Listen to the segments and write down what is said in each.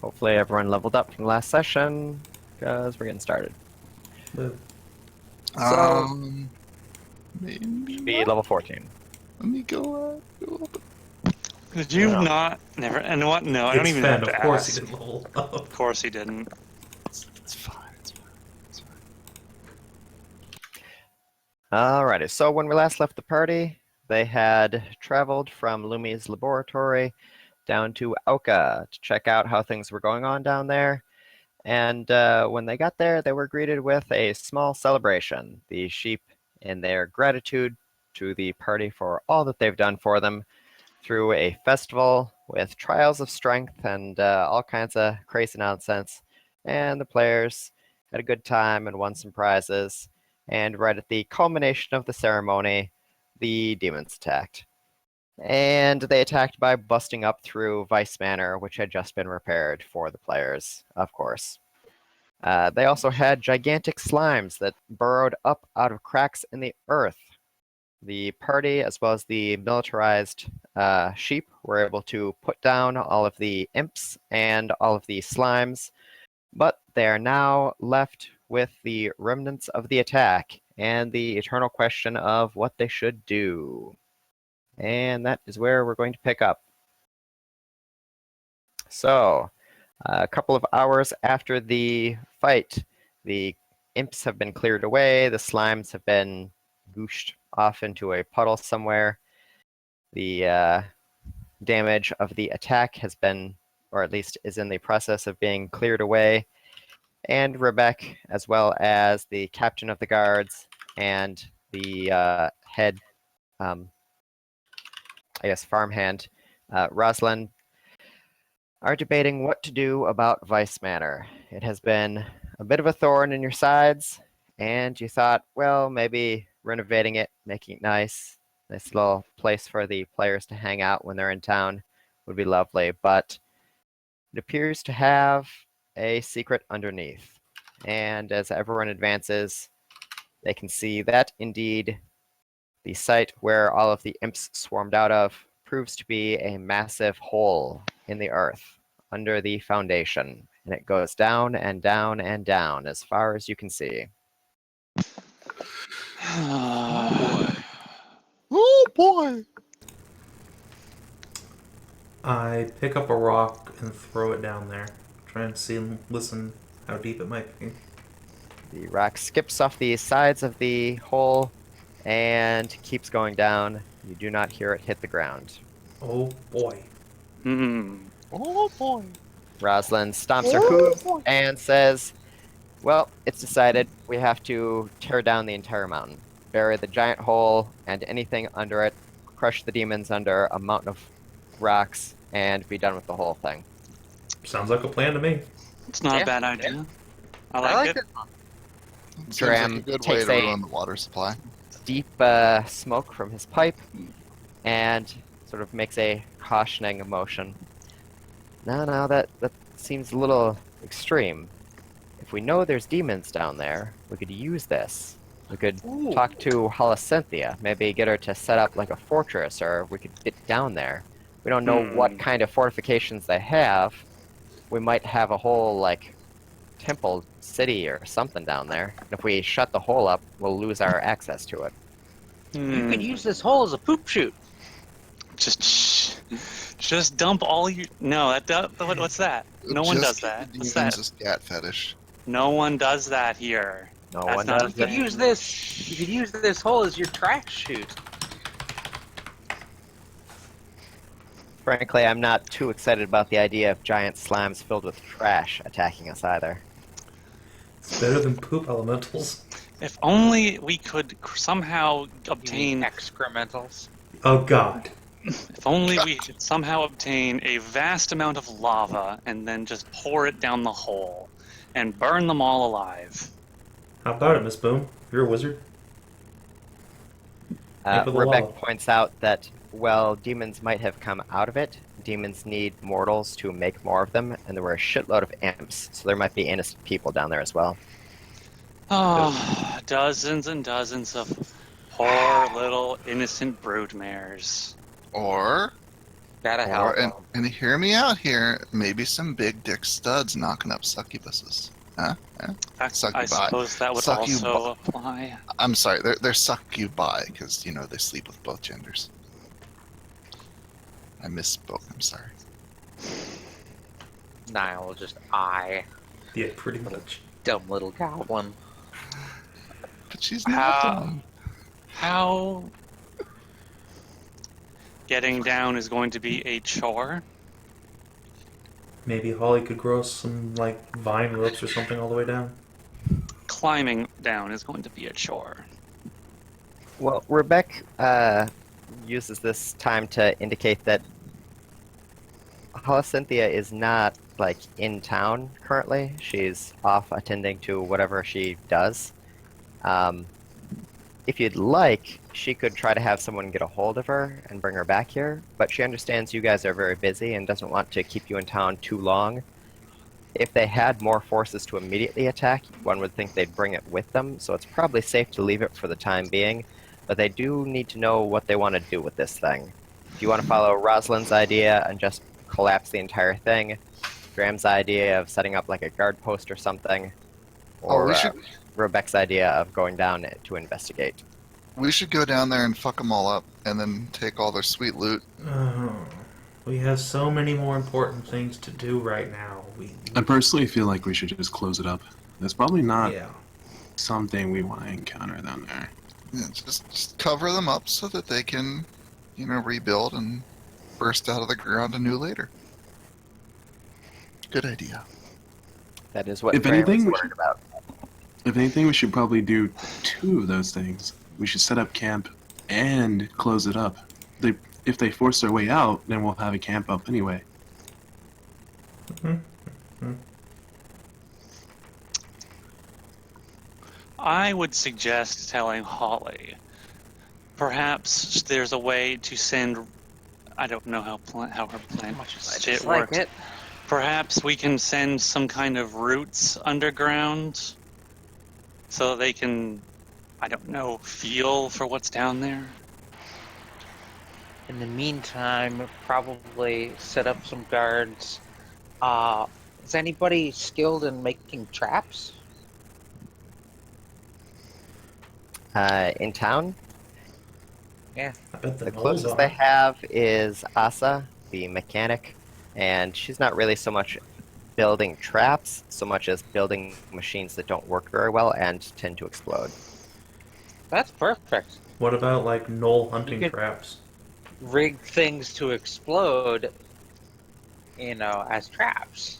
Hopefully everyone leveled up from last session, because we're getting started. Move. So, Maybe should be not. level 14. Let me go up. Did you No. not? Never. And what? No, I don't It's even Fen, have to of course ask. he didn't level up. Of course he didn't. It's fine. It's fine. It's fine. Alrighty, so when we last left the party, they had traveled from Lumi's laboratory down to Auka to check out how things were going on down there. And when they got there, they were greeted with a small celebration. The sheep, in their gratitude to the party for all that they've done for them, through a festival with trials of strength and all kinds of crazy nonsense. And the players had a good time and won some prizes. And right at the culmination of the ceremony, the demons attacked. And they attacked by busting up through Vice Manor, which had just been repaired for the players, of course. They also had gigantic slimes that burrowed up out of cracks in the earth. The party, as well as the militarized sheep, were able to put down all of the imps and all of the slimes, but they are now left with the remnants of the attack and the eternal question of what they should do. And that is where we're going to pick up. So, a couple of hours after the fight, the imps have been cleared away, the slimes have been gooshed off into a puddle somewhere. The damage of the attack has been, or at least is in the process of being cleared away. And Rebecca, as well as the captain of the guards and the head, farmhand, Rosalind, are debating what to do about Vice Manor. It has been a bit of a thorn in your sides, and you thought, well, maybe renovating it, making it nice little place for the players to hang out when they're in town would be lovely, but it appears to have a secret underneath. And as everyone advances, they can see that indeed the site where all of the imps swarmed out of proves to be a massive hole in the earth under the foundation, and it goes down and down and down as far as you can see. Oh boy! I pick up a rock and throw it down there. Try and see and listen how deep it might be. The rock skips off the sides of the hole and keeps going down. You do not hear it hit the ground. Oh boy. Oh boy! Rosalind stomps her hooves and says, well, it's decided. We have to tear down the entire mountain, bury the giant hole and anything under it, crush the demons under a mountain of rocks, and be done with the whole thing. Sounds like a plan to me. It's not a bad idea. Yeah. I like it. Seems Dram like a good way takes to a- ruin the water supply. Deep smoke from his pipe and sort of makes a cautioning motion. No, that seems a little extreme. If we know there's demons down there, we could use this. We could talk to Holocynthia, maybe get her to set up like a fortress, or we could get down there. We don't know what kind of fortifications they have. We might have a whole, like, temple city or something down there. If we shut the hole up, we'll lose our access to it. You could use this hole as a poop chute. Just dump all your. No, what's that? No one does that. What's that? Just cat fetish. No one does that here. No That's one not does a You could thing. use this. You could use this hole as your trash chute. Frankly, I'm not too excited about the idea of giant slimes filled with trash attacking us either. It's better than poop elementals. If only we could somehow obtain. Excrementals. Oh god. If only we could somehow obtain a vast amount of lava and then just pour it down the hole and burn them all alive. How about it, Miss Boom? You're a wizard. Think of the Rebecca lava. points out that, well, demons might have come out of it. Demons need mortals to make more of them, and there were a shitload of imps, so there might be innocent people down there as well. Oh, dozens and dozens of poor little innocent broodmares. Or Gotta help. And hear me out here. Maybe some big dick studs knocking up succubuses. Huh? I Succubi. suppose that would Succubi. also apply. I'm sorry. They're succubi because they sleep with both genders. I misspoke. I'm sorry. Niall, just I, Yeah, pretty much. dumb little goblin. But she's not dumb. How getting down is going to be a chore? Maybe Holly could grow some, like, vine ropes or something all the way down. Climbing down is going to be a chore. Well, Rebecca uses this time to indicate that Cynthia is not, like, in town currently. She's off attending to whatever she does. If you'd like, she could try to have someone get a hold of her and bring her back here, but she understands you guys are very busy and doesn't want to keep you in town too long. If they had more forces to immediately attack, one would think they'd bring it with them, so it's probably safe to leave it for the time being, but they do need to know what they want to do with this thing. Do you want to follow Rosalind's idea and just collapse the entire thing? Graham's idea of setting up like a guard post or something? Or we should Rebecca's idea of going down to investigate? we should go down there and fuck them all up, and then take all their sweet loot. We have so many more important things to do right now. I personally feel like we should just close it up. That's probably not Yeah. something we want to encounter down there. Yeah, just cover them up so that they can, rebuild and burst out of the ground anew later. Good idea. That is what If Graham anything, was we worried about. If anything, we should probably do two of those things. We should set up camp and close it up. If they force their way out, then we'll have a camp up anyway. I would suggest telling Holly. Perhaps there's a way to send. I don't know how her plan shit works. It. Perhaps we can send some kind of roots underground, so they can, I don't know, feel for what's down there. In the meantime, probably set up some guards. Is anybody skilled in making traps? In town, I bet the the closest gnolls they are. have is Asa, the mechanic, and she's not really so much building traps, so much as building machines that don't work very well and tend to explode. That's perfect. What about, like, gnoll hunting could- traps? Rig things to explode, as traps.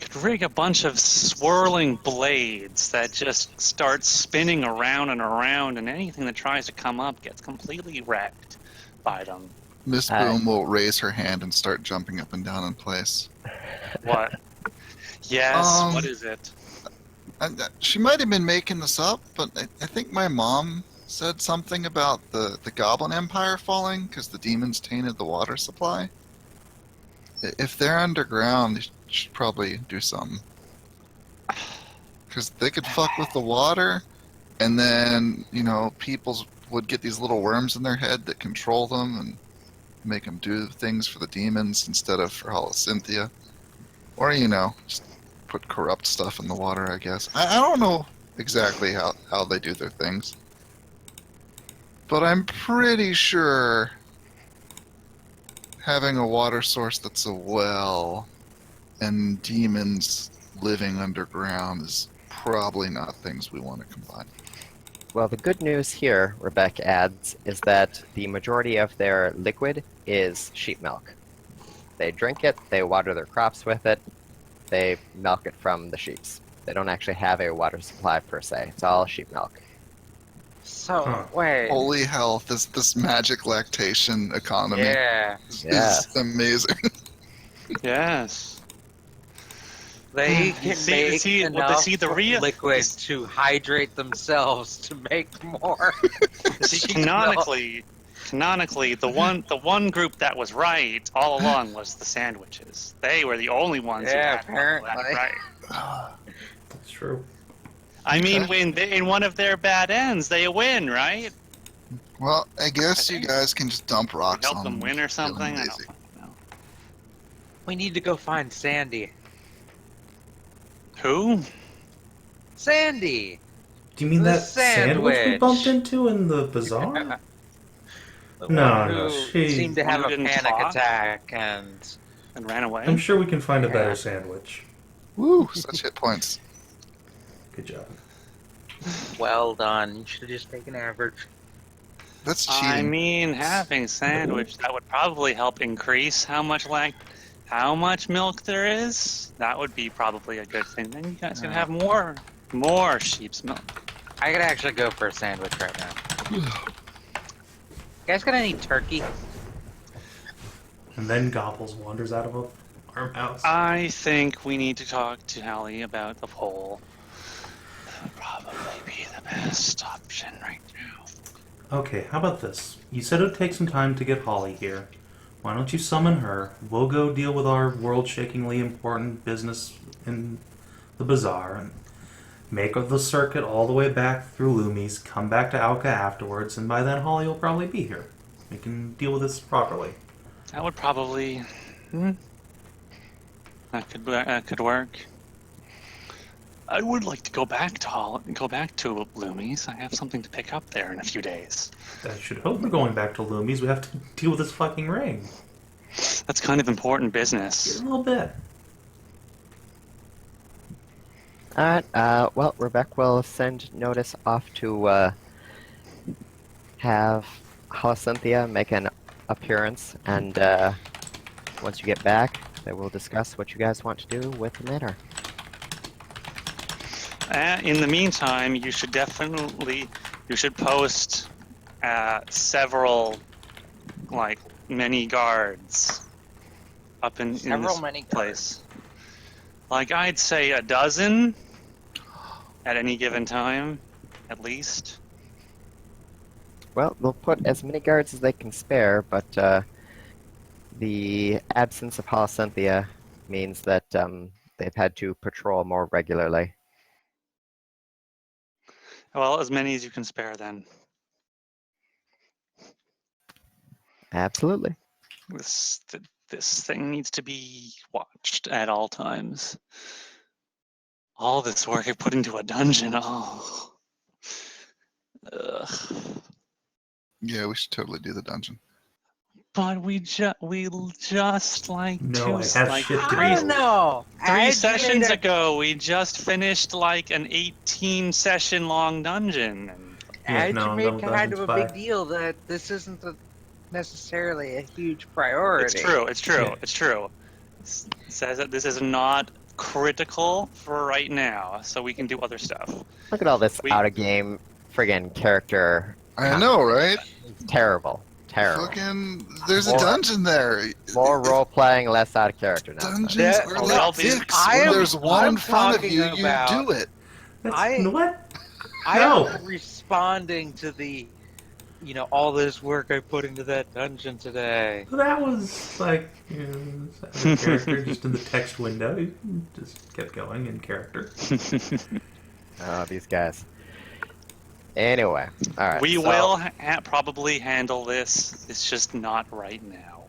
Could rig a bunch of swirling blades that just start spinning around and around, and anything that tries to come up gets completely wrecked by them. Miss Boom will raise her hand and start jumping up and down in place. What? Yes, what is it? She might have been making this up, but I think my mom said something about the Goblin Empire falling because the demons tainted the water supply. If they're underground, they should probably do something. Because they could fuck with the water, and then, people would get these little worms in their head that control them and make them do things for the demons instead of for Cynthia. Or, just put corrupt stuff in the water, I guess. I don't know exactly how they do their things. But I'm pretty sure having a water source that's a well and demons living underground is probably not things we want to combine. Well, the good news here, Rebecca adds, is that the majority of their liquid is sheep milk. They drink it, they water their crops with it, they milk it from the sheeps. They don't actually have a water supply per se. It's all sheep milk. So, Huh. wait. Holy hell, this magic lactation economy Yeah. is amazing. Yes. They can make enough the real liquid to hydrate themselves to make more. canonically, the one group that was right all along was the sandwiches. They were the only ones who had apparently. that right. That's true. I mean, when in one of their bad ends, they win, right? Well, I guess you guys can just dump rocks Help on them win or feeling something? I lazy. don't know. We need to go find Sandy. Who? Sandy! Do you mean The that sandwich we sandwich. bumped into in the bazaar? The No, one no, who she- seemed to have Who a didn't panic talk? attack and... And ran away? I'm sure we can find a better Yeah. sandwich. Woo, such hit points. Good job. Well done. You should have just taken average. That's I cheating. mean, having sandwich, that would probably help increase how much milk there is. That would be probably a good thing. Then you guys can have more sheep's milk. I could actually go for a sandwich right now. You guys got any turkey? And then Gobbles wanders out of a farmhouse. I think we need to talk to Hallie about the poll. That would probably be the best option right now. Okay, how about this? You said it would take some time to get Holly here. Why don't you summon her? We'll go deal with our world-shakingly important business in the bazaar and make the circuit all the way back through Lumi's, come back to Alka afterwards, and by then Holly will probably be here. We can deal with this properly. That would probably... That could work. I would like to go back to Lumi's. I have something to pick up there in a few days. I should hope we're going back to Lumi's. We have to deal with this fucking ring. That's kind of important business. A little bit. Alright, well, Rebecca will send notice off to have Cynthia make an appearance, and once you get back, they will discuss what you guys want to do with the manor. In the meantime, you should post several, many guards up in this Many place. Like, I'd say a dozen at any given time, at least. Well, they'll put as many guards as they can spare, but the absence of Cynthia means that they've had to patrol more regularly. Well, as many as you can spare, then. Absolutely. This thing needs to be watched at all times. All this work I put into a dungeon. Oh. Ugh. Yeah, we should totally do the dungeon. But we just like No, I two, have like shit to three, do. know. three sessions ago, we just finished like an 18 session long dungeon. Yeah, I no, should I'm make done with kind of a Dungeons big deal that this isn't necessarily a huge priority. It's true. Yeah. It's true. It says that this is not critical for right now, so we can do other stuff. Look at all this We- out-of-game friggin' character. I know, right? Terrible. Terrible. Fucking, there's a More- dungeon there. More role-playing, less out-of-character now. Dungeons That- are well, like these- dicks. I When am- there's one I'm in front of talking you, about- you do it. What? I No. am responding to the, all this work I put into that dungeon today. That was like, a character just in the text window. He just kept going in character. Oh, these guys. Anyway, alright. We so, will probably handle this. It's just not right now.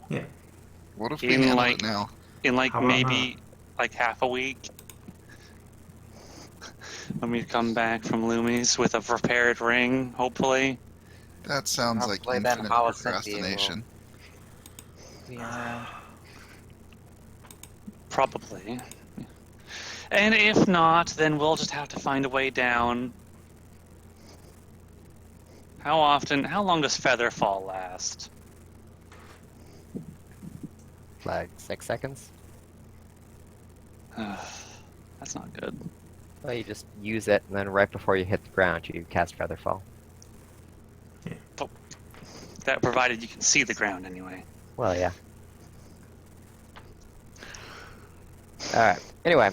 What if we In, handle like- it now? In How about maybe like half a week, when we come back from Lumi's with a prepared ring, hopefully. That sounds like Hopefully then infinite Cynthia will- procrastination. Yeah. Probably. And if not, then we'll just have to find a way down. How long does Featherfall last? like 6 seconds. That's not good. Well, you just use it, and then right before you hit the ground, you cast Featherfall. That provided you can see the ground anyway. Well, yeah. Alright, anyway,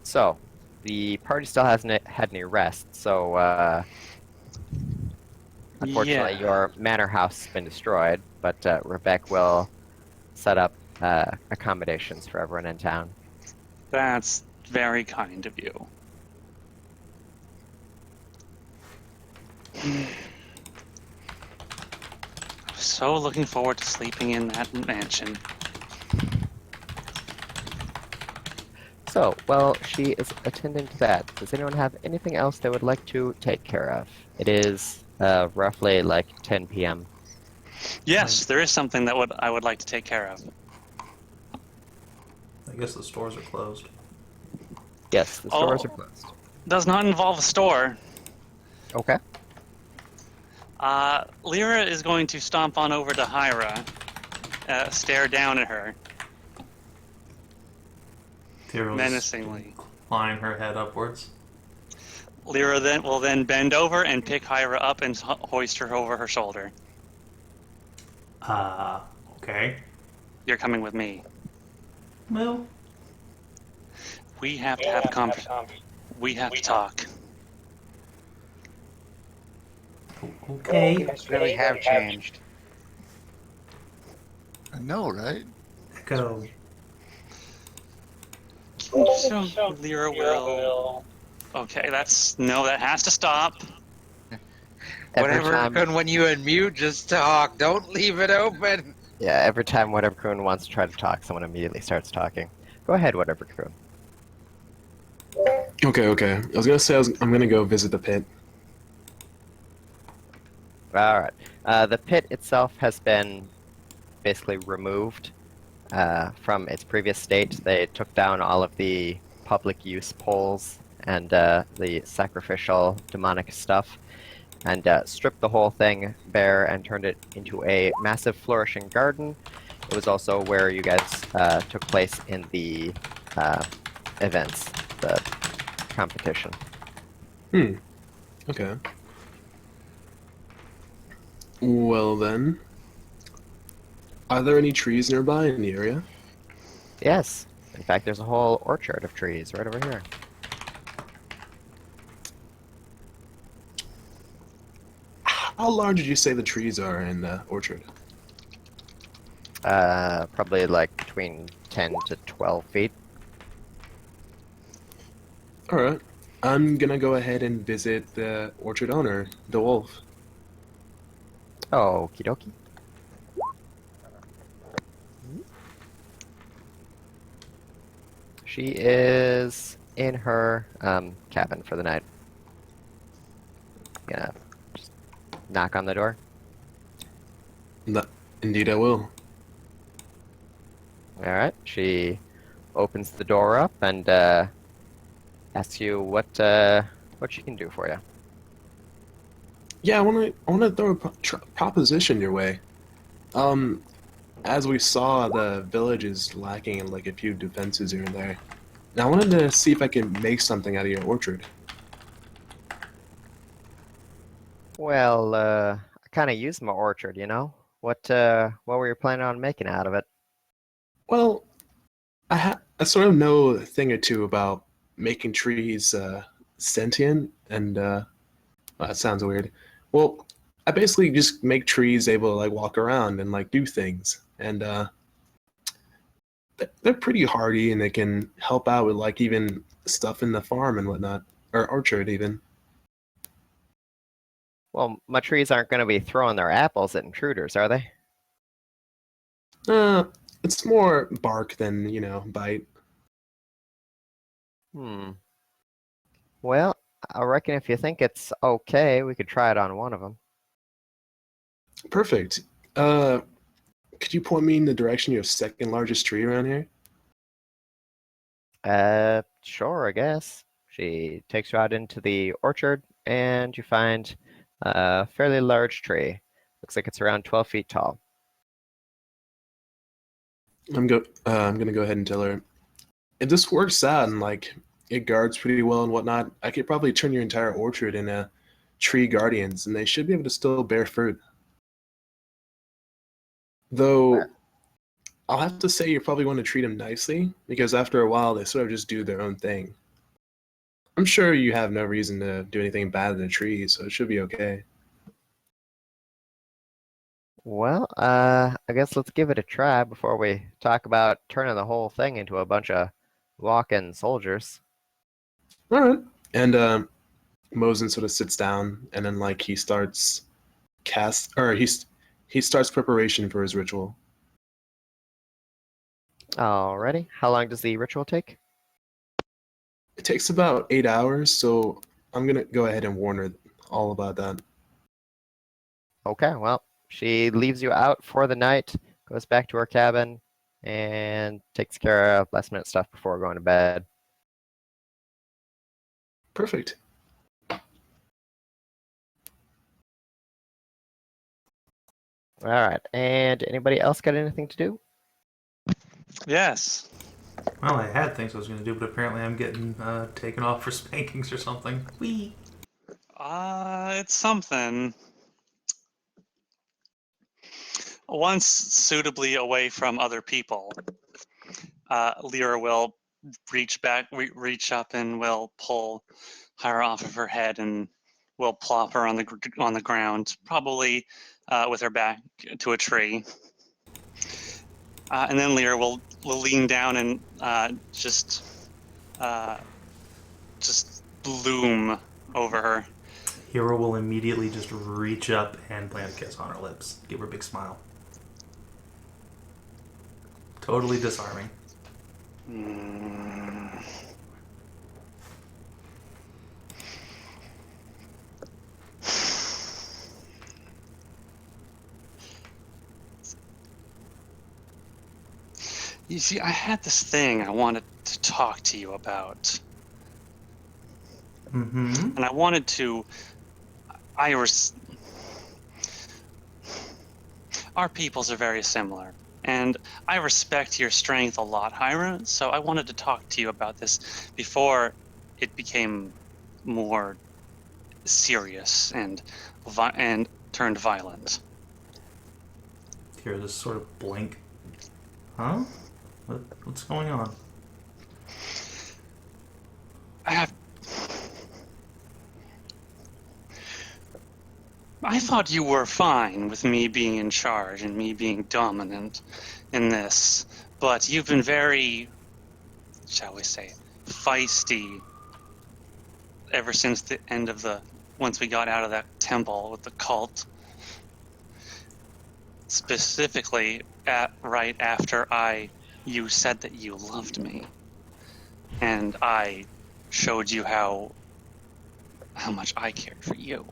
so, the party still hasn't had any rest, so, unfortunately Yeah. your manor house has been destroyed, but Rebecca will set up accommodations for everyone in town. That's very kind of you. I'm so looking forward to sleeping in that mansion. So, while she is attending to that, does anyone have anything else they would like to take care of? It is roughly like 10 p.m. Yes, there is something that I would like to take care of. I guess the stores are closed. Yes, the stores are Oh. closed. Does not involve a store. Okay. Leira is going to stomp on over to Hyra, stare down at her Tyrell menacingly. Line her head upwards. Leira will then bend over and pick Hyra up and hoist her over her shoulder. Okay. You're coming with me. Well, We have to have a conversation. We have to talk. okay. You guys really have changed. I know, right? Go. So Leira will. Okay, that has to stop. Every time, Whateverkun, when you unmute, just talk. Don't leave it open. yeah, every time Whateverkun wants to try to talk, someone immediately starts talking. Go ahead, Whateverkun. Okay. I was gonna say I'm gonna go visit the pit. All right. The pit itself has been basically removed from its previous state. They took down all of the public use poles and the sacrificial demonic stuff and stripped the whole thing bare and turned it into a massive flourishing garden. It was also where you guys took place in the events, the competition. Okay. Well then, are there any trees nearby in the area? Yes. In fact, there's a whole orchard of trees right over here. How large did you say the trees are in the orchard? Probably like between 10 to 12 feet. Alright. I'm gonna go ahead and visit the orchard owner, the wolf. Okie dokie. She is in her cabin for the night. Gonna just knock on the door. Indeed I will. Alright, she opens the door up and asks you what she can do for you. Yeah, I wanna throw a proposition your way. As we saw, the village is lacking in like a few defenses here and there. Now I wanted to see if I can make something out of your orchard. Well, I kind of used my orchard, you know? What were you planning on making out of it? Well, I sort of know a thing or two about making trees sentient, and well, that sounds weird. Well, I basically just make trees able to like walk around and like do things, and they're pretty hardy, and they can help out with like even stuff in the farm and whatnot, or orchard even. Well, my trees aren't going to be throwing their apples at intruders, are they? It's more bark than bite. Well, I reckon if you think it's okay, we could try it on one of them. Perfect. Could you point me in the direction of your second largest tree around here? Sure, I guess. She takes you out into the orchard, and you find a fairly large tree. Looks like it's around 12 feet tall. I'm gonna go ahead and tell her, if this works out and like it guards pretty well and whatnot, I could probably turn your entire orchard into tree guardians, and they should be able to still bear fruit. Though, I'll have to say you're probably going to treat them nicely, because after a while they sort of just do their own thing. I'm sure you have no reason to do anything bad to the trees, so it should be okay. Well, I guess let's give it a try before we talk about turning the whole thing into a bunch of walk-in soldiers. All right. And Mozen sort of sits down, and then like he starts he starts preparation for his ritual. Alrighty. How long does the ritual take? It takes about 8 hours, so I'm gonna go ahead and warn her all about that. Okay, well, she leaves you out for the night, goes back to her cabin, and takes care of last minute stuff before going to bed. Perfect. All right, and anybody else got anything to do? Yes. Well, I had things I was going to do, but apparently I'm getting taken off for spankings or something. Whee! It's something. Once suitably away from other people, Leira will reach up and will pull Hyra off of her head and will plop her on the ground, probably with her back to a tree. And then Leira will lean down and just bloom over her. Hero will immediately just reach up and plant a kiss on her lips. Give her a big smile. Totally disarming. You see, I had this thing I wanted to talk to you about. Mm-hmm. And I wanted to... Our peoples are very similar. And I respect your strength a lot, Hyra, so I wanted to talk to you about this before it became more serious and turned violent. Hear this sort of blink. Huh? What's going on? I thought you were fine with me being in charge and me being dominant in this, but you've been very, shall we say, feisty ever since the end of once we got out of that temple with the cult. Specifically, right after you said that you loved me, and I showed you how much I cared for you.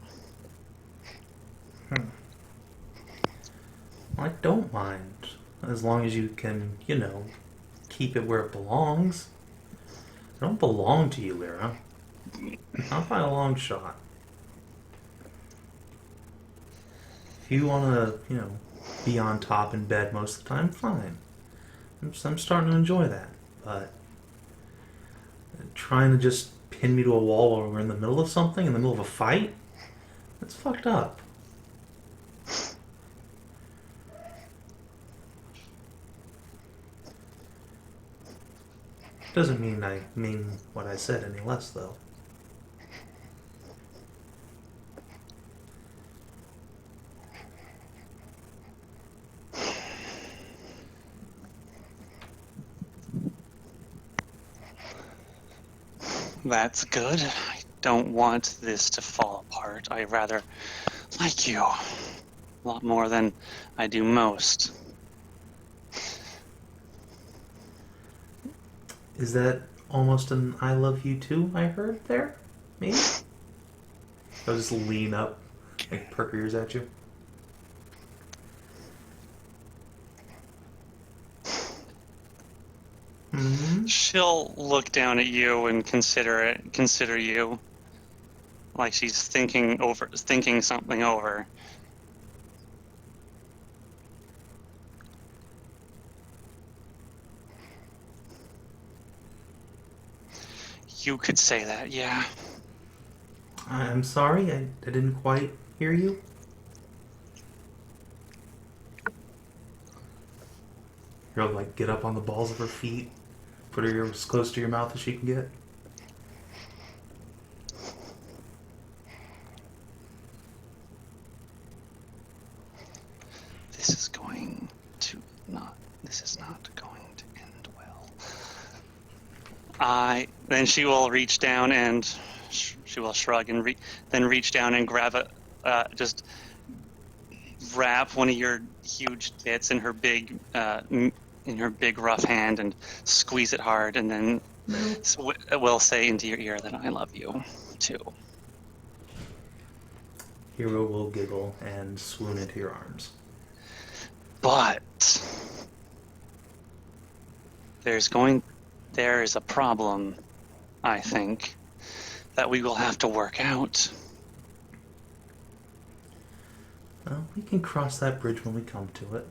I don't mind, as long as you can, keep it where it belongs. I don't belong to you, Leira. Not by a long shot. If you want to, be on top in bed most of the time, fine. I'm starting to enjoy that, but trying to just pin me to a wall while we're in the middle of something, in the middle of a fight, that's fucked up. Doesn't mean I mean what I said any less, though. That's good. I don't want this to fall apart. I rather like you a lot more than I do most. Is that almost an I love you too I heard there? Maybe? I'll just lean up and perk her ears at you. Mm-hmm. She'll look down at you and consider you, like she's thinking something over. You could say that, yeah. I'm sorry, I didn't quite hear you. You'll get up on the balls of her feet, put her ear as close to your mouth as she can get. This is not going to end well. Then she will reach down and she will shrug and then reach down and grab just wrap one of your huge tits in her big rough hand and squeeze it hard, and then will say into your ear that I love you, too. Hero will giggle and swoon into your arms. But there is a problem, I think, that we will have to work out. Well, we can cross that bridge when we come to it.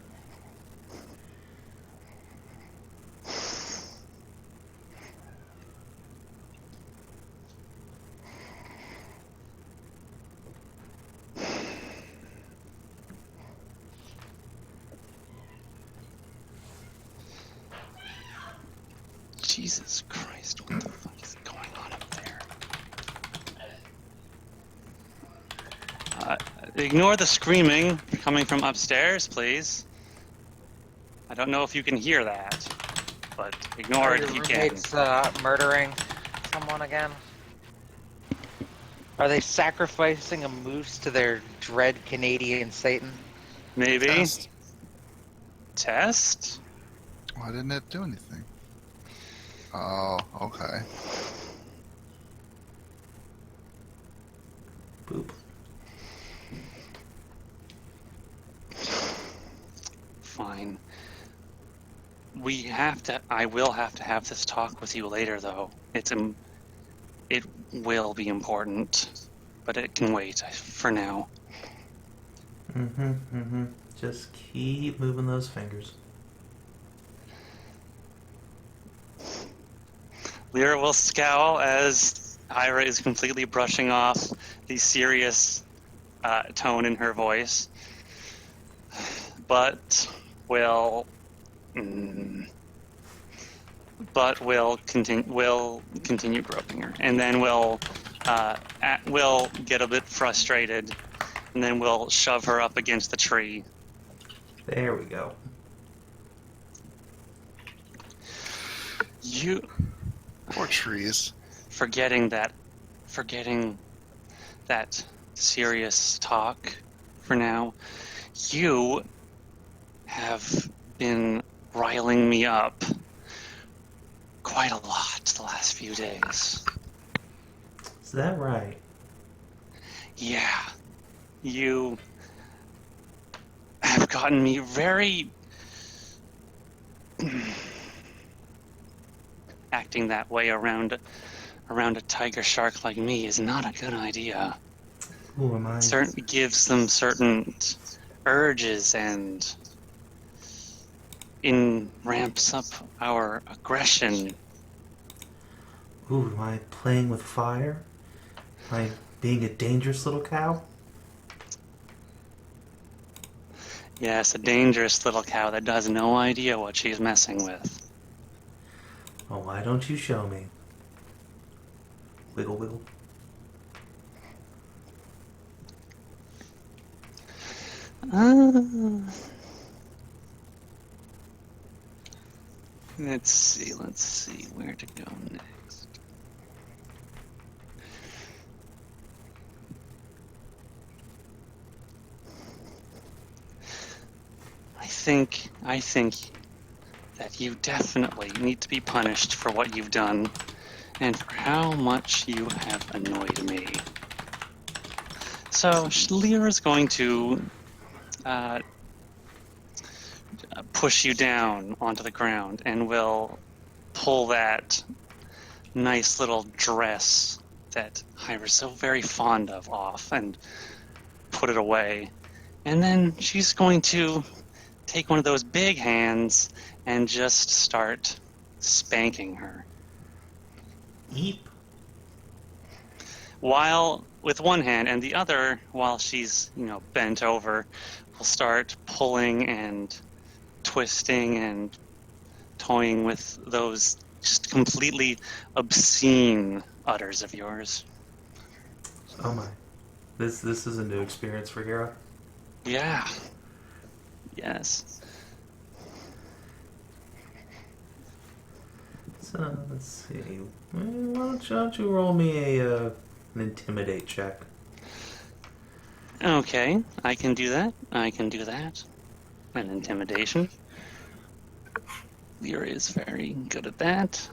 Jesus Christ, what the fuck is going on up there? Ignore the screaming coming from upstairs, please. I don't know if you can hear that, but ignore it if you can. Roommates murdering someone again? Are they sacrificing a moose to their dread Canadian Satan? Maybe. Test. Test? Why didn't it do anything? Oh, okay. Boop. Fine. I will have to have this talk with you later, though. It will be important, but it can wait for now. Just keep moving those fingers. Leira will scowl as Hyra is completely brushing off the serious tone in her voice, but will continue groping her, and then will get a bit frustrated, and then will shove her up against the tree. There we go. You. Poor trees. Forgetting that serious talk for now, you have been riling me up quite a lot the last few days. Is that right? Yeah, you have gotten me very... Acting that way around a tiger shark like me is not a good idea. Who am I? It gives them certain urges and ramps up our aggression. Ooh, am I playing with fire? Am I being a dangerous little cow? Yes, a dangerous little cow that has no idea what she's messing with. Well, why don't you show me? Wiggle, wiggle. Let's see where to go next. I think that you definitely need to be punished for what you've done and for how much you have annoyed me. So Leira's going to push you down onto the ground and will pull that nice little dress that Hyra's so very fond of off and put it away. And then she's going to take one of those big hands and just start spanking her. Eep. While with one hand, and the other, while she's, bent over, will start pulling and twisting and toying with those just completely obscene udders of yours. Oh my. This is a new experience for Hyra. Yeah. Yes. So, let's see. Why don't you roll me an intimidate check? Okay, I can do that. An intimidation. Leira is very good at that.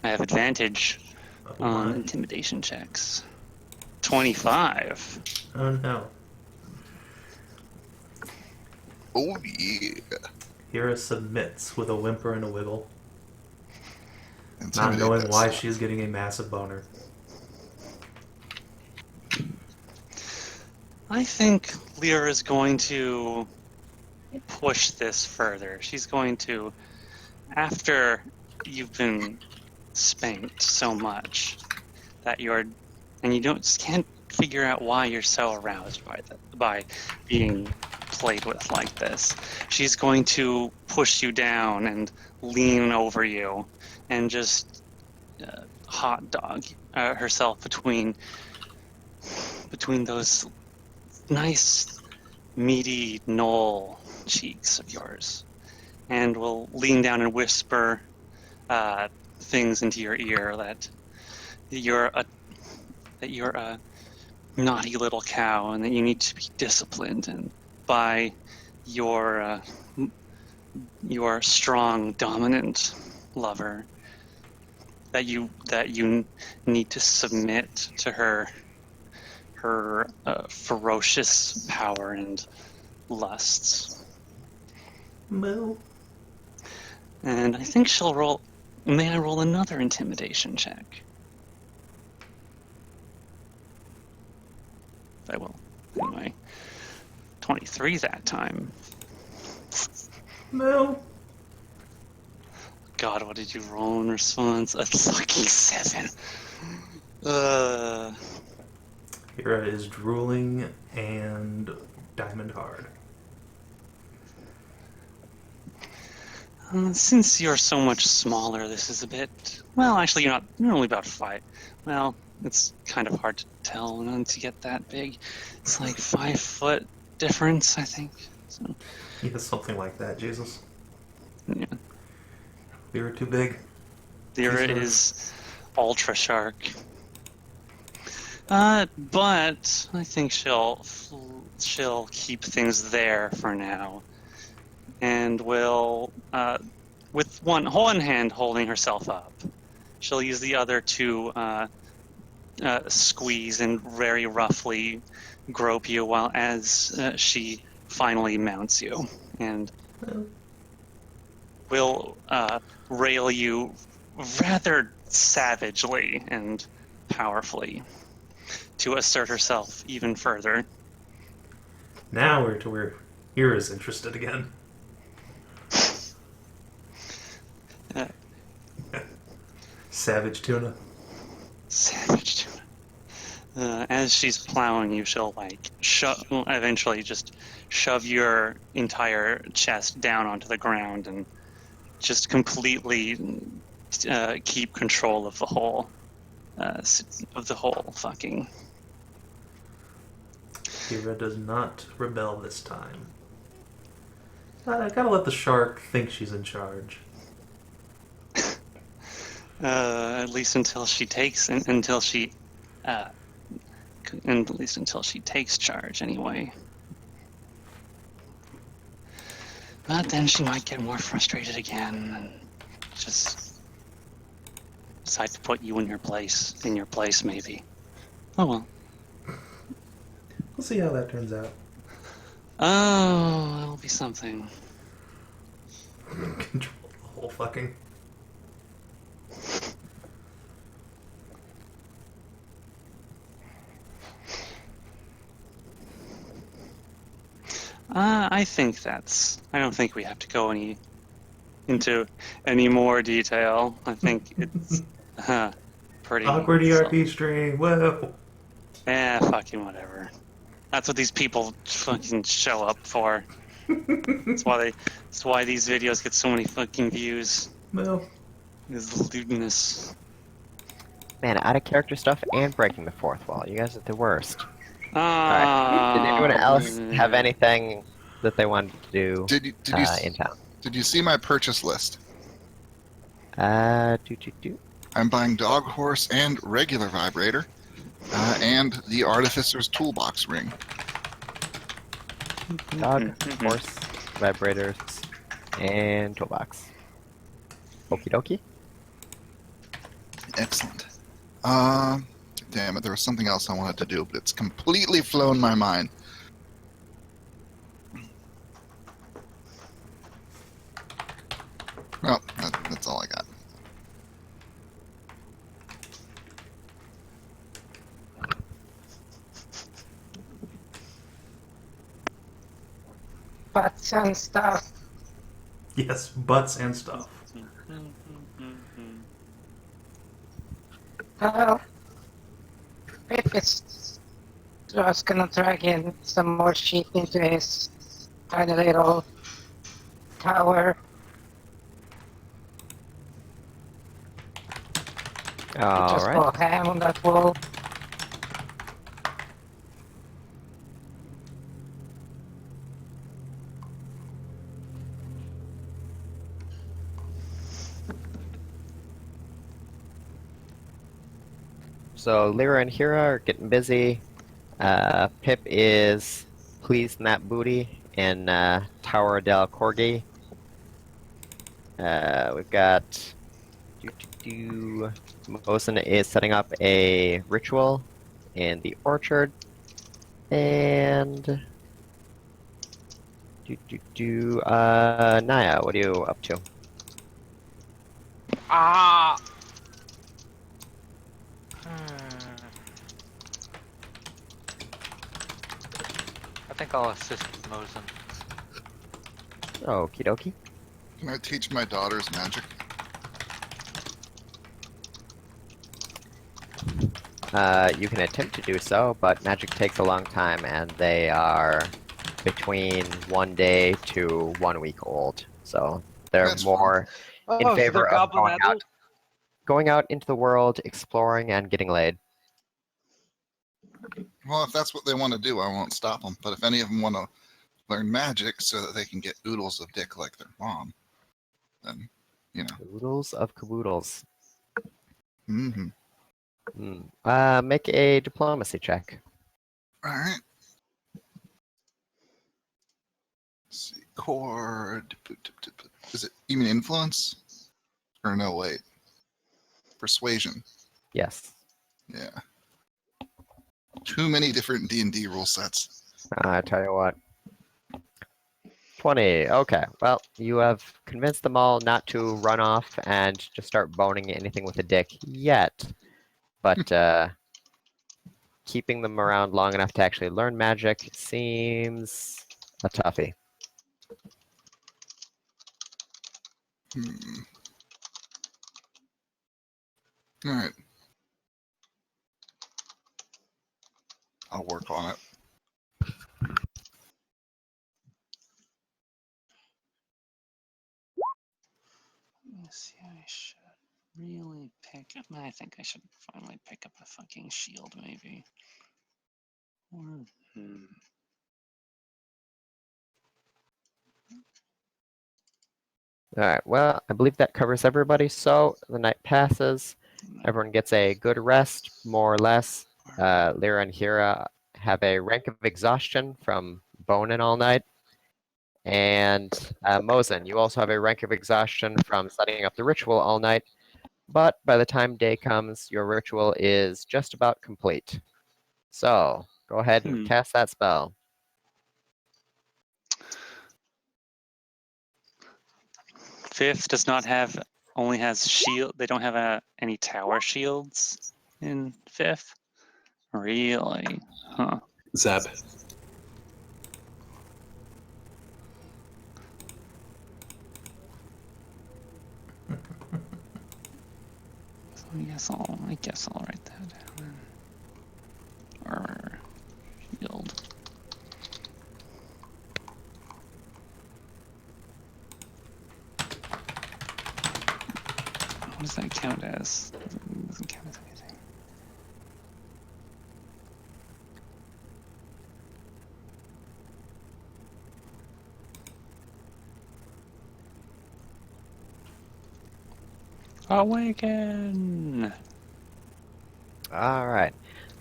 I have advantage Oh, on my. intimidation checks. 25. Oh no. Oh yeah. Hyra submits with a whimper and a wiggle, not Intimidate knowing that why stuff. she's getting a massive boner. I think Leira is going to push this further. She's going to, after you've been spanked so much that and you just can't figure out why you're so aroused by being played with like this. She's going to push you down and lean over you and just hot dog herself between those nice meaty gnoll cheeks of yours, and will lean down and whisper things into your ear that you're a naughty little cow and that you need to be disciplined, and by your strong dominant lover that you need to submit to her ferocious power and lusts. Moo. And I think she'll roll. May I roll another intimidation check? I will. Anyway, 23 that time. Moo. God, what did you roll in response? A fucking 7. Hyra is drooling and diamond hard. Since you're so much smaller, this is a bit. Well, actually, you're not. You're only about 5. Well, it's kind of hard to tell once you get that big. It's like 5 foot difference, I think. So, Yeah, something like that, Jesus. yeah. Hyra too big. Leira is ultra shark. But I think she'll keep things there for now, and will, with one hand holding herself up, she'll use the other to squeeze and very roughly grope you while as she finally mounts you, and will rail you rather savagely and powerfully to assert herself even further. Now we're to where Hyra's interested again. Savage tuna. Savage tuna. As she's plowing you, she'll eventually just shove your entire chest down onto the ground and just completely keep control of the whole fucking. Hyra does not rebel this time. I gotta let the shark think she's in charge. At least until she takes charge, anyway. But then she might get more frustrated again and just decide to put you in your place, maybe. Oh well. We'll see how that turns out. Oh, that'll be something. Control the whole fucking. I don't think we have to go into any more detail. I think it's pretty Awkward ERP string, whoa! fucking whatever. That's what these people fucking show up for. That's why these videos get so many fucking views. Well, Is lewdness. Man, out of character stuff and breaking the fourth wall. You guys are the worst. Alright. Did anyone else have anything that they wanted to do in town? Did you see my purchase list? Do. I'm buying dog, horse, and regular vibrator, and the artificer's toolbox ring. Dog, horse, vibrators, and toolbox. Okie dokie. Excellent. Damn it, there was something else I wanted to do, but it's completely flown my mind. Well, that's all I got. Butts and stuff. Yes, butts and stuff. Well, Pip is just gonna drag in some more sheep into his tiny little tower. All Just right. go ham on that wall. So Leira and Hyra are getting busy. Pip is pleasing that booty in Tower del Corgi. We've got Mozen is setting up a ritual in the orchard, and Naya, what are you up to? Ah! I think I'll assist Mozen. Okie dokie. Can I teach my daughters magic? You can attempt to do so, but magic takes a long time, and they are between 1 day to 1 week old. So they're That's more Oh, in so favor they're of goblin adult? going out into the world, exploring, and getting laid. Well, if that's what they want to do, I won't stop them. But if any of them want to learn magic so that they can get oodles of dick like their mom, then, you know. Oodles of caboodles. Mm-hmm. Make a diplomacy check. All right. Let's see. Core. Is it, you mean influence? Or no, wait. Persuasion. Yes. Yeah. Too many different D&D rule sets. I tell you what. 20. Okay. Well, you have convinced them all not to run off and just start boning anything with a dick yet. But keeping them around long enough to actually learn magic seems a toughie. All right. I'll work on it. Let me see. I should really pick up. I think I should finally pick up a fucking shield, maybe. Or, Alright, well, I believe that covers everybody. So the night passes. Everyone gets a good rest, more or less. Leira and Hyra have a rank of exhaustion from boning all night. And Mozen, you also have a rank of exhaustion from setting up the ritual all night. But by the time day comes, your ritual is just about complete. So go ahead and cast that spell. Fifth does not have, only has shield. They don't have any tower shields in fifth. Really? Huh. Zeb. So I guess I'll write that down. Armor, shield. What does that count as? It doesn't count as anything. Awaken! All right.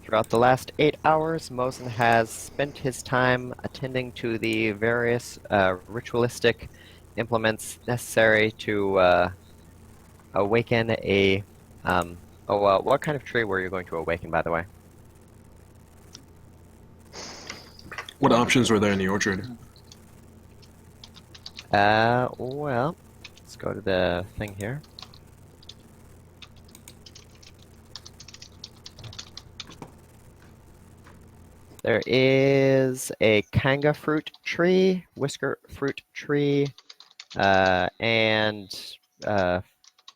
Throughout the last 8 hours, Mozen has spent his time attending to the various ritualistic implements necessary to awaken a Oh, what kind of tree were you going to awaken, by the way? What options were there in the orchard? Well, let's go to the thing here. There is a kanga fruit tree, whisker fruit tree, and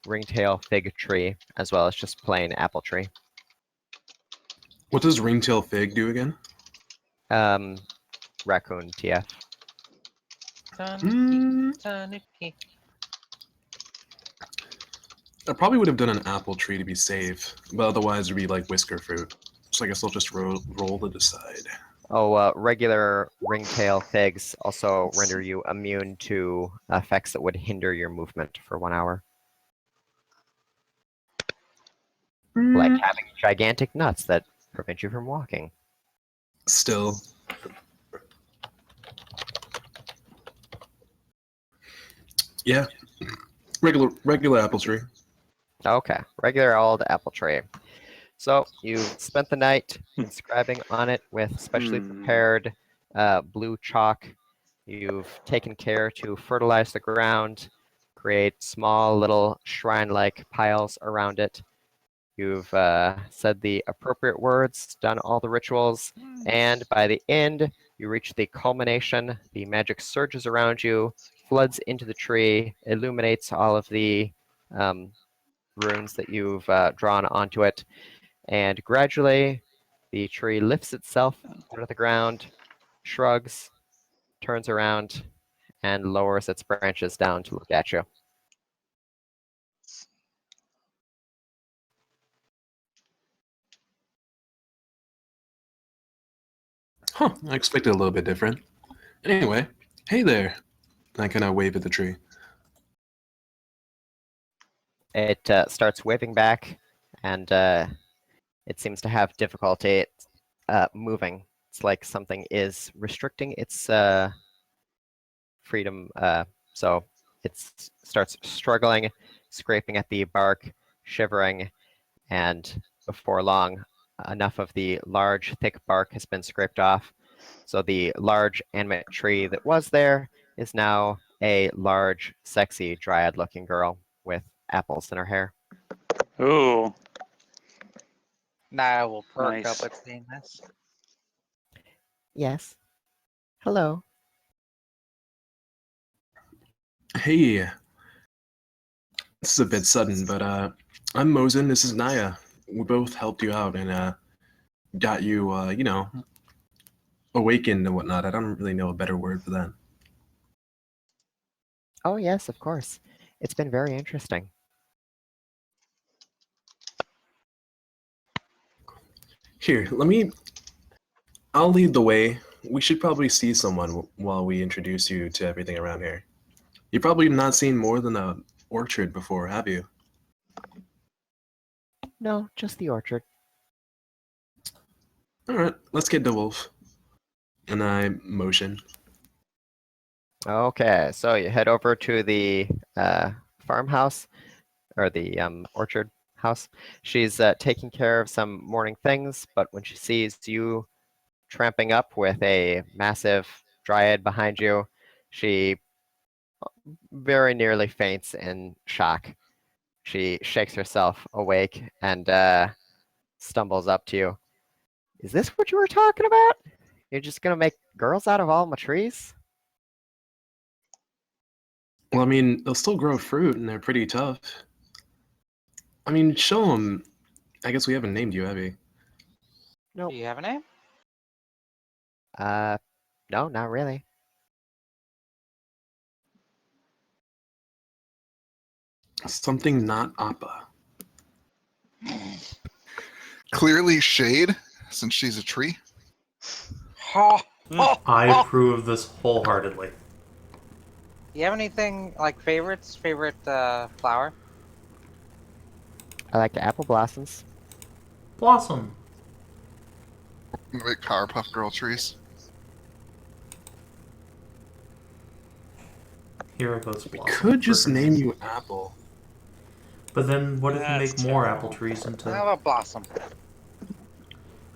ringtail fig tree, as well as just plain apple tree. What does ringtail fig do again? Raccoon TF. Tanuki. I probably would have done an apple tree to be safe, but otherwise it'd be like whisker fruit. So I guess I'll just roll to the side. Oh, regular ringtail figs also render you immune to effects that would hinder your movement for 1 hour. Like having gigantic nuts that prevent you from walking. Still. Yeah. Regular apple tree. Okay, regular old apple tree. So you've spent the night inscribing on it with specially prepared blue chalk. You've taken care to fertilize the ground, create small little shrine-like piles around it. You've said the appropriate words, done all the rituals, and by the end, you reach the culmination. The magic surges around you, floods into the tree, illuminates all of the runes that you've drawn onto it, and gradually the tree lifts itself out of the ground, shrugs, turns around, and lowers its branches down to look at you. Huh, I expected a little bit different. Anyway, hey there. I kind of wave at the tree. It starts waving back, and it seems to have difficulty moving. It's like something is restricting its freedom, so it starts struggling, scraping at the bark, shivering, and before long, enough of the large, thick bark has been scraped off. So the large animate tree that was there is now a large, sexy, dryad-looking girl with apples in her hair. Ooh. Now I will perk Nice. up at seeing this. Yes. Hello. Hey. This is a bit sudden, but I'm Mozen, this is Naya. We both helped you out and got you, awakened and whatnot. I don't really know a better word for that. Oh, yes, of course. It's been very interesting. Here, I'll lead the way. We should probably see someone while we introduce you to everything around here. You've probably not seen more than a orchard before, have you? No, just the orchard. Alright, let's get the wolf. And I motion. Okay, so you head over to the farmhouse, or the orchard house. She's taking care of some morning things, but when she sees you tramping up with a massive dryad behind you, she very nearly faints in shock. She shakes herself awake and stumbles up to you. Is this what you were talking about? You're just gonna make girls out of all my trees? Well, I mean, they'll still grow fruit and they're pretty tough. I mean, show them. I guess we haven't named you, have we? Nope. Do you have a name? No, not really. Something not Appa. Clearly shade, since she's a tree. Ha! I approve of this wholeheartedly. Do you have anything like favorites? Favorite flower? I like the apple blossoms. Blossom. Like Powerpuff Girl trees. Here goes We Blossom. could just For her name name. you Apple. But then what if you That's make more terrible. apple trees How into... about Blossom?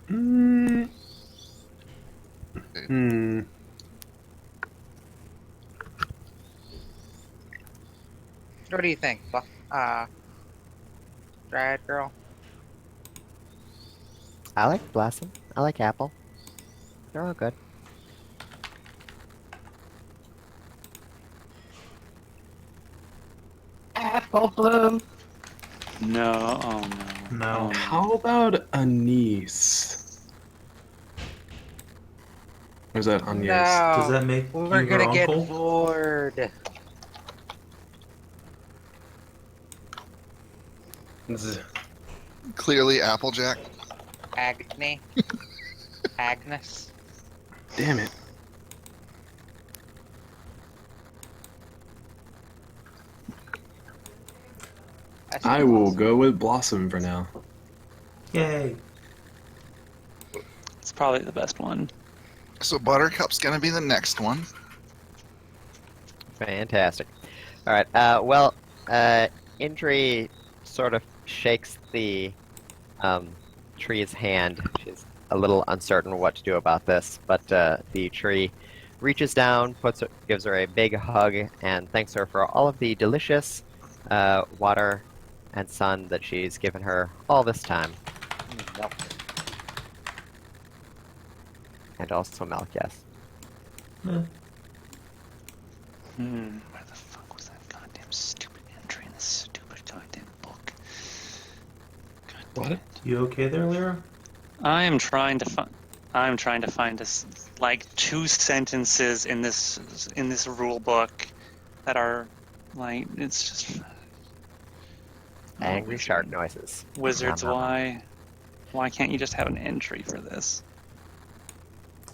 Hmm. Hmm. What do you think, Dryad Girl? I like Blossom. I like Apple. They're all good. Apple Bloom. No, oh no. No. Oh, no. How about Anise? Or is that Agnes? Does No, that make we're you her gonna get uncle? bored. Clearly, Applejack. Agnes. Agnes. Damn it. I will go with Blossom for now. Yay. It's probably the best one. So Buttercup's gonna be the next one. Fantastic. All right. Indri sort of shakes the tree's hand. She's a little uncertain what to do about this, but the tree reaches down, gives her a big hug, and thanks her for all of the delicious water and sun that she's given her all this time, Milk. and also milk. Yes. Eh. Where the fuck was that goddamn stupid entry in this stupid goddamn book? God damn What? it. You okay there, Leira? I'm trying to find this like 2 sentences in this rule book that are like it's just Angry shark noises. Wizards, Nom, nom, nom. why can't you just have an entry for this?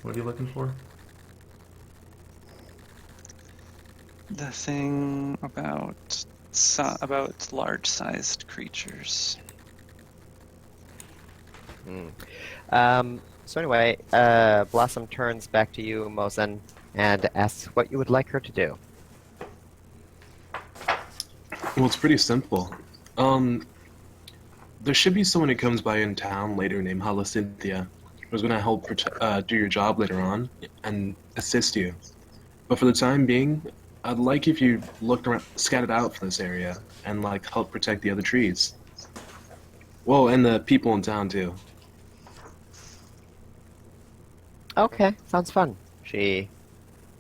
What are you looking for? The thing about large-sized creatures. So anyway, Blossom turns back to you, Mozen, and asks what you would like her to do. Well, it's pretty simple. There should be someone who comes by in town later named Cynthia, who's going to help do your job later on and assist you. But for the time being, I'd like if you looked around, scattered out for this area, and like help protect the other trees. Well, and the people in town too. Okay, sounds fun. She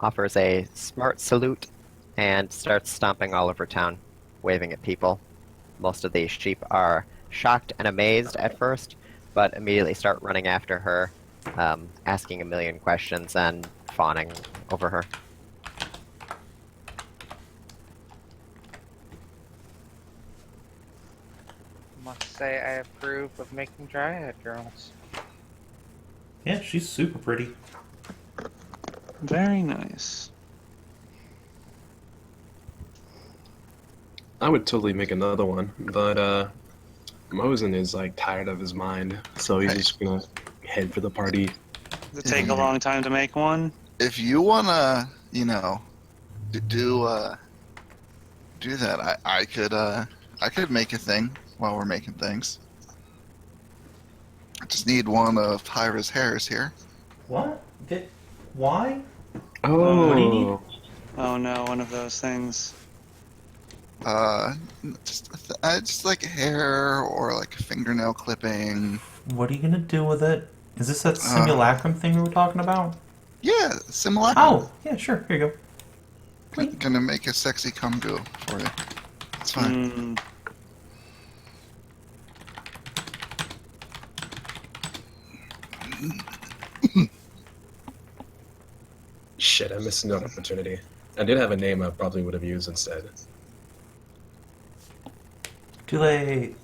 offers a smart salute and starts stomping all over town, waving at people. Most of these sheep are shocked and amazed at first, but immediately start running after her, asking a million questions and fawning over her. Must say I approve of making Dryad Girls. Yeah, she's super pretty. Very nice. I would totally make another one, but Mozen is like tired of his mind, so he's just gonna head for the party. Does it take a long time to make one? If you wanna, do that, I could make a thing while we're making things. I just need one of Hyra's hairs here. What? Why? Oh, What do you need? Oh no, one of those things. Just like hair or like a fingernail clipping. What are you gonna do with it? Is this that simulacrum thing we were talking about? Yeah, similar. Oh, yeah, sure. Here you go. Gonna make a sexy kumgu for you. It's fine. shit! I missed another opportunity. I did have a name I probably would have used instead. Too late.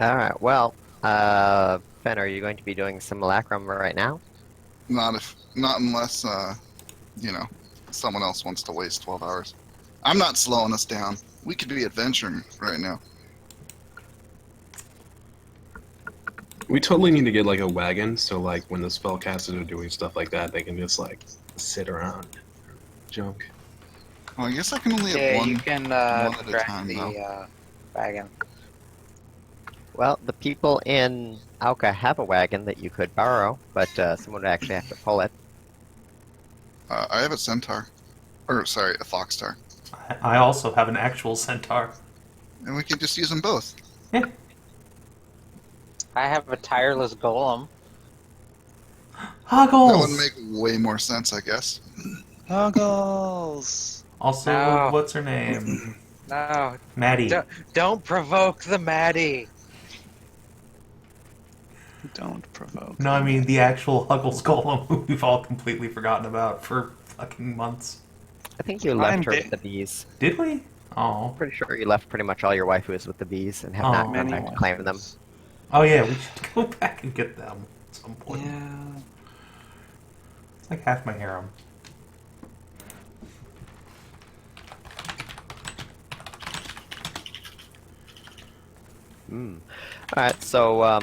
Alright, well, Fen, are you going to be doing simulacrum right now? Not unless someone else wants to waste 12 hours. I'm not slowing us down. We could be adventuring right now. We totally need to get like a wagon, so like when the spellcasters are doing stuff like that, they can just like sit around, junk. Well, I guess I can only have Yeah, one, you can one at a drag time, though. the wagon. Well, the people in Auka have a wagon that you could borrow, but someone would actually have to pull it. I have a centaur. Or, sorry, a foxtar. I also have an actual centaur. And we can just use them both. Yeah. I have a tireless golem. Huggles! That would make way more sense, I guess. Huggles. Also, No. what's her name? No, Maddie. don't provoke the Maddie. Don't provoke. No, I mean the actual Huggles golem who we've all completely forgotten about for fucking months. I think you left I'm her big. with the bees. Did we? Oh. Pretty sure you left pretty much all your waifus with the bees and have Oh. not gone Many back to claim them. waifus. Oh yeah, we should go back and get them at some point. Yeah. It's like half my harem. Alright, so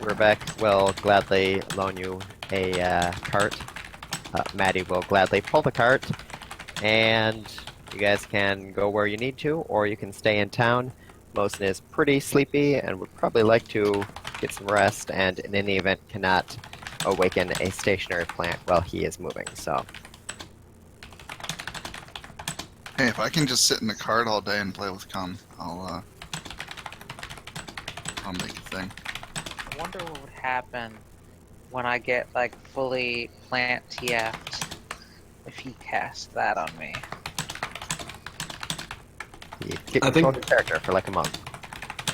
Rebecca will gladly loan you a cart. Maddie will gladly pull the cart, and you guys can go where you need to, or you can stay in town. Mozen is pretty sleepy and would probably like to get some rest, and in any event cannot awaken a stationary plant while he is moving, so... Hey, if I can just sit in the cart all day and play with Con, I'll make a thing. I wonder what would happen when I get like fully plant TF'd if he casts that on me. You get I control think- of your character for like a month.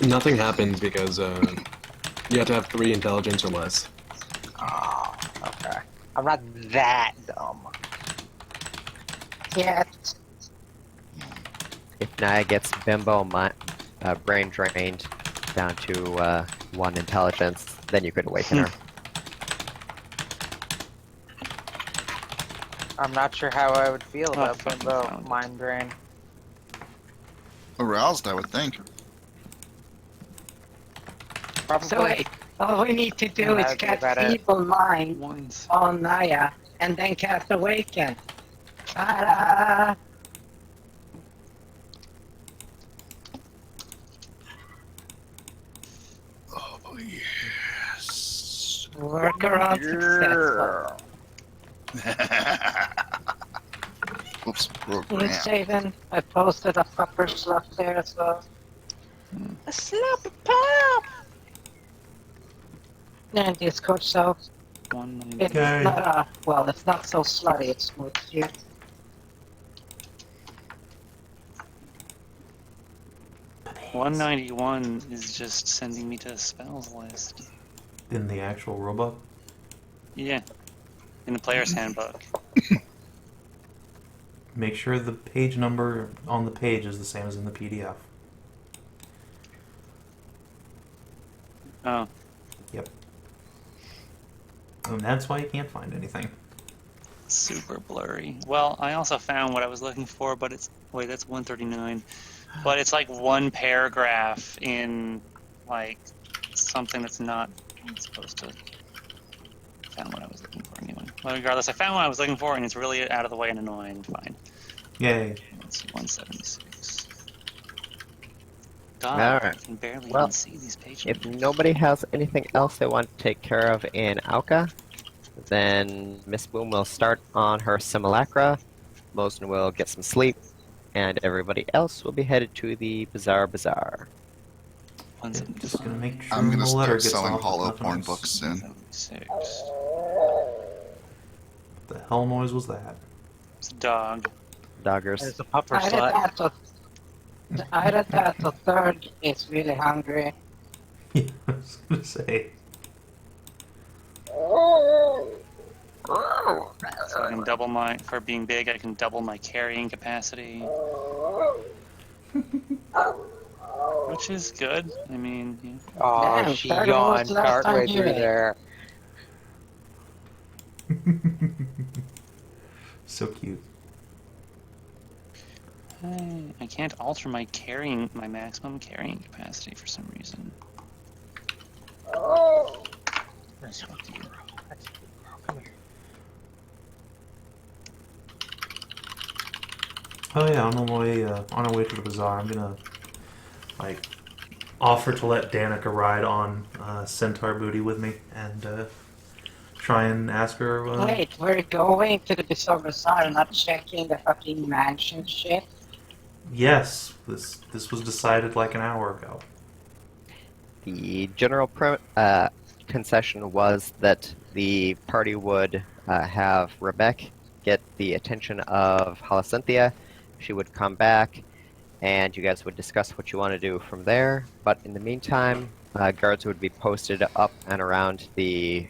Nothing happens because you have to have 3 intelligence or less. Oh, okay. I'm not that dumb. Yet. If Naya gets bimbo brain drained down to 1 intelligence, then you could awaken her. I'm not sure how I would feel about fucking Bimbo found it. mind drain. Aroused, I would think. Probably. So wait, all we need to do Yeah, is that'd be cast about it. Feeble Mind Once. on Naya, and then cast Awaken. Ta-da! Oh, yes. Workaround successful. Oops, broke With ramp. Savin, I posted a proper slot there as well. A slap pop! And Discord, so it's Okay. not well, it's not so slutty, it's smooth here. Bananas. 191 is just sending me to the spells list. In the actual robot? Yeah. In the player's handbook. Make sure the page number on the page is the same as in the PDF. Oh. Yep. And that's why you can't find anything. Super blurry. Well, I also found what I was looking for, but it's... Wait, that's 139. But it's like one paragraph in, like, something that's not supposed to... Found what I was looking for anyway. Well, regardless, I found what I was looking for, and it's really out of the way and annoying. Fine. Yay. Let's see, 176. God, Alright. I can barely Well, even see these pages. If nobody has anything else they want to take care of in Auka, then Miss Boom will start on her simulacra, Mozen will get some sleep, and everybody else will be headed to the Bazaar. Just gonna make sure I'm the gonna letter start gets selling off. hollow Nothing porn else. books soon. 76. What the hell noise was that? It's a dog. Doggers. There's a pupper slut. Adjatha third is really hungry. Yeah, I was gonna say. So I can double my... For being big, I can double my carrying capacity. Which is good. I mean, yeah. Oh, Damn, she third one was yawned last time partway you through ate. there. So cute. I can't alter my maximum carrying capacity for some reason. That's a good girl. That's a good girl. Come here. Oh yeah, on our way to the bazaar, I'm gonna like offer to let Danica ride on Centaur Booty with me and try and ask her. Wait, we're going to the Bazaar, not checking the fucking mansion shit. Yes, this was decided like an hour ago. The general concession was that the party would have Rebecca get the attention of Halacynthia. She would come back, and you guys would discuss what you want to do from there. But in the meantime, guards would be posted up and around the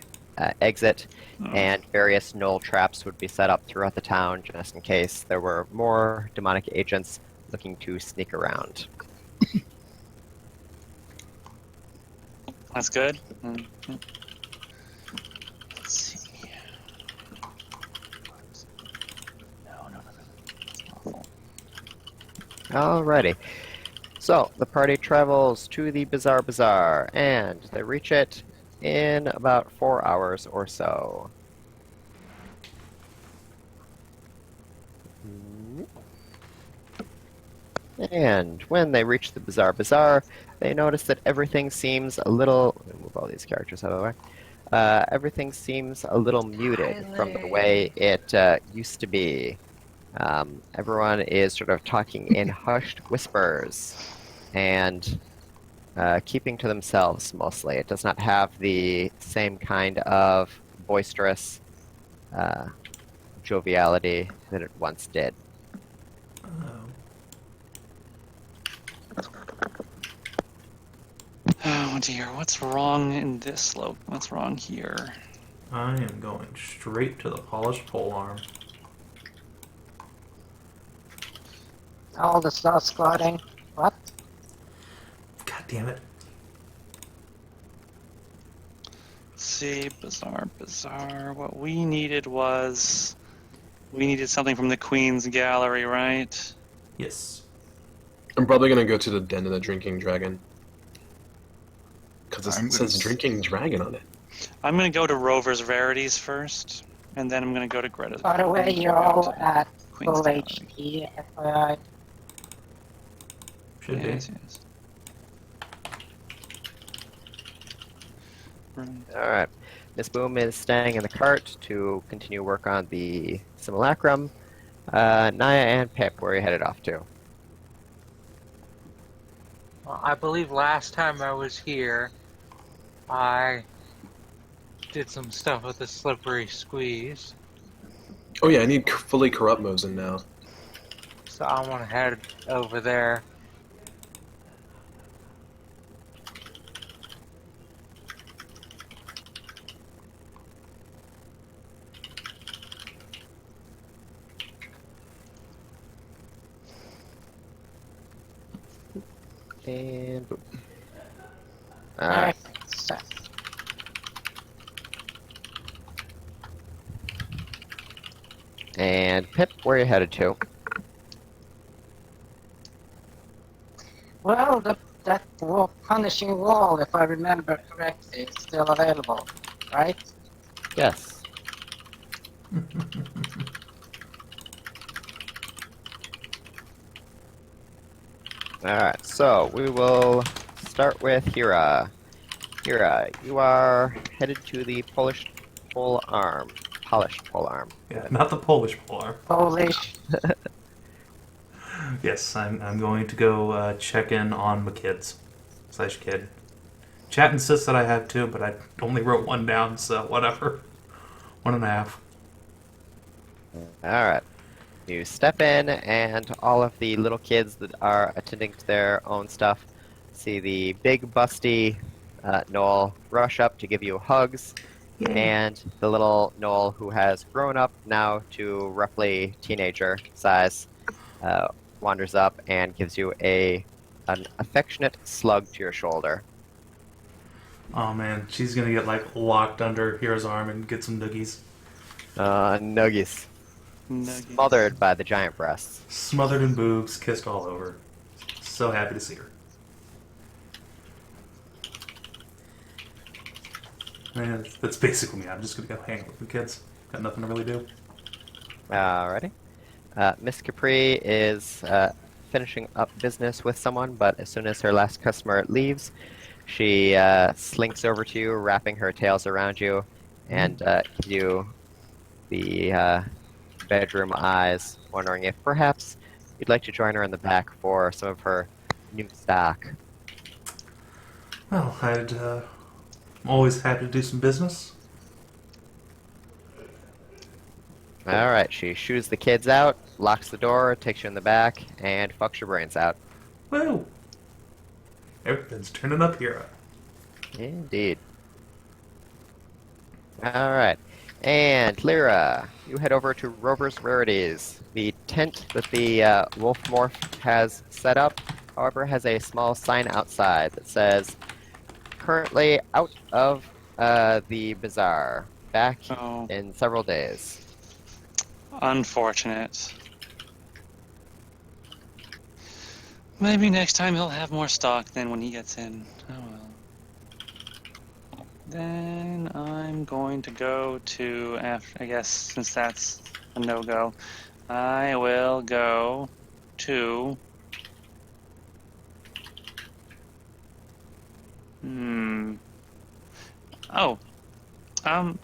exit, and various Gnoll traps would be set up throughout the town just in case there were more demonic agents looking to sneak around. That's good. Let's see. No. Alrighty. So, the party travels to the Bazaar, and they reach it in about 4 hours or so. And when they reach the Bazaar, they notice that everything seems a little... Let me move all these characters out of the way. Everything seems a little muted from the way it used to be. Everyone is sort of talking in hushed whispers and keeping to themselves mostly. It does not have the same kind of boisterous joviality that it once did. Oh dear, what's wrong in this slope? What's wrong here? I am going straight to the polished polearm. All the slow squatting. What? God damn it. Let's see, Bazaar. What we needed was... We needed something from the Queen's Gallery, right? Yes. I'm probably gonna go to the Den of the Drinking Dragon. Because I'm it gonna says Drinking Dragon on it. I'm gonna go to Rover's Rarities first, and then I'm gonna go to Greta's. By the way, you're all at Queen's full Gallery. HP, FYI. Should be. Yes. Alright. Miss Boom is staying in the cart to continue work on the simulacrum. Naya and Pip, where are you headed off to? Well, I believe last time I was here, I did some stuff with the slippery squeeze. Oh yeah, I need fully corrupt Mozen now. So I want to head over there. And boom. Alright. Alright. So, And Pip, where are you headed to? well, that punishing wall, if I remember correctly, is still available, right? Yes. Alright, so we will start with Hyra. Hyra, you are headed to the polished pole arm. Yeah, not the Polish polearm. Polish. Yes, I'm going to go check in on my kids. / kid. Chat insists that I have two, but I only wrote one down, so whatever. 1.5. Alright. You step in, and all of the little kids that are attending to their own stuff see the big, busty Gnoll rush up to give you hugs, and the little Gnoll who has grown up now to roughly teenager size wanders up and gives you an affectionate slug to your shoulder. Oh man, she's gonna get like locked under Hira's arm and get some noogies. Nuggies. Smothered by the giant breasts. Smothered in boobs, kissed all over. So happy to see her. That's basically me. I'm just gonna go hang out with the kids. Got nothing to really do. Alrighty. Miss Capri is finishing up business with someone, but as soon as her last customer leaves, she slinks over to you, wrapping her tails around you, and gives you the bedroom eyes, wondering if perhaps you'd like to join her in the back for some of her new stock. Well, I'm always happy to do some business. Alright, she shoos the kids out, locks the door, takes you in the back, and fucks your brains out. Woo! Everything's turning up here. Indeed. Alright. And Leira, you head over to Rover's Rarities. The tent that the wolf morph has set up, however, has a small sign outside that says, currently out of the Bazaar. Back Oh, in several days. unfortunate. Maybe next time he'll have more stock than when he gets in. Oh well. Then I'm going to go to, after, I guess, since that's a no-go, I will go to... Oh. I'm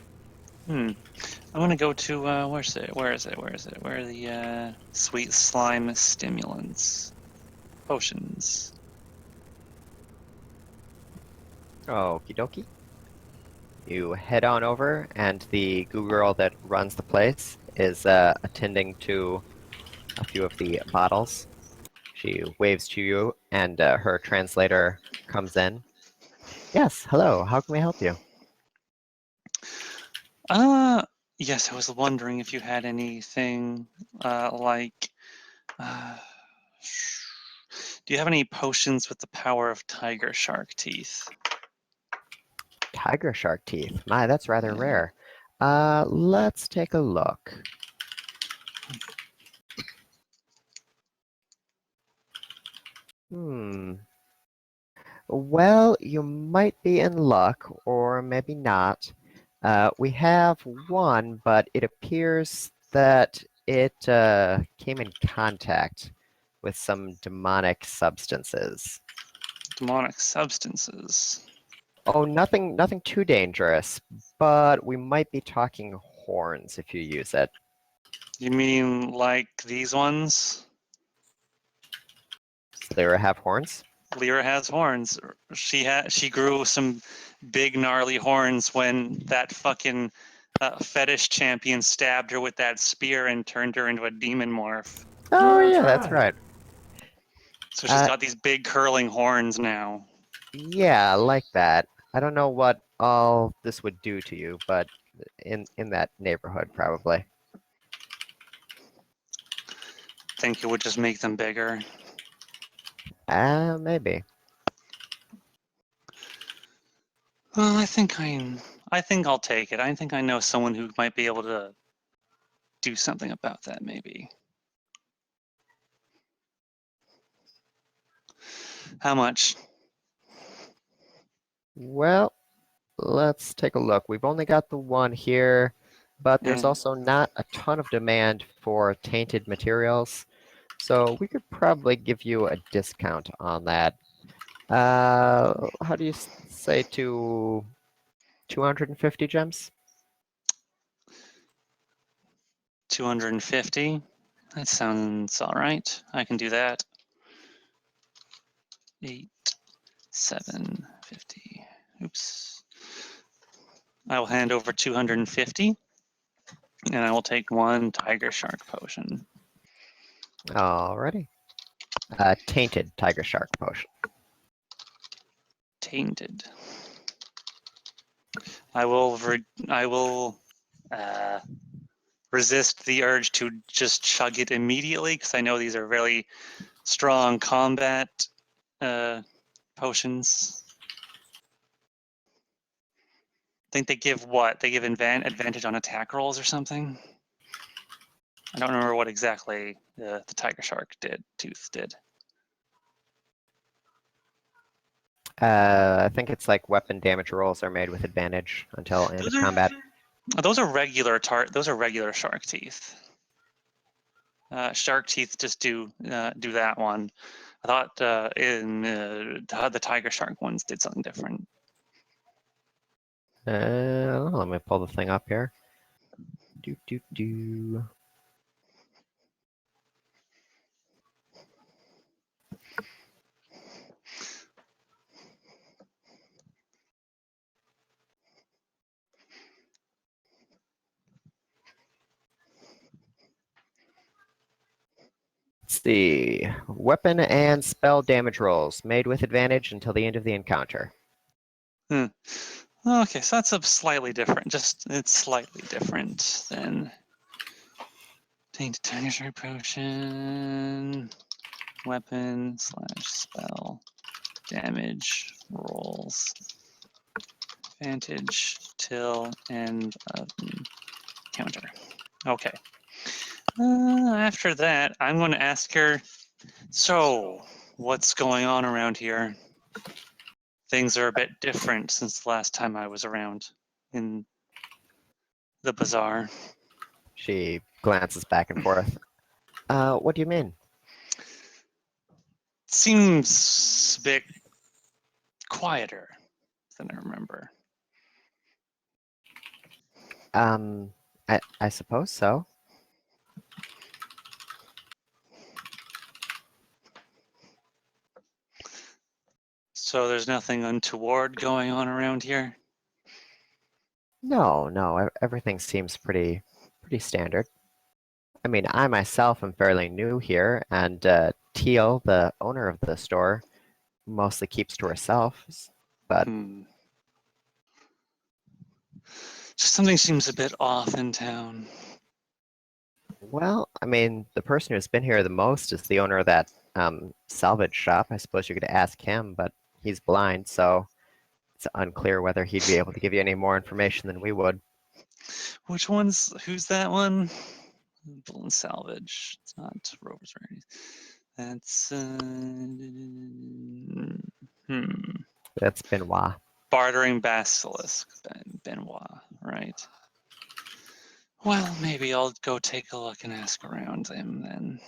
gonna go to, where is it? Where are the, sweet slime stimulants? Potions. Okie dokie. You head on over, and the goo girl that runs the place is attending to a few of the bottles. She waves to you, and her translator comes in. Yes, hello, how can we help you? Yes, I was wondering if you had anything, like, do you have any potions with the power of tiger shark teeth? Tiger shark teeth. My, that's rather Yeah. rare. Let's take a look. Well, you might be in luck, or maybe not. We have one, but it appears that it came in contact with some demonic substances. Demonic substances. Oh, nothing too dangerous, but we might be talking horns if you use it. You mean like these ones? Does Lyra have horns? Lyra has horns. She grew some big gnarly horns when that fucking fetish champion stabbed her with that spear and turned her into a demon morph. Oh, That's yeah, that's right. right. So she's got these big curling horns now. Yeah, like that. I don't know what all this would do to you, but in that neighborhood, probably. Think it would just make them bigger. Maybe. Well, I think I'll take it. I think I know someone who might be able to do something about that, maybe. How much? Well, let's take a look. We've only got the one here, but there's Yeah. also not a ton of demand for tainted materials, so we could probably give you a discount on that. How do you say to 250 gems? 250? That sounds all right. I can do that. 8, 7, 50. Oops. I will hand over 250, and I will take one tiger shark potion. Alrighty. Tainted tiger shark potion. Tainted. I will resist the urge to just chug it immediately because I know these are very strong combat potions. I think they give what? They give advantage on attack rolls or something? I don't remember what exactly the tiger shark tooth did. I think it's like weapon damage rolls are made with advantage until end of combat. Those are regular Those are regular shark teeth. Shark teeth just do that one. I thought the tiger shark ones did something different. Let me pull the thing up here. Do. Let's see. Weapon and spell damage rolls made with advantage until the end of the encounter. Okay, so that's a slightly different. It's slightly different than Tainted Tiger Potion. Weapon / spell damage rolls. Advantage till end of encounter. Okay. After that, I'm going to ask her, so, what's going on around here? Things are a bit different since the last time I was around in the Bazaar. She glances back and forth. What do you mean? Seems a bit quieter than I remember. I suppose so. So there's nothing untoward going on around here? No, everything seems pretty standard. I mean, I myself am fairly new here, and Teal, the owner of the store, mostly keeps to herself. But Just something seems a bit off in town. well, I mean, the person who's been here the most is the owner of that salvage shop. I suppose you could ask him, but he's blind, so it's unclear whether he'd be able to give you any more information than we would. Who's that one? Bull and salvage. It's not Rover's Rarities. That's That's Benoit. bartering basilisk. Benoit, right? Well, maybe I'll go take a look and ask around him then.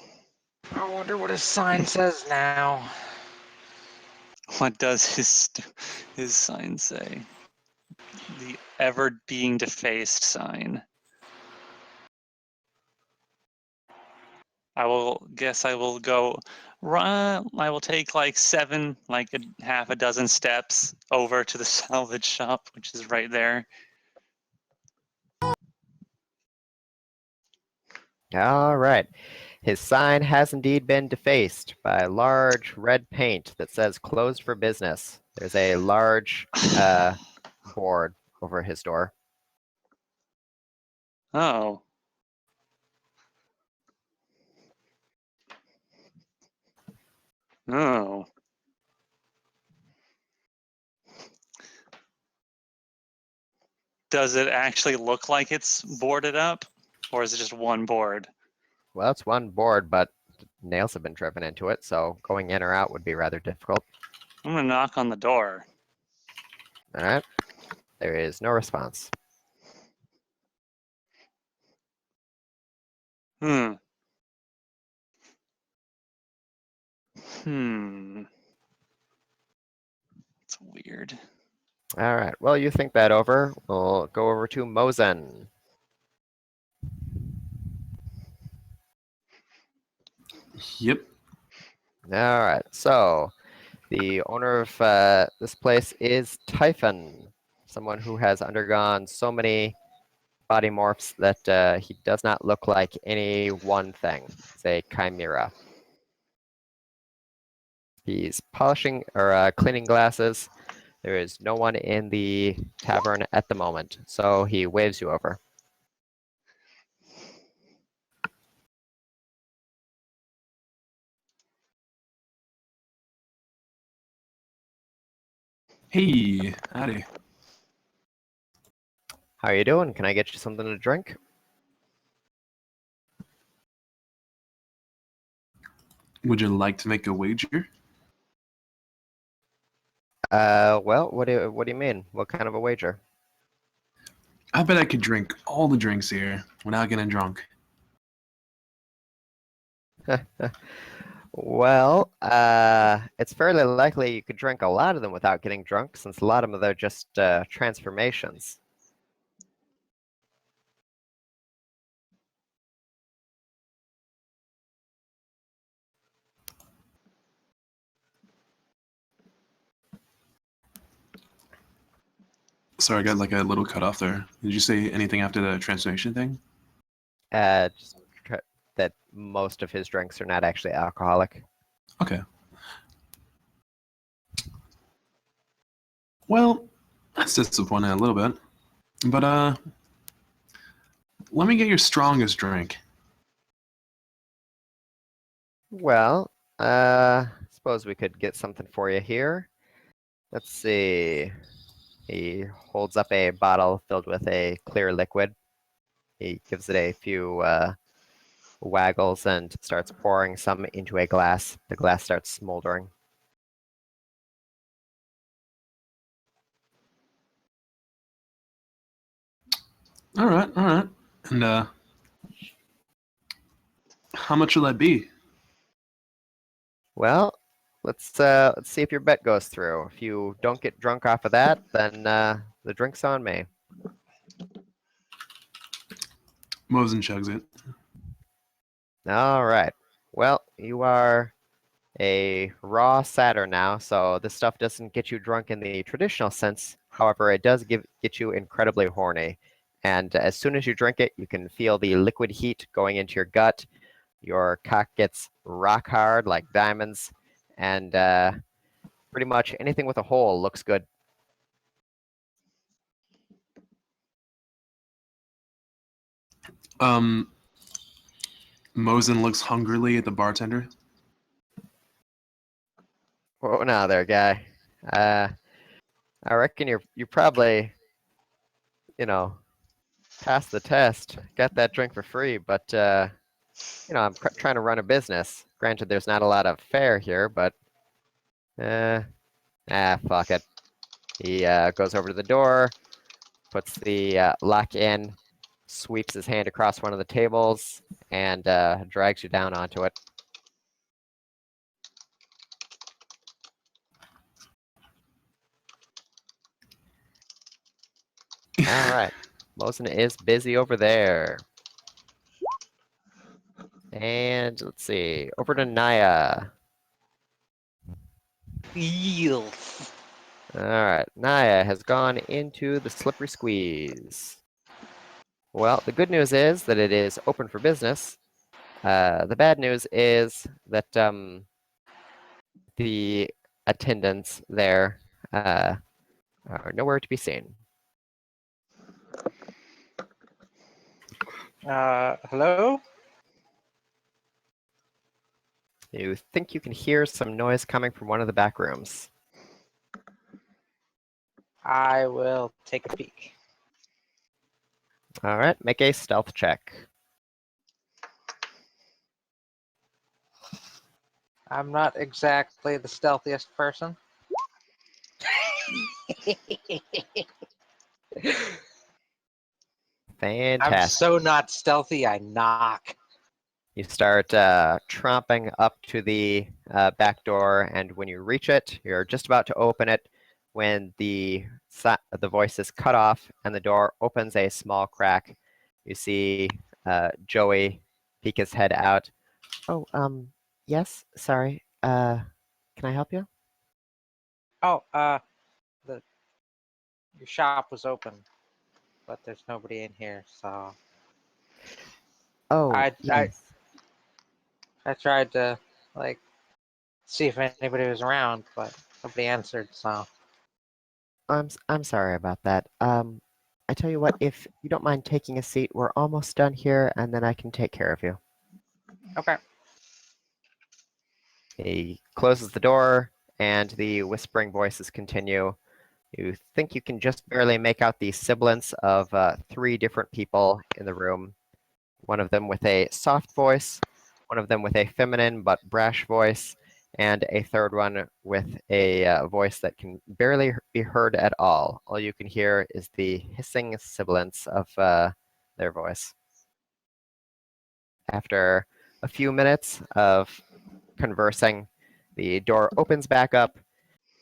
I wonder what his sign says now. What does his sign say? The ever being defaced sign. I will go run. I will take like half a dozen steps over to the salvage shop, which is right there. All right. His sign has indeed been defaced by large red paint that says closed for business. There's a large board over his door. Oh. Oh. Does it actually look like it's boarded up? Or is it just one board? Well, it's one board, but nails have been driven into it, so going in or out would be rather difficult. I'm gonna knock on the door. All right. There is no response. Hmm. It's weird. All right. Well, you think that over. We'll go over to Mozen. Yep. All right. So the owner of this place is Typhon, someone who has undergone so many body morphs that he does not look like any one thing. He's a chimera. He's polishing or cleaning glasses. There is no one in the tavern at the moment, so he waves you over. Hey, howdy. How are you doing? Can I get you something to drink? Would you like to make a wager? Well, what do you mean? What kind of a wager? I bet I could drink all the drinks here without getting drunk. Well, it's fairly likely you could drink a lot of them without getting drunk, since a lot of them are just transformations. Sorry, I got like a little cut off there. Did you say anything after the transformation thing? Just that most of his drinks are not actually alcoholic. Okay. Well, that's disappointing a little bit. But let me get your strongest drink. Well, suppose we could get something for you here. Let's see. He holds up a bottle filled with a clear liquid. He gives it a few waggles and starts pouring some into a glass. The glass starts smoldering. All right. And how much will that be? Well, let's see if your bet goes through. If you don't get drunk off of that, then the drink's on me. Mozen chugs it. All right. Well, you are a raw satyr now, so this stuff doesn't get you drunk in the traditional sense. However, it does get you incredibly horny. And as soon as you drink it, you can feel the liquid heat going into your gut. Your cock gets rock hard like diamonds, and pretty much anything with a hole looks good. Mozen looks hungrily at the bartender. Whoa, now there, guy. I reckon you probably, passed the test, got that drink for free, but I'm trying to run a business. Granted, there's not a lot of fare here, but fuck it. He goes over to the door, puts the lock in, sweeps his hand across one of the tables, and drags you down onto it. All right. Mozen is busy over there. And let's see. Over to Naya. Eels. All right. Naya has gone into the slippery squeeze. Well, the good news is that it is open for business. The bad news is that the attendants there are nowhere to be seen. Hello? You think you can hear some noise coming from one of the back rooms. I will take a peek. All right, make a stealth check. I'm not exactly the stealthiest person. Fantastic. I'm so not stealthy, I knock. You start tromping up to the back door, and when you reach it, you're just about to open it when the voice is cut off and the door opens a small crack. You see Joey peek his head out. Oh, yes, sorry. Can I help you? Oh, your shop was open, but there's nobody in here, so Oh, I yes. tried to see if anybody was around, but nobody answered, so I'm sorry about that. I tell you what, if you don't mind taking a seat, we're almost done here, and then I can take care of you. okay. He closes the door, and the whispering voices continue. You think you can just barely make out the sibilance of 3 different people in the room. One of them with a soft voice, one of them with a feminine but brash voice, and a third one with a voice that can barely be heard at all. All you can hear is the hissing sibilance of their voice. After a few minutes of conversing, the door opens back up,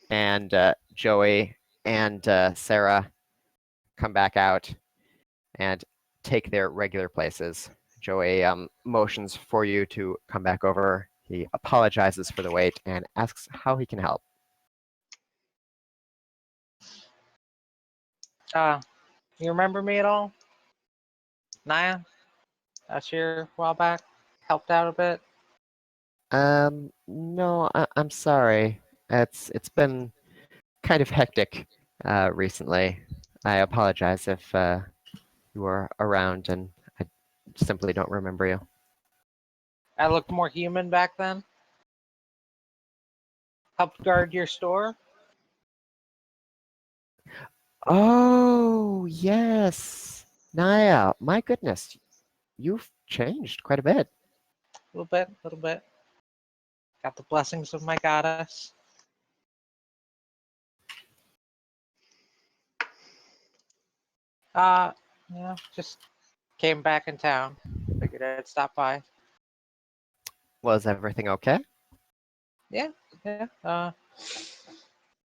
and Joey and Sarah come back out and take their regular places. Joey motions for you to come back over. He apologizes for the wait and asks how he can help. You remember me at all? Naya? I was here a while back. Helped out a bit. No, I'm sorry. It's been kind of hectic recently. I apologize if you were around and I simply don't remember you. I looked more human back then. Helped guard your store. Oh, yes. Naya, my goodness. You've changed quite a bit. A little bit. Got the blessings of my goddess. Yeah, just came back in town. Figured I'd stop by. Was everything okay? Yeah.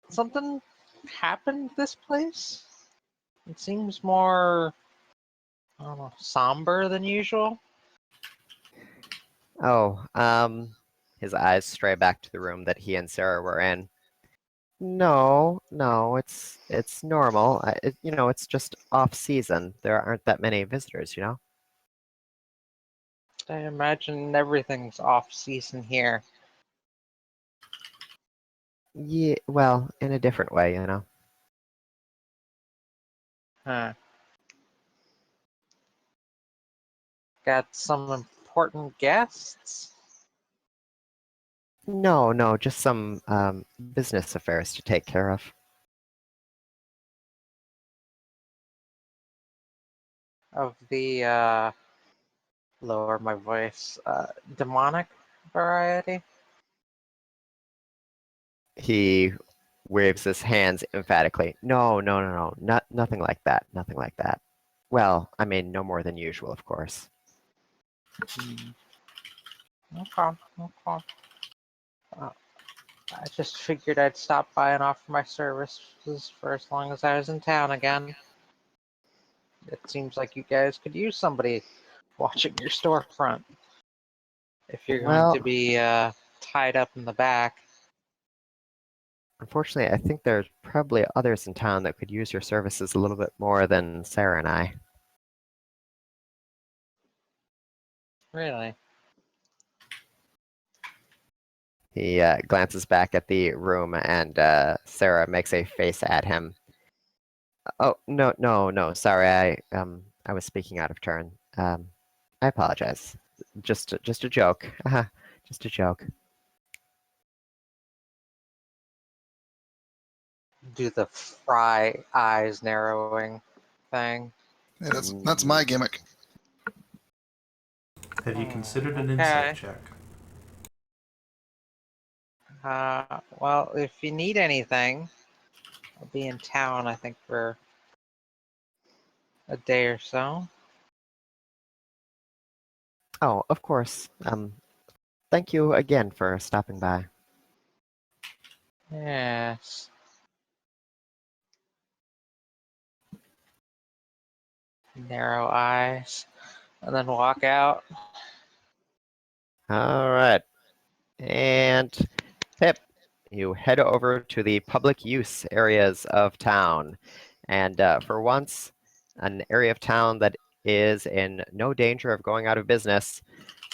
Something happened this place? It seems more, I don't know, somber than usual. Oh, his eyes stray back to the room that he and Sarah were in. No, it's normal. It's just off season. There aren't that many visitors, you know? I imagine everything's off season here. Yeah, well, in a different way, you know? Huh. Got some important guests? No, just some business affairs to take care of. Of the, lower my voice, demonic variety? He waves his hands emphatically. No, nothing like that, nothing like that. Well, I mean, no more than usual, of course. Okay. I just figured I'd stop by and offer my services for as long as I was in town again. It seems like you guys could use somebody watching your storefront. If you're going to Well, be tied up in the back. unfortunately, I think there's probably others in town that could use your services a little bit more than Sarah and I. Really? He glances back at the room, and Sarah makes a face at him. Oh, no, sorry, I was speaking out of turn. I apologize. Just a joke. Just a joke. Do the fry eyes narrowing thing. Hey, that's my gimmick. Have you considered an Okay. insight check? Well, if you need anything, I'll be in town, I think, for a day or so. Oh, of course. Thank you again for stopping by. Yes. Narrow eyes. And then walk out. All right. And Pip, you head over to the public use areas of town. And for once, an area of town that is in no danger of going out of business,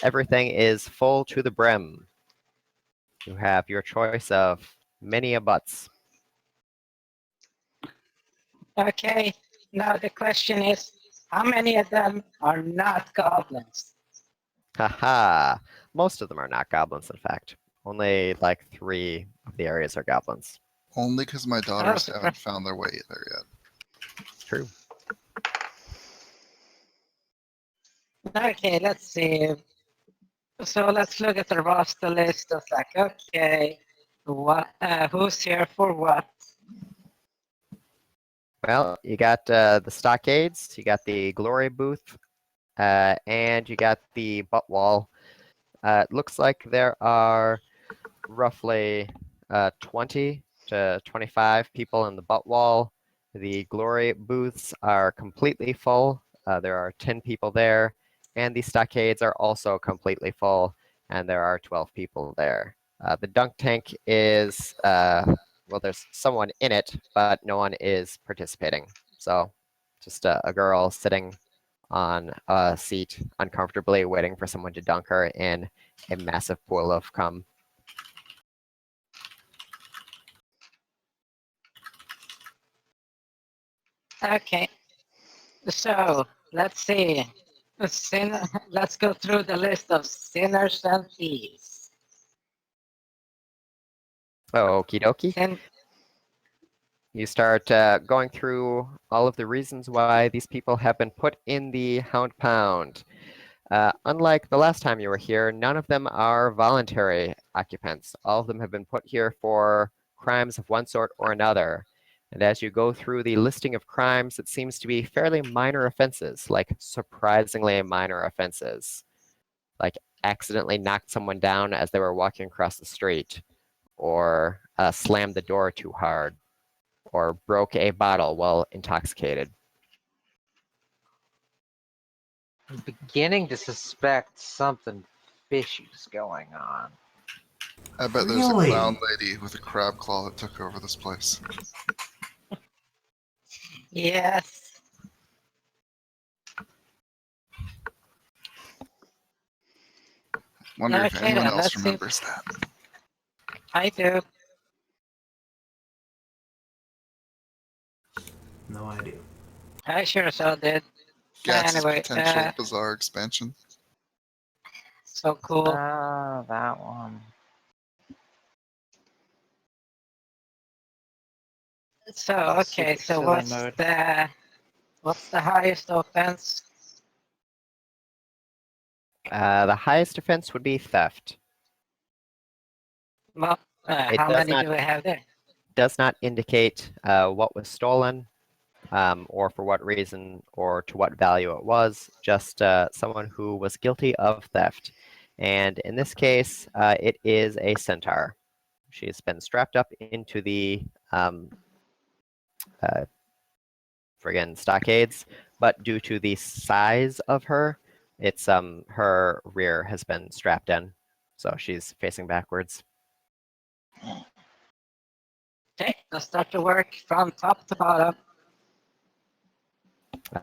everything is full to the brim. You have your choice of many a butts. Okay, now the question is, how many of them are not goblins? Haha. Most of them are not goblins, in fact. Only like 3 of the areas are goblins. Only because my daughters surprised. haven't found their way there yet. It's true. Okay, let's see. So let's look at the roster list. It's like, okay, who's here for what? Well, you got the stockades, you got the glory booth, and you got the butt wall. It looks like there are roughly 20 to 25 people in the butt wall. The glory booths are completely full. There are 10 people there, and the stockades are also completely full, and there are 12 people there. The dunk tank is, well, there's someone in it, but no one is participating. So just a girl sitting on a seat uncomfortably waiting for someone to dunk her in a massive pool of cum. Okay, so let's see. Let's go through the list of sinners and thieves. Okie dokie. Sin- You start going through all of the reasons why these people have been put in the Hound Pound. Unlike the last time you were here, none of them are voluntary occupants. All of them have been put here for crimes of one sort or another. And as you go through the listing of crimes, it seems to be fairly minor offenses, like surprisingly minor offenses. Like accidentally knocked someone down as they were walking across the street, or slammed the door too hard, or broke a bottle while intoxicated. I'm beginning to suspect something fishy's going on. I bet there's a Really? clown lady with a crab claw that took over this place. yes. Wonder if Okay, anyone then, else let's see. remembers that. I do. No idea. I sure so did. Gats's Anyway, potential Bazaar expansion. so cool. Ah, that one. So okay, Super so silly mode. what's the highest offense? The highest offense would be theft. Well, It how does many not do we have there? does not indicate what was stolen, or for what reason, or to what value it was. Just someone who was guilty of theft. And in this case, it is a centaur. She's been strapped up into the friggin' stockades, but due to the size of her, it's her rear has been strapped in, so she's facing backwards. Okay, let's start to work from top to bottom.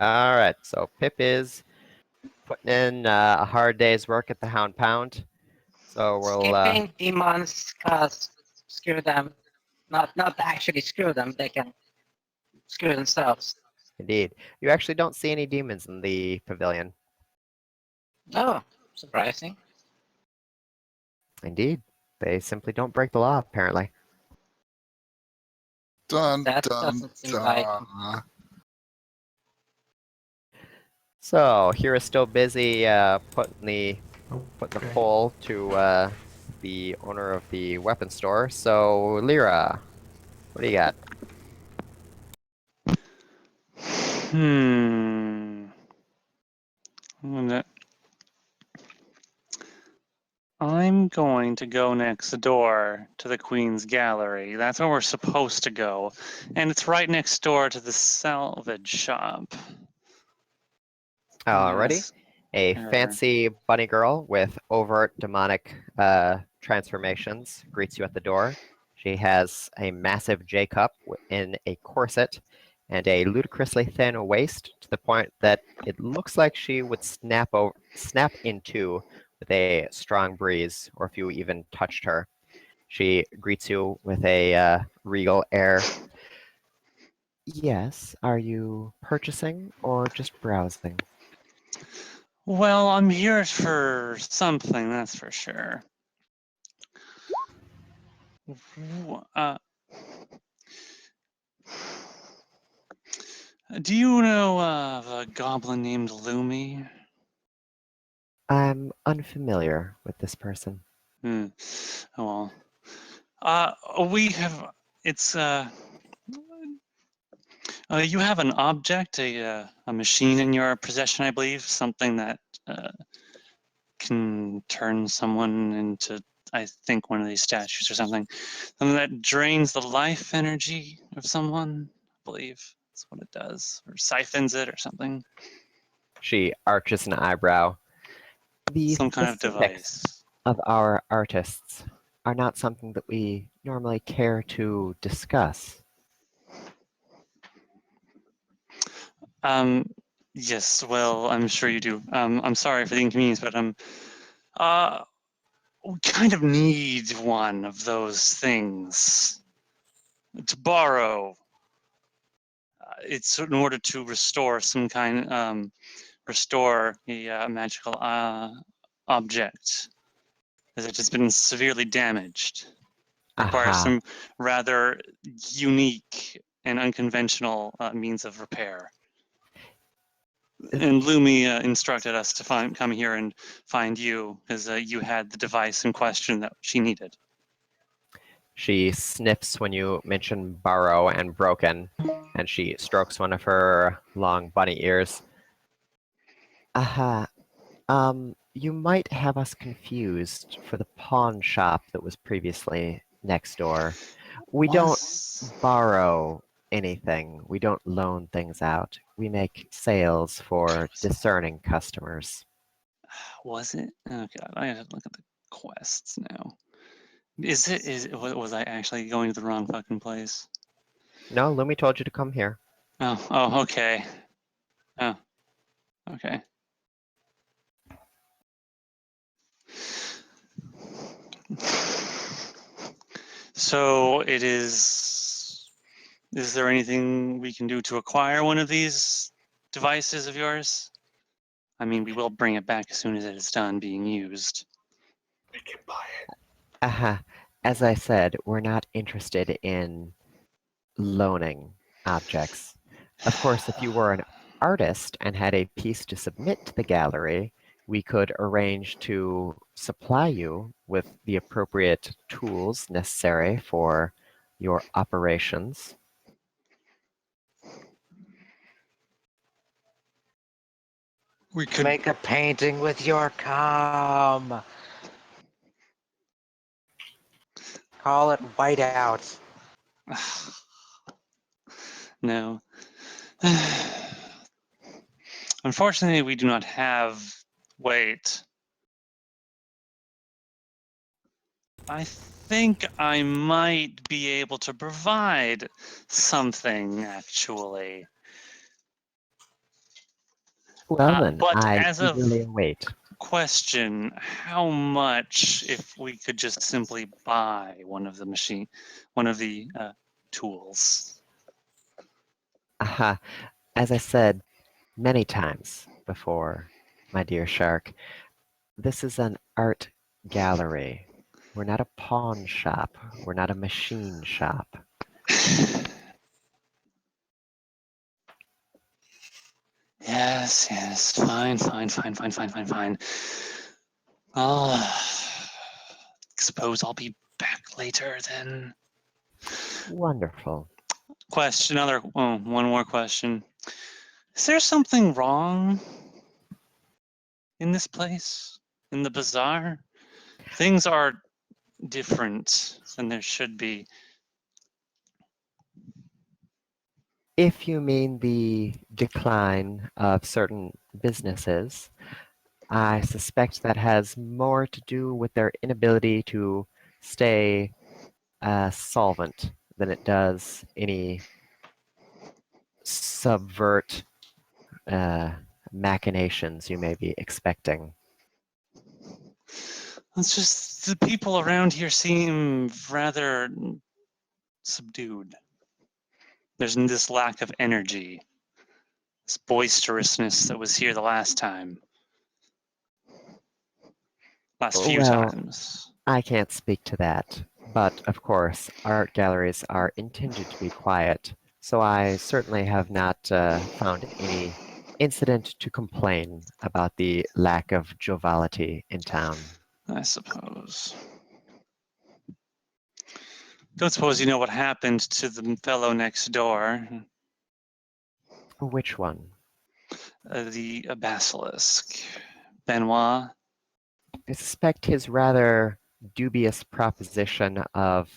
All right, so Pip is putting in a hard day's work at the Hound Pound. So we'll Skipping demons, cause screw them. Not actually screw them. They can screw themselves. indeed. You actually don't see any demons in the pavilion. Oh, surprising. Indeed, they simply don't break the law. Apparently. Dun, That dun, doesn't seem like. dun. So Hyra's still busy putting the Oh, putting the okay. pole to the owner of the weapon store. So Leira, what do you got? I'm going to go next door to the Queen's Gallery. That's where we're supposed to go. And it's right next door to the salvage shop. Alrighty. Yes. A Sure. fancy bunny girl with overt demonic transformations greets you at the door. She has a massive J cup in a corset and a ludicrously thin waist to the point that it looks like she would snap in two with a strong breeze, or if you even touched her. She greets you with a regal air. Yes, are you purchasing or just browsing? Well, I'm here for something, that's for sure. Do you know of a goblin named Lumi? I'm unfamiliar with this person. Hmm. Oh well. We have. It's you have an object, a machine in your possession, I believe, something that can turn someone into, I think, one of these statues or something. Something that drains the life energy of someone, I believe. That's what it does. Or siphons it or something. She arches an eyebrow. The Some kind of specifics device. of our artists are not something that we normally care to discuss. Um, yes, well, I'm sure you do. I'm sorry for the inconvenience, but uh, we kind of need one of those things to borrow. It's in order to restore some kind, restore a magical object, as it has been severely damaged. Requires Aha. some rather unique and unconventional means of repair. And Lumi instructed us to come here and find you, because you had the device in question that she needed. She sniffs when you mention borrow and broken, and she strokes one of her long bunny ears. Aha. You might have us confused for the pawn shop that was previously next door. We don't borrow anything. We don't loan things out. We make sales for discerning customers. Was it? Oh god, I have to look at the quests now. Was I actually going to the wrong fucking place? No, Lumi told you to come here. Oh, okay. Oh, okay. So it is. Is there anything we can do to acquire one of these devices of yours? I mean, we will bring it back as soon as it is done being used. I can buy it. Aha. As I said, we're not interested in loaning objects. Of course, if you were an artist and had a piece to submit to the gallery, we could arrange to supply you with the appropriate tools necessary for your operations. We could Make a painting with your cum. Call it whiteout. No. Unfortunately, we do not have. Wait. I think I might be able to provide something, actually. Well then, But I as of eagerly await. question, how much if we could just simply buy one of the tools? Aha. As I said many times before, my dear shark, this is an art gallery. We're not a pawn shop. We're not a machine shop. Yes, fine. Oh, suppose I'll be back later then. Wonderful. One more question. Is there something wrong in this place? In the bazaar? Things are different than there should be. If you mean the decline of certain businesses, I suspect that has more to do with their inability to stay solvent than it does any subvert machinations you may be expecting. It's just the people around here seem rather subdued. There's this lack of energy, this boisterousness that was here the last few Well, times. I can't speak to that, but of course, art galleries are intended to be quiet, so I certainly have not found any incident to complain about the lack of joviality in town. I suppose. Don't suppose you know what happened to the fellow next door, Which one? the basilisk, Benoit. I suspect his rather dubious proposition of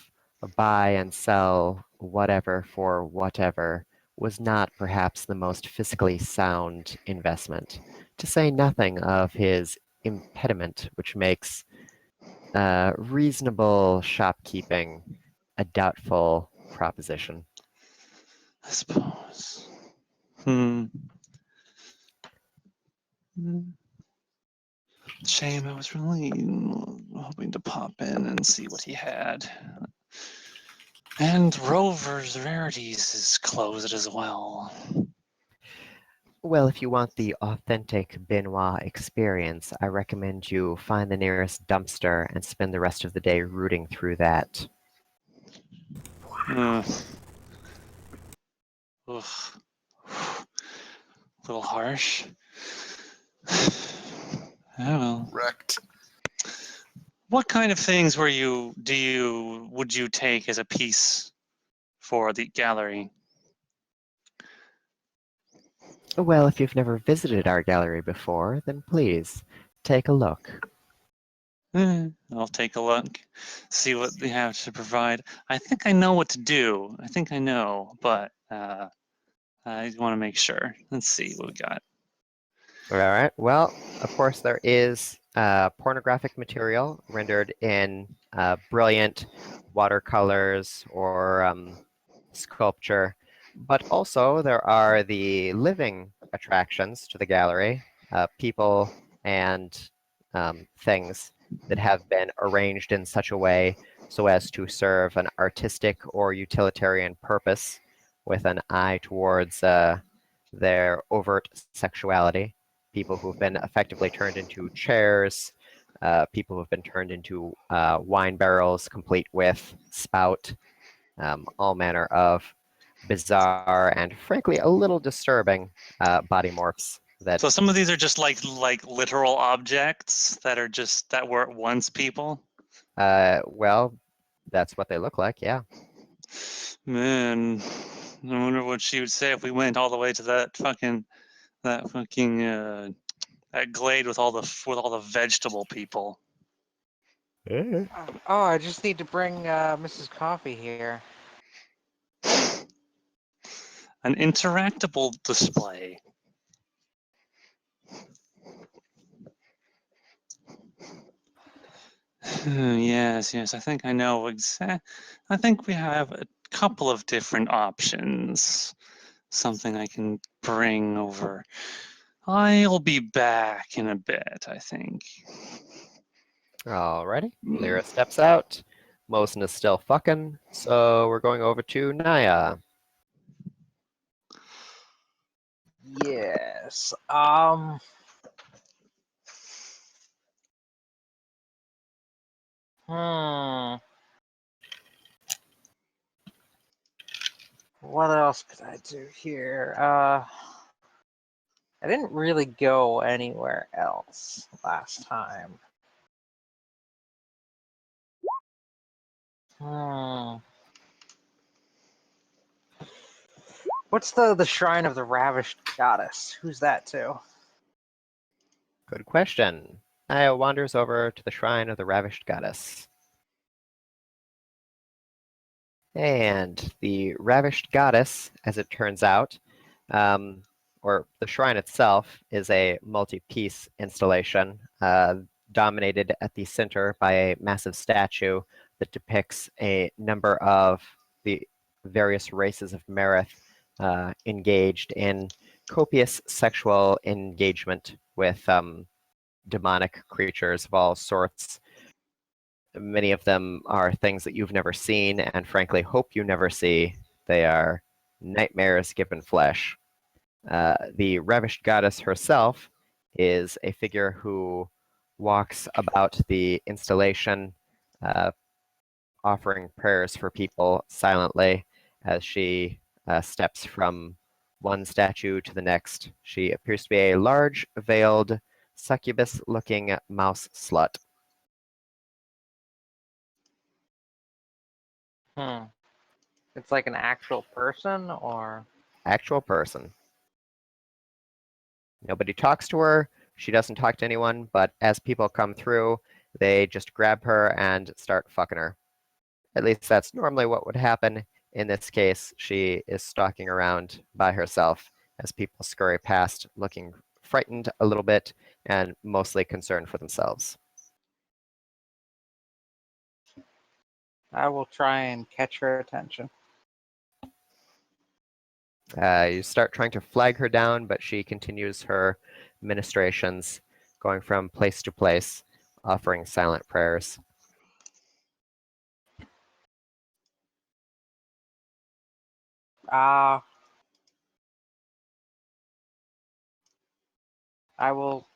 buy and sell whatever for whatever was not perhaps the most fiscally sound investment, to say nothing of his impediment, which makes reasonable shopkeeping a doubtful proposition. I suppose. Hmm. Shame. I was really hoping to pop in and see what he had. And Rover's Rarities is closed as well. Well, if you want the authentic Benoit experience, I recommend you find the nearest dumpster and spend the rest of the day rooting through that. Ugh. Ugh. A little harsh. Oh well. Wrecked. What kind of things would you take as a piece for the gallery? Well, if you've never visited our gallery before, then please take a look. I'll take a look, see what they have to provide. I think I know what to do. I think I know, but I want to make sure. Let's see what we got. All right. Well, of course, there is pornographic material rendered in brilliant watercolors or sculpture, but also there are the living attractions to the gallery, people and things that have been arranged in such a way so as to serve an artistic or utilitarian purpose with an eye towards their overt sexuality. People who've been effectively turned into chairs, people who've been turned into wine barrels complete with spout, all manner of bizarre and frankly a little disturbing body morphs that So some of these are just like literal objects that were once people. well, that's what they look like, yeah. Man, I wonder what she would say if we went all the way to that fucking that glade with all the vegetable people. Oh, I just need to bring Mrs. Coffee here. An interactable display. Yes, I think I know I think we have a couple of different options. Something I can bring over. I'll be back in a bit, I think. Alrighty. Lyra steps out. Mozen is still fucking, so we're going over to Naya. Yes. What else could I do here? I didn't really go anywhere else last time. What's the Shrine of the Ravished Goddess? Who's that to? Good question. Naya wanders over to the Shrine of the Ravished Goddess. And the Ravished Goddess, as it turns out, or the shrine itself, is a multi-piece installation dominated at the center by a massive statue that depicts a number of the various races of Merith engaged in copious sexual engagement with demonic creatures of all sorts. Many of them are things that you've never seen and frankly hope you never see. They are nightmares given flesh. The Ravished Goddess herself is a figure who walks about the installation, offering prayers for people silently as she steps from one statue to the next. She appears to be a large, veiled, succubus-looking mouse slut. Hmm. It's like an actual person, or Actual person. Nobody talks to her. She doesn't talk to anyone, but as people come through, they just grab her and start fucking her. At least that's normally what would happen. In this case, she is stalking around by herself as people scurry past, looking frightened a little bit and mostly concerned for themselves. I will try and catch her attention. You start trying to flag her down, but she continues her ministrations, going from place to place, offering silent prayers. I will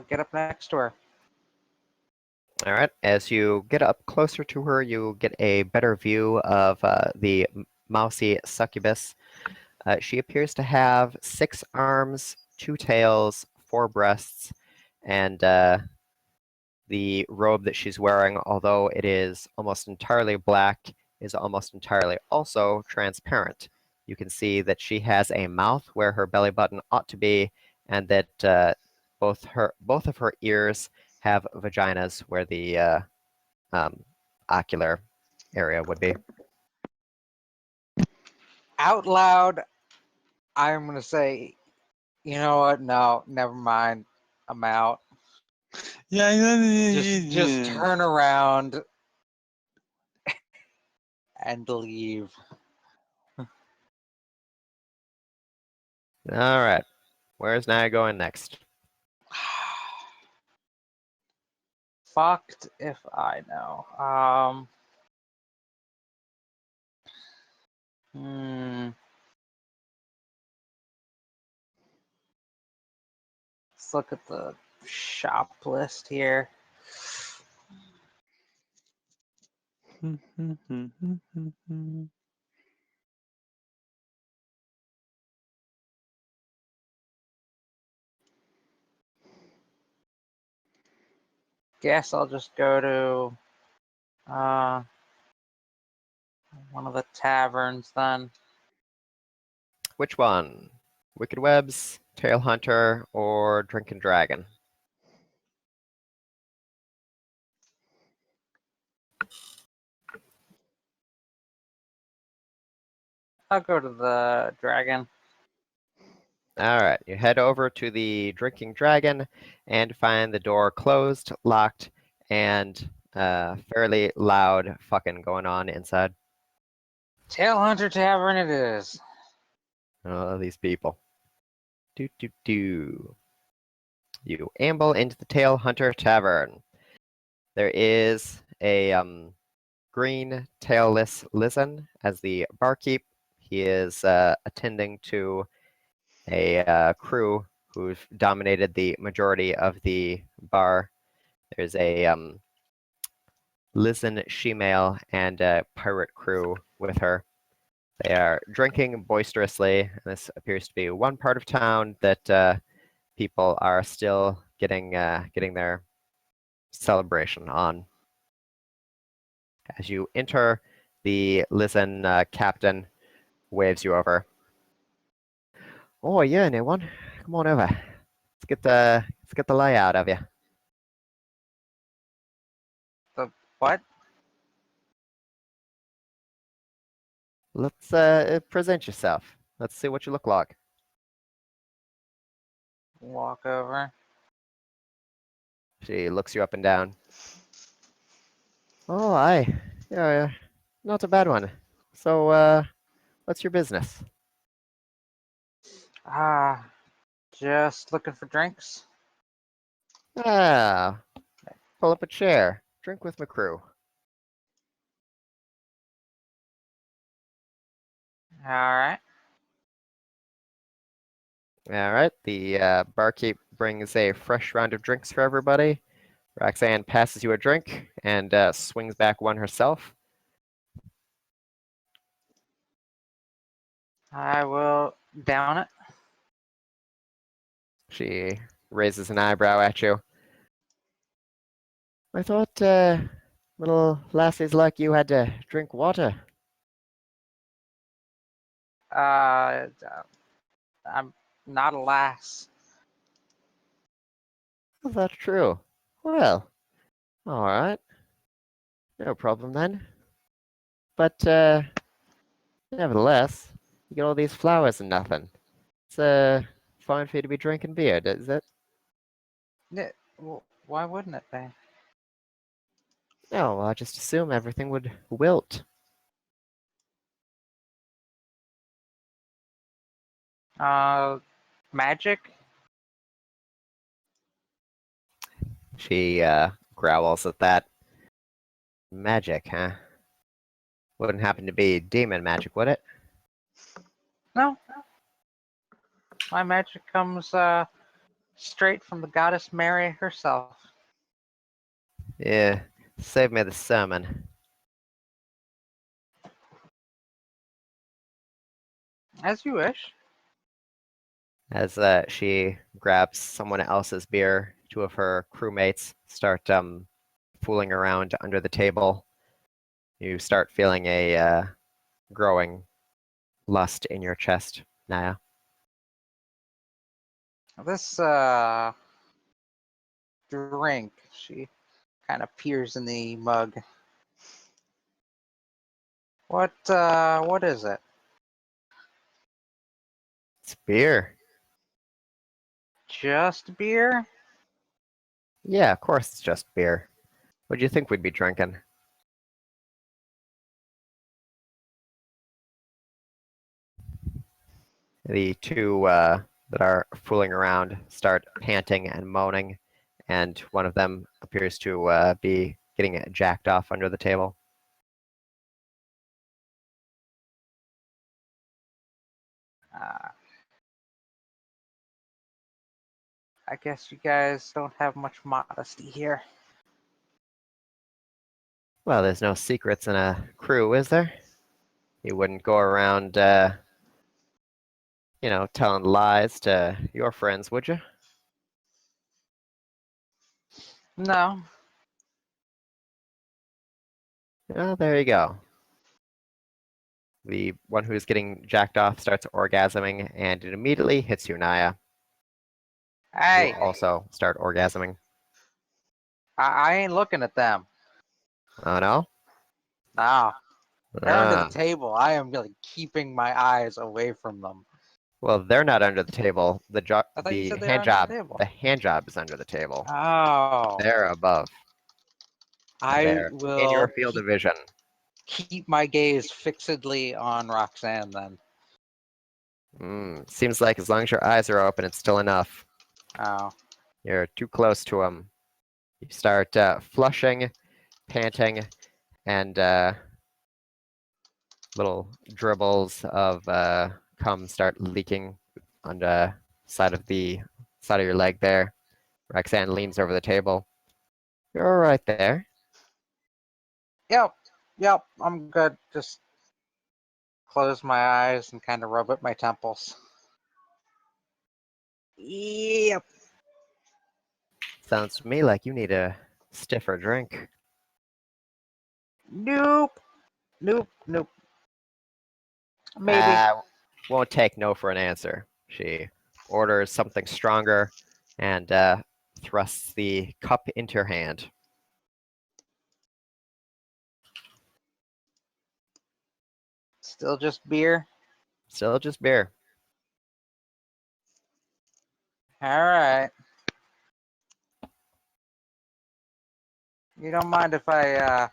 get up next to her. All right. As you get up closer to her, you get a better view of the mousy succubus. She appears to have 6 arms, 2 tails, 4 breasts, and the robe that she's wearing, although it is almost entirely black, is almost entirely also transparent. You can see that she has a mouth where her belly button ought to be, and that both of her ears have vaginas where the ocular area would be. Out loud, I'm gonna say, you know what? No, never mind. I'm out. Just turn around and leave. All right. Where's Naya going next? Fucked if I know. Let's look at the shop list here. Guess I'll just go to one of the taverns then. Which one? Wicked Webs, Tail Hunter, or Drinking Dragon? I'll go to the dragon. All right, you head over to the Drinking Dragon and find the door closed, locked, and fairly loud fucking going on inside. Tail Hunter Tavern it is. Oh, these people. Do. You amble into the Tail Hunter Tavern. There is a green tailless lizard as the barkeep. He is attending to a crew who've dominated the majority of the bar. There's a Lizen she-male and a pirate crew with her. They are drinking boisterously. This appears to be one part of town that people are still getting their celebration on. As you enter, the Lizen captain waves you over. Oh, yeah, anyone? Come on over. Let's get the layout of you. The what? Let's present yourself. Let's see what you look like. Walk over. She looks you up and down. Oh, aye. Yeah, not a bad one. So, what's your business? Just looking for drinks. Ah, pull up a chair. Drink with my crew. All right. All right. The barkeep brings a fresh round of drinks for everybody. Roxanne passes you a drink and swings back one herself. I will down it. She raises an eyebrow at you. I thought little lassies like you had to drink water. I'm not a lass. Is that true? Well, all right. No problem then. But nevertheless, you get all these flowers and nothing. It's fine for you to be drinking beer, is it? Well, why wouldn't it be? No, I just assume everything would wilt. Magic? She growls at that. Magic, huh? Wouldn't happen to be demon magic, would it? No. My magic comes straight from the goddess Mary herself. Yeah, save me the sermon. As you wish. As she grabs someone else's beer, two of her crewmates start fooling around under the table. You start feeling a growing lust in your chest, Naya. This drink, she kind of peers in the mug. What is it? It's beer. Just beer? Yeah, of course it's just beer. What do you think we'd be drinking? The two that are fooling around start panting and moaning, and one of them appears to be getting jacked off under the table. I guess you guys don't have much modesty here. Well, there's no secrets in a crew, is there? You wouldn't go around, telling lies to your friends, would you? No. Well, there you go. The one who's getting jacked off starts orgasming, and it immediately hits you, Naya. Hey, You also start orgasming. I ain't looking at them. Oh, no? No. They're under the Ah. table. I am really keeping my eyes away from them. Well, they're not under the table. I thought you The said they were hand under job, the table. the hand job is under the table. Oh. They're above. I They're in your will field of vision. keep my gaze fixedly on Roxanne then. Seems like as long as your eyes are open, it's still enough. Oh. You're too close to them. You start flushing, panting, and little dribbles of cum start leaking on the side of your leg there. Roxanne leans over the table. You're all right there. Yep, I'm good. Just close my eyes and kind of rub at my temples. Yep. Sounds to me like you need a stiffer drink. Nope. Maybe. Won't take no for an answer. She orders something stronger and thrusts the cup into her hand. Still just beer? Still just beer. Alright. You don't mind if I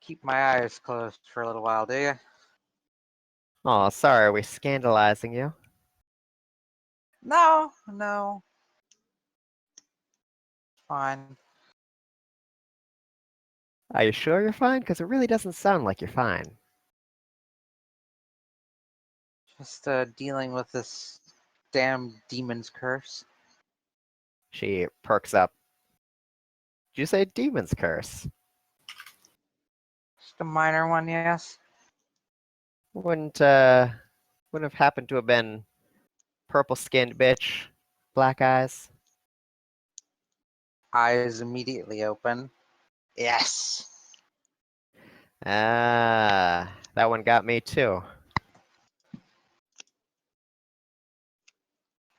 keep my eyes closed for a little while, do you? Oh, sorry, are we scandalizing you? No. Fine. Are you sure you're fine? Because it really doesn't sound like you're fine. Just dealing with this damn demon's curse. She perks up. Did you say demon's curse? Just a minor one, yes. Wouldn't wouldn't have happened to have been purple-skinned bitch, black eyes? Eyes immediately open. Yes. Ah, that one got me too.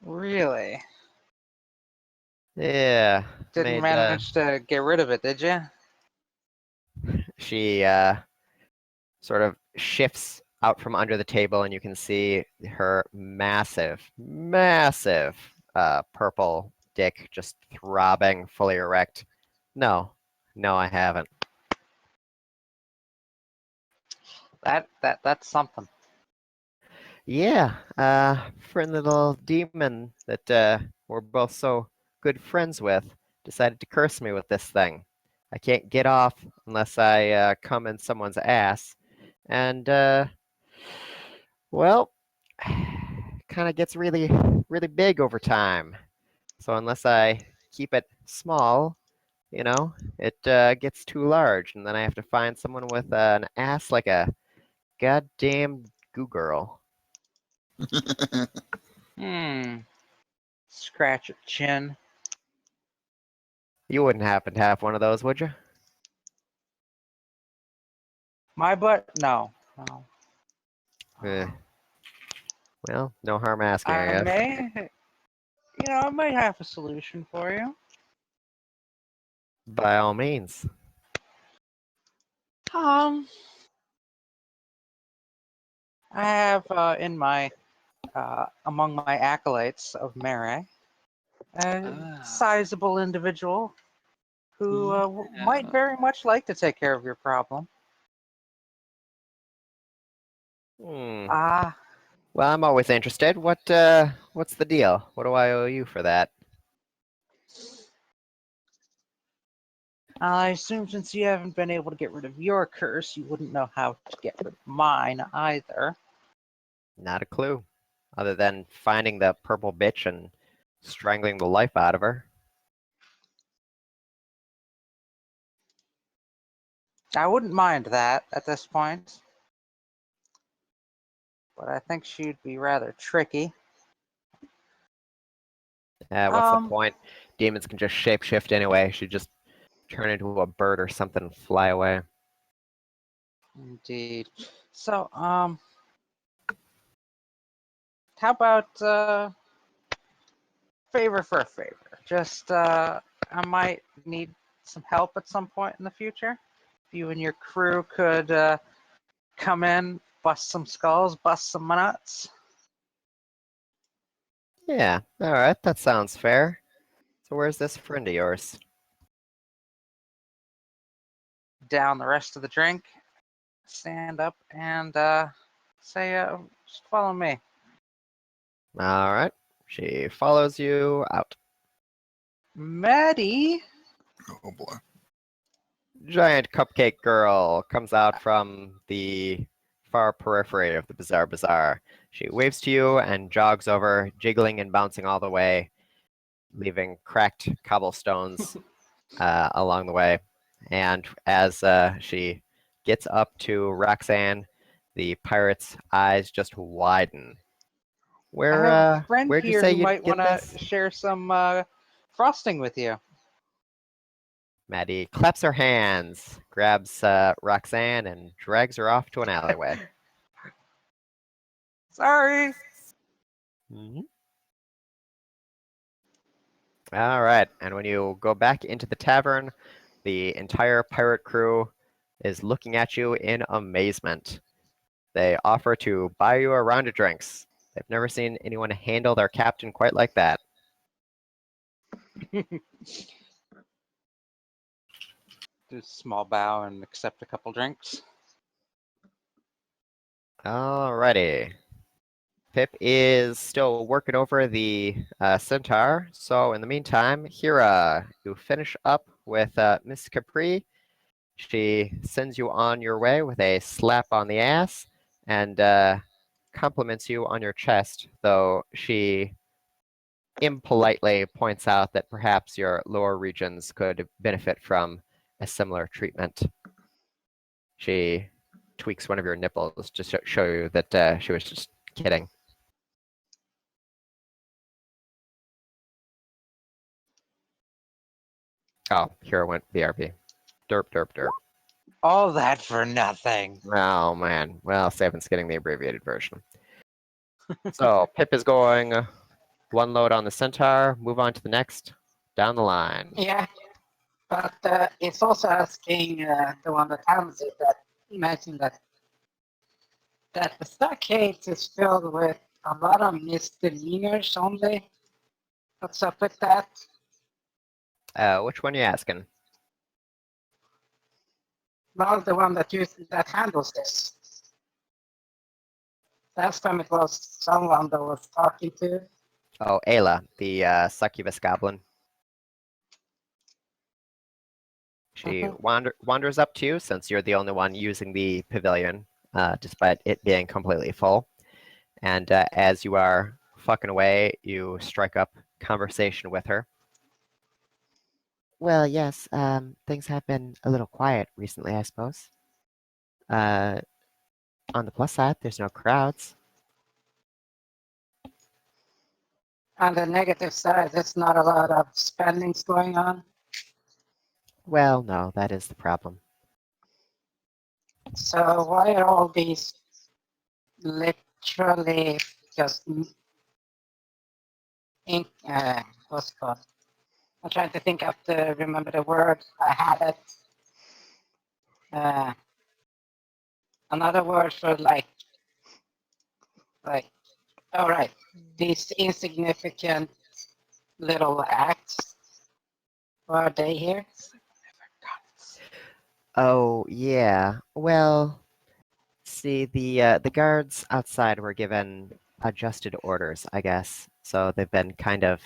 Really? Yeah, Didn't made manage to get rid of it, did you? she sort of shifts out from under the table, and you can see her massive, massive purple dick just throbbing, fully erect. No, no, I haven't. That's something. Yeah, friend little demon that we're both so good friends with decided to curse me with this thing. I can't get off unless I come in someone's ass, and well, kind of gets really, really big over time. So unless I keep it small, you know, it gets too large, and then I have to find someone with an ass like a goddamn goo girl. Scratch your chin. You wouldn't happen to have one of those, would you? My butt? No. No. Eh, well, no harm asking, I I guess. may, I might have a solution for you. By all means. I have in my among my acolytes of Mare, a sizable individual who might very much like to take care of your problem. Hmm. Ah, Well, I'm always interested. What's the deal? What do I owe you for that? I assume since you haven't been able to get rid of your curse, you wouldn't know how to get rid of mine either. Not a clue. Other than finding the purple bitch and strangling the life out of her. I wouldn't mind that at this point, but I think she'd be rather tricky. What's the point? Demons can just shapeshift anyway. She'd just turn into a bird or something and fly away. Indeed. So, how about favor for a favor? Just, I might need some help at some point in the future. If you and your crew could come in, bust some skulls, bust some nuts. Yeah, alright, that sounds fair. So where's this friend of yours? Down the rest of the drink, stand up, and say, just follow me. Alright, she follows you out. Maddie? Oh boy. Giant cupcake girl comes out from the far periphery of the Bazaar. She waves to you and jogs over, jiggling and bouncing all the way, leaving cracked cobblestones along the way. And as she gets up to Roxanne, the pirate's eyes just widen. I have a friend Where'd you here say who you'd might get want this? to share some frosting with you. Maddie claps her hands, grabs Roxanne, and drags her off to an alleyway. Sorry. Mhm. All right, and when you go back into the tavern, the entire pirate crew is looking at you in amazement. They offer to buy you a round of drinks. They've never seen anyone handle their captain quite like that. Do a small bow and accept a couple drinks. Alrighty. Pip is still working over the centaur, so in the meantime, Hyra, you finish up with Miss Capri. She sends you on your way with a slap on the ass and compliments you on your chest, though she impolitely points out that perhaps your lower regions could benefit from a similar treatment. She tweaks one of your nipples to show you that she was just kidding. Oh, here went BRB. Derp, derp, derp. All that for nothing. Oh, man. Well, Savin's getting the abbreviated version. So, Pip is going one load on the Centaur, move on to the next, down the line. Yeah, but it's also asking the one that handles it that mentioned that the stockade is filled with a lot of misdemeanors only. What's up with that? Which one are you asking? Well, the one that handles this. Last time it was someone that was talking to. Oh, Ayla, the succubus goblin. She wanders up to you since you're the only one using the pavilion, despite it being completely full. And as you are fucking away, you strike up conversation with her. Well, yes, things have been a little quiet recently, I suppose. On the plus side, there's no crowds. On the negative side, there's not a lot of spendings going on. Well, no, that is the problem. So why are all these literally just what's it called? I'm trying to think of remember the word. I had it. Another word for like, all right, these insignificant little acts. Why are they here? Oh, yeah. Well, see, the guards outside were given adjusted orders, I guess. So they've been kind of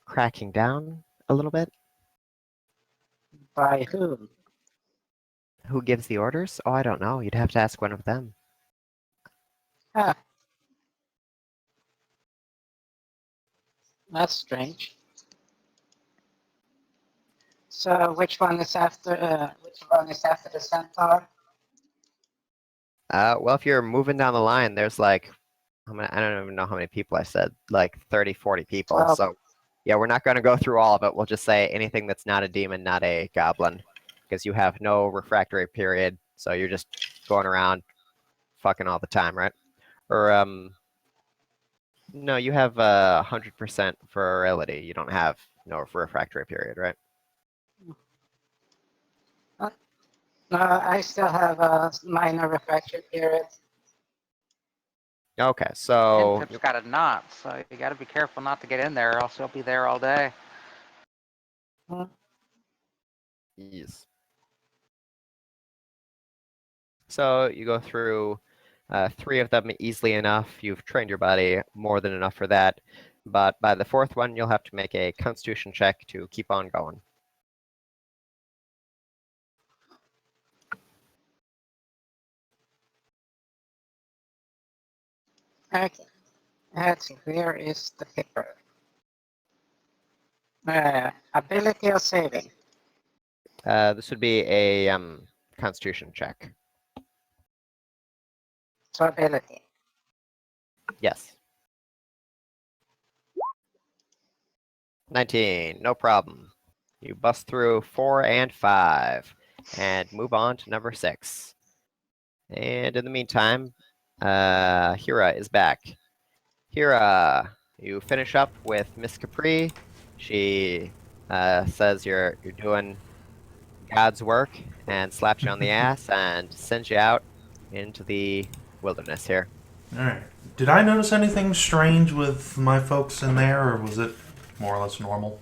cracking down a little bit. By whom? Who gives the orders? Oh, I don't know. You'd have to ask one of them. Huh. That's strange. So which one is after the centaur? Well, if you're moving down the line, there's like, I don't even know how many people I said, like 30, 40 people. 12. So, yeah, we're not going to go through all of it. We'll just say anything that's not a demon, not a goblin, because you have no refractory period. So you're just going around fucking all the time, right? Or, no, you have 100% virility. You don't have no refractory period, right? I still have a minor refractory period. Okay, And so Pip's got a knot, so you gotta be careful not to get in there, or else he'll be there all day. yes. So you go through 3 of them easily enough. You've trained your body more than enough for that. But by the 4th one, you'll have to make a constitution check to keep on going. Okay. Let's see, where is the paper? Ability or saving? This would be a constitution check. So ability. Yes. 19, no problem. You bust through 4 and 5 and move on to number 6. And in the meantime, Hyra is back. Hyra, you finish up with Miss Capri. She says you're doing God's work and slaps you on the ass and sends you out into the wilderness here. Alright. Did I notice anything strange with my folks in there, or was it more or less normal?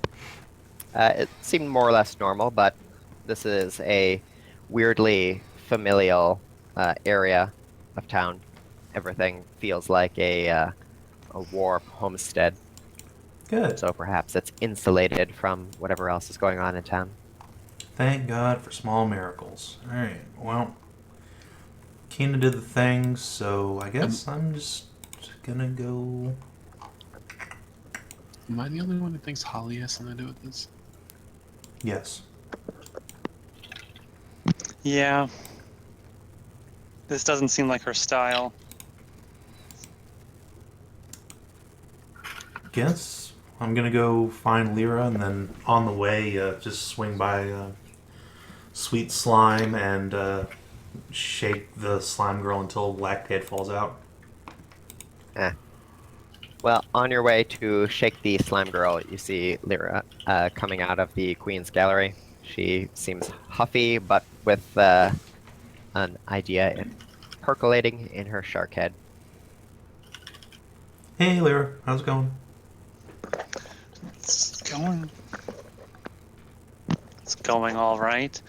It seemed more or less normal, but this is a weirdly familial area of town. Everything feels like a war homestead, Good. so perhaps it's insulated from whatever else is going on in town. Thank God for small miracles. Alright, well, Kina did the thing, so I guess I'm just gonna go. Am I the only one who thinks Holly has something to do with this? Yes. Yeah. This doesn't seem like her style. guess I'm gonna go find Leira, and then on the way, just swing by Sweet Slime and shake the slime girl until lactate falls out. Well, on your way to shake the slime girl, you see Lyra coming out of the Queen's Gallery. She seems huffy, but with an idea percolating in her shark head. Hey, Leira, how's it going? It's going. It's going all right.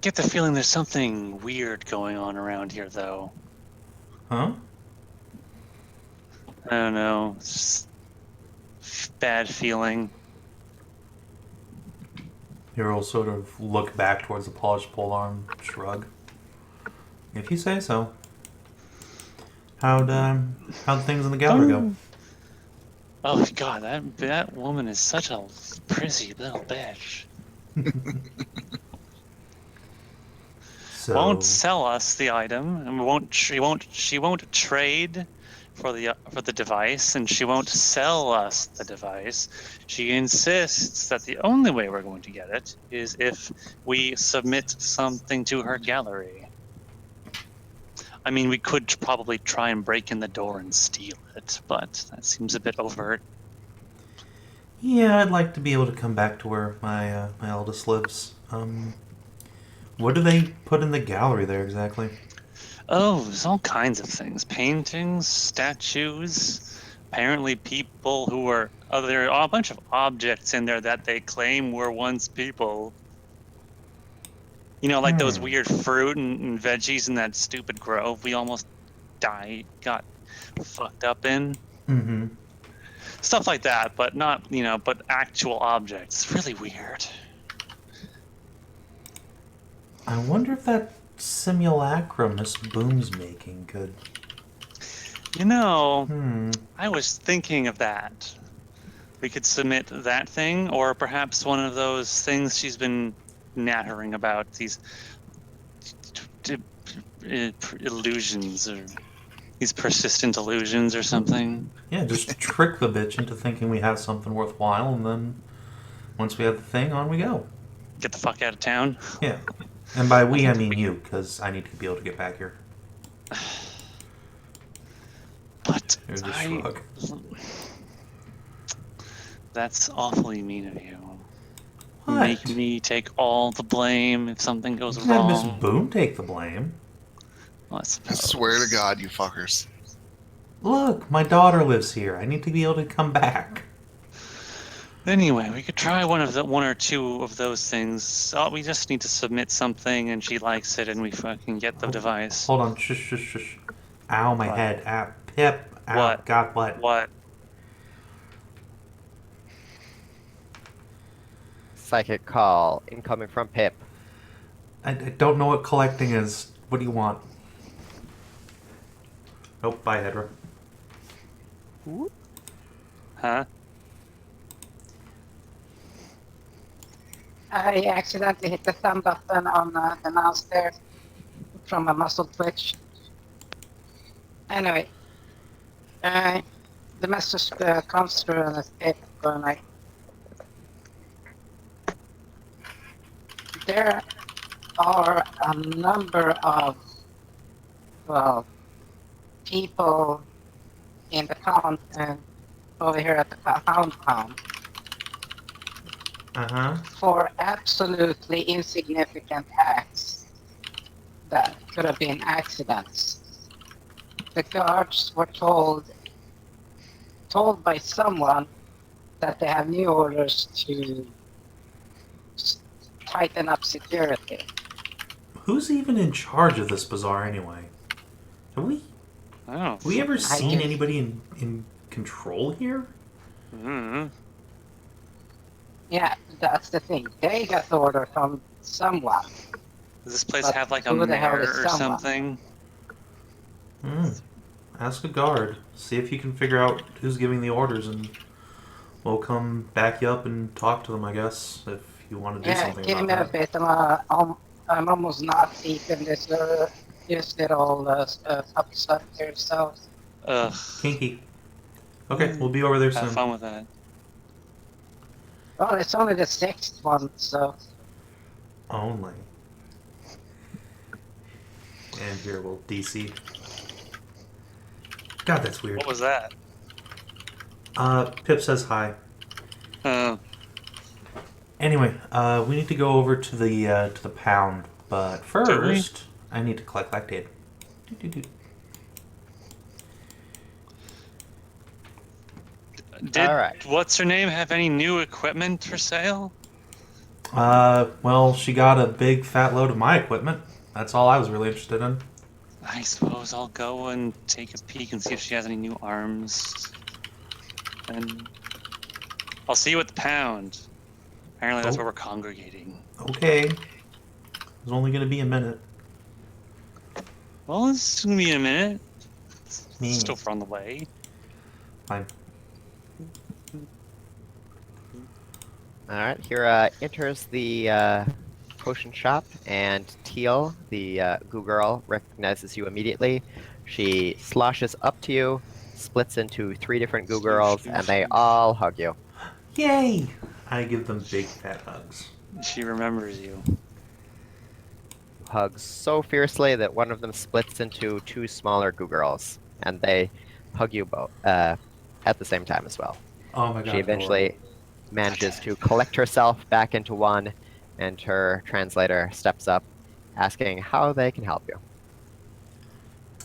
Get the feeling there's something weird going on around here, though. Huh? I don't know. It's just bad feeling. Hero will sort of look back towards the polished polearm, shrug. If you say so. How'd things in the gallery go? Oh God, that woman is such a prissy little bitch. So, Won't sell us the item, and she won't trade for the device, and she won't sell us the device. She insists that the only way we're going to get it is if we submit something to her gallery. I mean, we could probably try and break in the door and steal it, but that seems a bit overt. yeah, I'd like to be able to come back to where my eldest lives. What do they put in the gallery there exactly? Oh, there's all kinds of things. Paintings, statues, apparently people who were... Oh, there are a bunch of objects in there that they claim were once people. You know, like those weird fruit and veggies in that stupid grove we almost got fucked up in. Mm-hmm. Stuff like that, but not, but actual objects. It's really weird. I wonder if that simulacrum Miss Boom's making could... I was thinking of that. We could submit that thing, or perhaps one of those things she's been nattering about, these illusions, or these persistent illusions or something. Yeah, just trick the bitch into thinking we have something worthwhile, and then once we have the thing, on we go. Get the fuck out of town. Yeah. And by we, I mean you, because I need to be able to get back here. But There's a shrug. That's awfully mean of you. What? Make me take all the blame if something goes You can have wrong. Miss Boom take the blame. Well, I I suppose. swear to God, you fuckers. Look, my daughter lives here. I need to be able to come back. Anyway, we could try one or two of those things. Oh, we just need to submit something, and she likes it, and we fucking get the device. Hold on, shush, shush, shush. Ow, my What? head. Ah, Pip. Ow, What? God, what? What? Psychic call incoming from Pip. I don't know what collecting is. What do you want? Oh, bye, Hedrah. Huh? I accidentally hit the thumb button on the mouse there from a muscle twitch. Anyway, the message comes through and it's Pip going like, there are a number of, well, people in the town over here at the compound Uh-huh. for absolutely insignificant acts that could have been accidents. The guards were told by someone that they have new orders to tighten up security. Who's even in charge of this bazaar anyway? Have Oh. we ever seen guess- anybody in control here? Mm-hmm. Yeah, that's the thing. They got the order from someone. Does this place But have like a who the hell mayor is or someone? something? Ask a guard. See if you can figure out who's giving the orders, and we'll come back you up and talk to them, I guess, if you want to do Yeah, something give me about a that. bit. I'm almost not deep in this little puppy stuff here, so Ugh. Kinky. Okay, we'll be over there Have soon. fun with that. Well, it's only the 6th one, so Only. And here we'll DC. God, that's weird. What was that? Pip says hi. Uh, Anyway, we need to go over to the pound, but first I need to collect lactate. did All right. what's her name have any new equipment for sale? Well, she got a big fat load of my equipment. That's all I was really interested in. I suppose I'll go and take a peek and see if she has any new arms. And I'll see you at the pound. Apparently that's Oh. where we're congregating. Okay. It's only gonna be a minute. Well, it's gonna be in a minute. Me. It's still far on the way. Fine. All right. Hyra enters the potion shop, and Teal, the goo girl, recognizes you immediately. She sloshes up to you, splits into 3 different goo girls, and they all hug you. Yay! I give them big fat hugs. She remembers you. Hugs so fiercely that one of them splits into 2 smaller goo girls, and they hug you both at the same time as well. Oh my god. She eventually manages to collect herself back into one, and her translator steps up, asking how they can help you.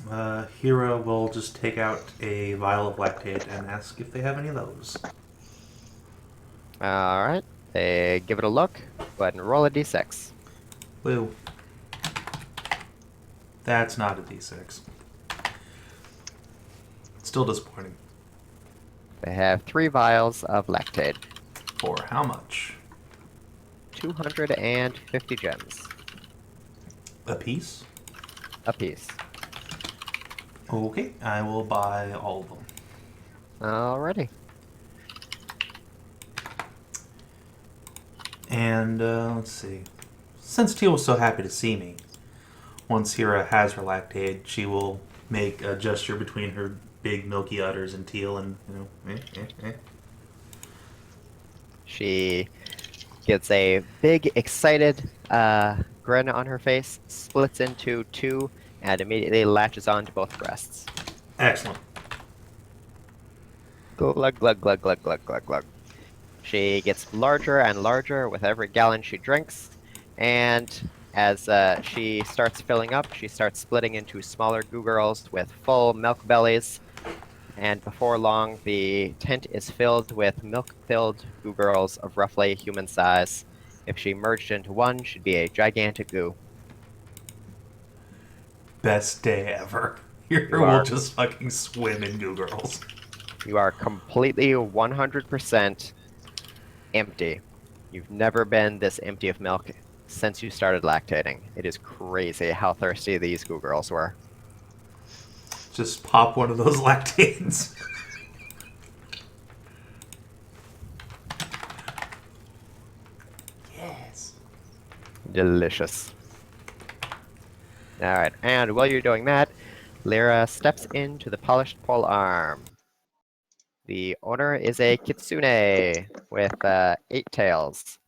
Hyra will just take out a vial of lactate and ask if they have any of those. All right. They give it a look. Go ahead and roll a d6. Woo. That's not a d6. Still disappointing. They have 3 vials of lactate. For how much? 250 gems A piece? apiece. Okay, I will buy all of them. Alrighty. And, let's see. Since Teal was so happy to see me, once Hyra has her lactate, she will make a gesture between her big milky udders and Teal and, She gets a big, excited grin on her face, splits into 2, and immediately latches on to both breasts. Excellent. Glug, glug, glug, glug, glug, glug, glug. She gets larger and larger with every gallon she drinks, and as she starts filling up, she starts splitting into smaller goo girls with full milk bellies, and before long, the tent is filled with milk-filled goo girls of roughly human size. If she merged into one, she'd be a gigantic goo. Best day ever. Hyra You will are- just fucking swim in Goo Girls. You are completely 100% empty. You've never been this empty of milk since you started lactating. It is crazy how thirsty these goo girls were. Just pop one of those lactates. Yes. Delicious. Alright, and while you're doing that, Leira steps into the polished pole arm. The owner is a kitsune with 8 tails.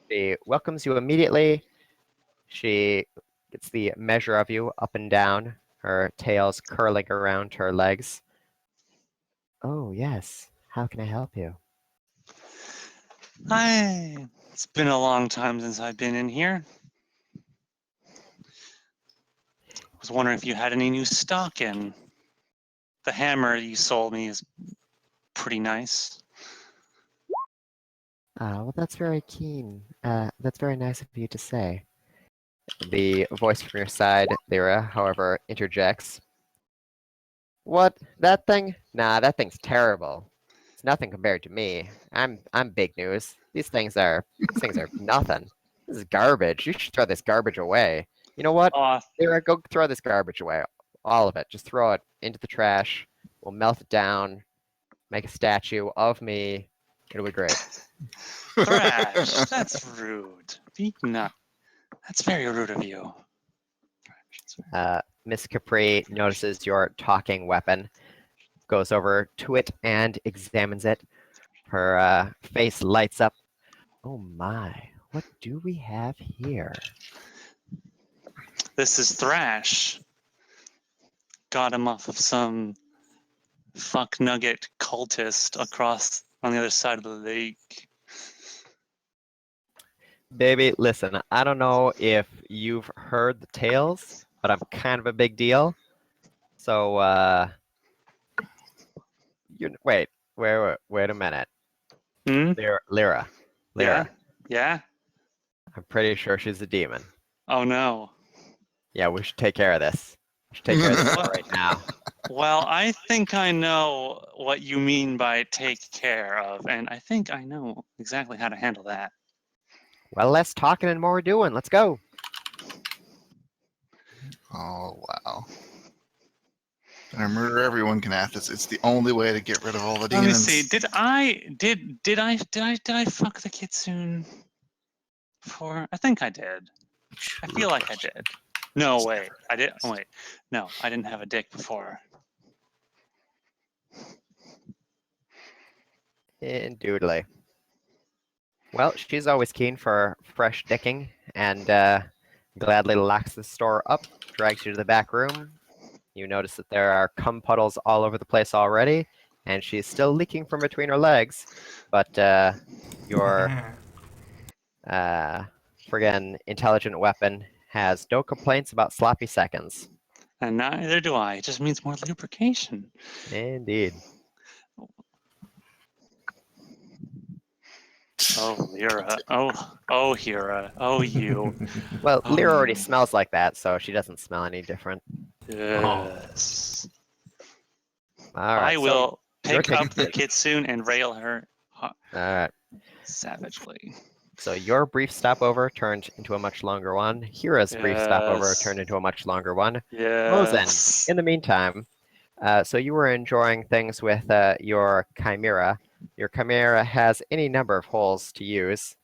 She welcomes you immediately. She gets the measure of you up and down, her tails curling around her legs. Oh, yes. How can I help you? Hi. It's been a long time since I've been in here. I was wondering if you had any new stock in. The hammer you sold me is pretty nice. Well, that's very keen. That's very nice of you to say. The voice from your side, Leira, however, interjects. What? That thing? Nah, that thing's terrible. It's nothing compared to me. I'm big news. These things are nothing. This is garbage. You should throw this garbage away. You know what? Aw, Leira, go throw this garbage away. All of it. Just throw it into the trash. We'll melt it down. Make a statue of me. It'll be great. Thrash, that's rude. That's very rude of you. Miss Capri notices your talking weapon. goes over to it and examines it. Her face lights up. Oh my, what do we have here? This is Thrash. Got him off of some fuck nugget cultist across on the other side of the lake. Baby, listen, I don't know if you've heard the tales, but I'm kind of a big deal. So, wait a minute. Hmm? Leira. Yeah? Yeah? I'm pretty sure she's a demon. Oh no. Yeah, we should take care of this. We should take care of this right now. Well, I think I know what you mean by take care of, and I think I know exactly how to handle that. Well, less talking and more doing. Let's go. Oh, wow. Gonna murder everyone, Kinathis. It's the only way to get rid of all the Let demons. me see. Did I fuck the kitsune before? I think I did. I feel like I did. No, wait. I did. Oh, wait. No, I didn't have a dick before. Indubitably. Well, she's always keen for fresh dicking and gladly locks the store up, drags you to the back room. You notice that there are cum puddles all over the place already, and she's still leaking from between her legs, but your friggin' intelligent weapon has no complaints about sloppy seconds. And neither do I. It just means more lubrication. Indeed. Oh, Lyra. Oh, Hyra. Oh, you. Well, Oh, Lyra already you. smells like that, so she doesn't smell any different. Yes. All right, I so will you're pick up taking- the kitsune and rail her all right. savagely. So your brief stopover turned into a much longer one. Hira's brief stopover Yes. turned into a much longer one. Yes. In the meantime, so you were enjoying things with your chimera. Your chimera has any number of holes to use.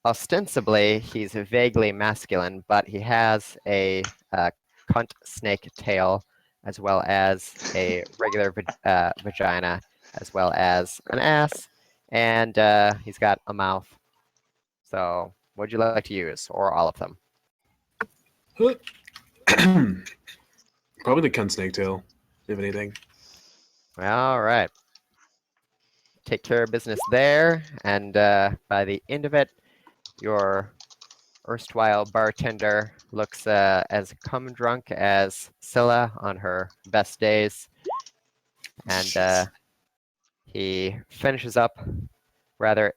Ostensibly, he's vaguely masculine, but he has a cunt snake tail, as well as a regular vagina, as well as an ass, and he's got a mouth. So, would you like to use, or all of them? Probably the cunt snake tail, if anything. All right. Take care of business there, and by the end of it, your erstwhile bartender looks as cum drunk as Scylla on her best days, and he finishes up rather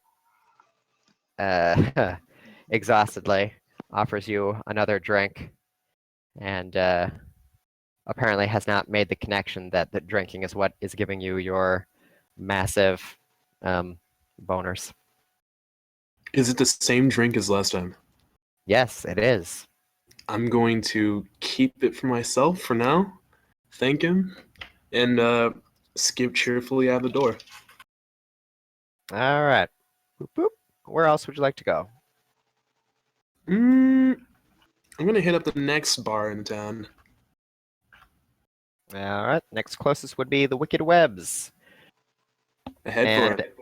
exhaustedly, offers you another drink, and apparently has not made the connection that the drinking is what is giving you your massive boners. Is it the same drink as last time? Yes, it is. I'm going to keep it for myself for now, thank him, and skip cheerfully out the door. All right. Boop, boop. Where else would you like to go? I'm gonna hit up the next bar in town. All right. Next closest would be the Wicked Webs. Head for And it.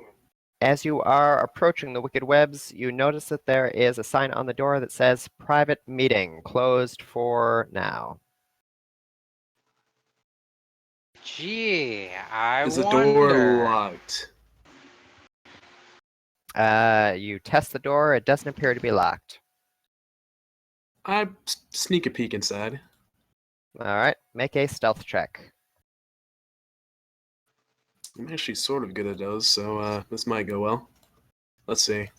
as you are approaching the Wicked Webs, you notice that there is a sign on the door that says "Private Meeting, closed for now." Gee, I Is the door wonder. locked? You test the door. It doesn't appear to be locked. I sneak a peek inside. All right. Make a stealth check. I'm actually sort of good at those, so this might go well. Let's see.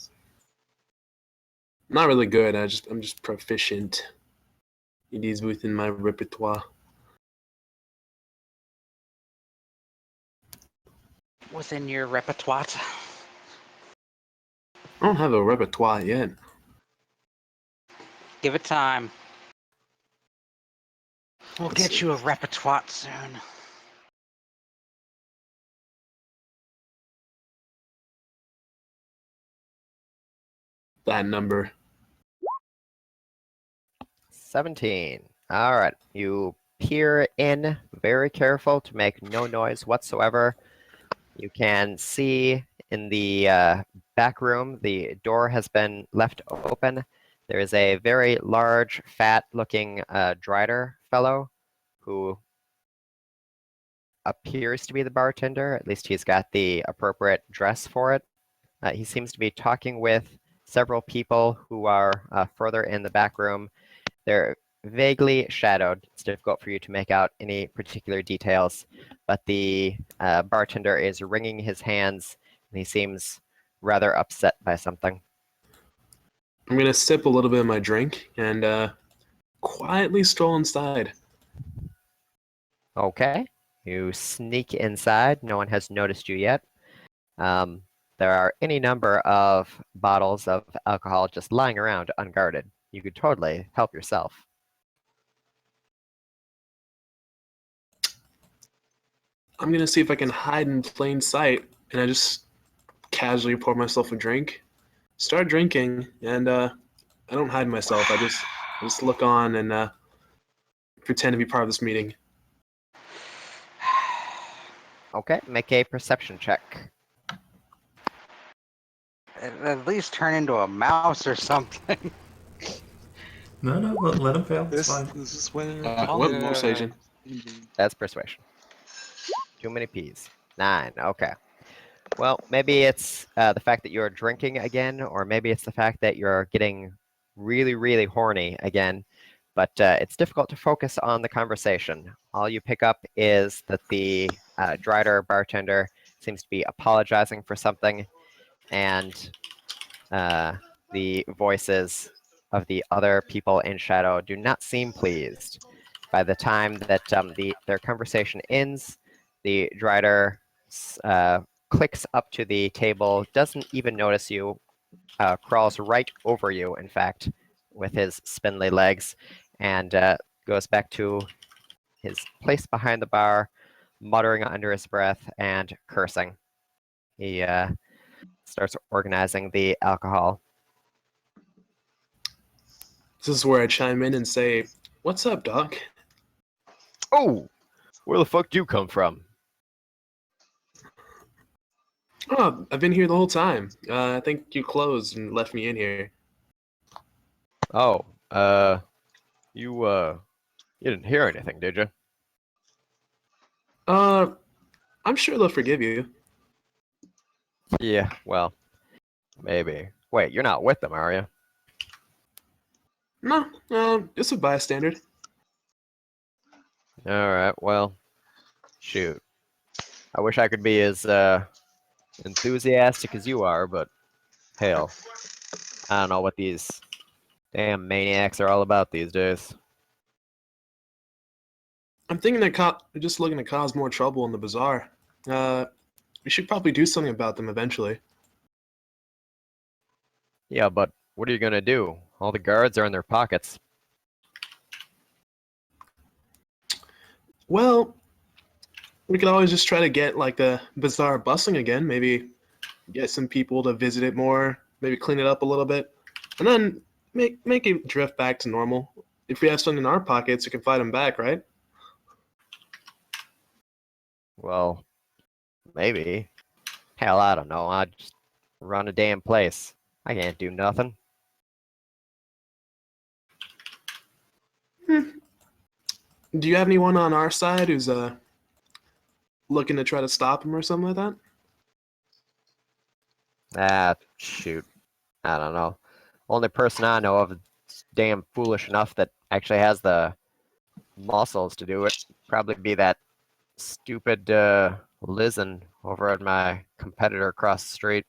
Not really good. I'm just proficient. It is within my repertoire. Within your repertoire. I don't have a repertoire yet. Give it time. We'll Let's get see. you a repertoire soon. That number. 17. All right. You peer in, very careful to make no noise whatsoever. You can see in the back room, the door has been left open. There is a very large, fat-looking Drider fellow who appears to be the bartender. At least he's got the appropriate dress for it. He seems to be talking with several people who are further in the back room. They're vaguely shadowed. It's difficult for you to make out any particular details, but the bartender is wringing his hands, and he seems rather upset by something. I'm gonna sip a little bit of my drink and quietly stroll inside. Okay. You sneak inside. No one has noticed you yet. There are any number of bottles of alcohol just lying around unguarded. You could totally help yourself. I'm gonna see if I can hide in plain sight, and I just casually pour myself a drink, start drinking, and I don't hide myself. I just look on and pretend to be part of this meeting. Okay, make a perception check. At least turn into a mouse or something. No, let him fail. It's fine. This is where What persuasion? That's persuasion. Too many P's. 9. Okay. Well, maybe it's the fact that you're drinking again, or maybe it's the fact that you're getting really, really horny again. But it's difficult to focus on the conversation. All you pick up is that the Drider bartender seems to be apologizing for something, and the voices of the other people in shadow do not seem pleased. By the time that their conversation ends, the Drider clicks up to the table, doesn't even notice you, crawls right over you, in fact, with his spindly legs, and goes back to his place behind the bar, muttering under his breath and cursing. He starts organizing the alcohol. This is where I chime in and say, "What's up, Doc?" Oh, where the fuck do you come from? Oh, I've been here the whole time. I think you closed and left me in here. Oh, you didn't hear anything, did you? I'm sure they'll forgive you. Yeah, well, maybe. Wait, you're not with them, are you? No, just a bystander. All right, well, shoot. I wish I could be as enthusiastic as you are, but hell, I don't know what these damn maniacs are all about these days. I'm thinking that they're just looking to cause more trouble in the bazaar. We should probably do something about them eventually. Yeah, but what are you gonna do? All the guards are in their pockets. Well, we could always just try to get like the bazaar bustling again. Maybe get some people to visit it more. Maybe clean it up a little bit, and then make it drift back to normal. If we have something in our pockets, we can fight them back, right? Well, maybe. Hell, I don't know. I just run a damn place. I can't do nothing. Do you have anyone on our side who's looking to try to stop him or something like that? Ah, shoot. I don't know. Only person I know of is damn foolish enough that actually has the muscles to do it. Probably be that stupid Lizen over at my competitor across the street.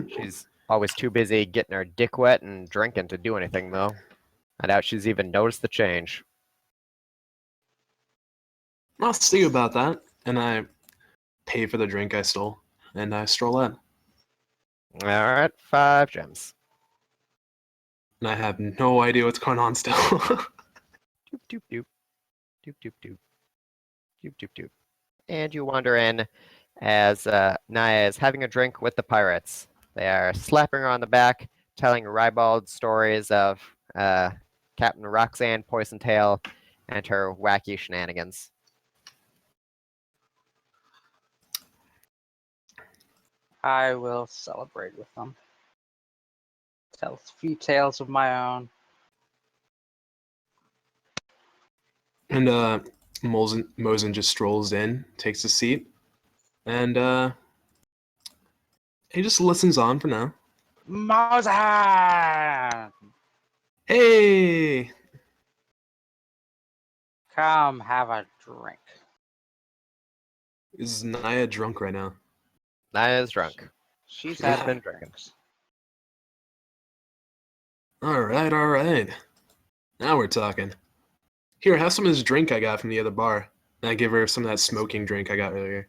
She's always too busy getting her dick wet and drinking to do anything, though. I doubt she's even noticed the change. I'll see about that. And I pay for the drink I stole, and I stroll in. All right, 5 gems. And I have no idea what's going on still. Doop, doop, doop. Doop, doop, doop. Doop, doop, doop. And you wander in as Naya is having a drink with the pirates. They are slapping her on the back, telling ribald stories of Captain Roxanne Poisontail and her wacky shenanigans. I will celebrate with them. Tell a few tales of my own. And Mozen just strolls in, takes a seat, and he just listens on for now. Mozen! Hey! Come have a drink. Is Naya drunk right now? Naya's drunk. She's She's had been drinking. Alright, alright. Now we're talking. Here, have some of this drink I got from the other bar. And I give her some of that smoking drink I got earlier.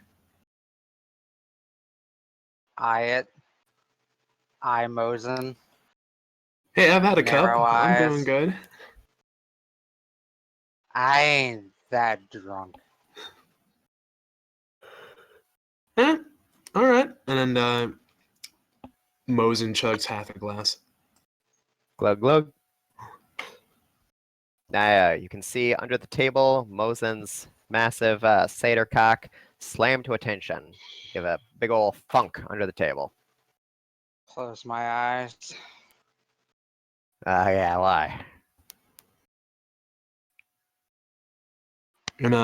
Eye Mozen. Hey, I've had a cup. Narrow I'm eyes. doing good. I ain't that drunk. Eh, alright. And then Mozen chugs half a glass. Glug glug. Naya, you can see under the table Mozen's massive satyr cock slammed to attention. Give a big ol' funk under the table. Close my eyes. Yeah, why? And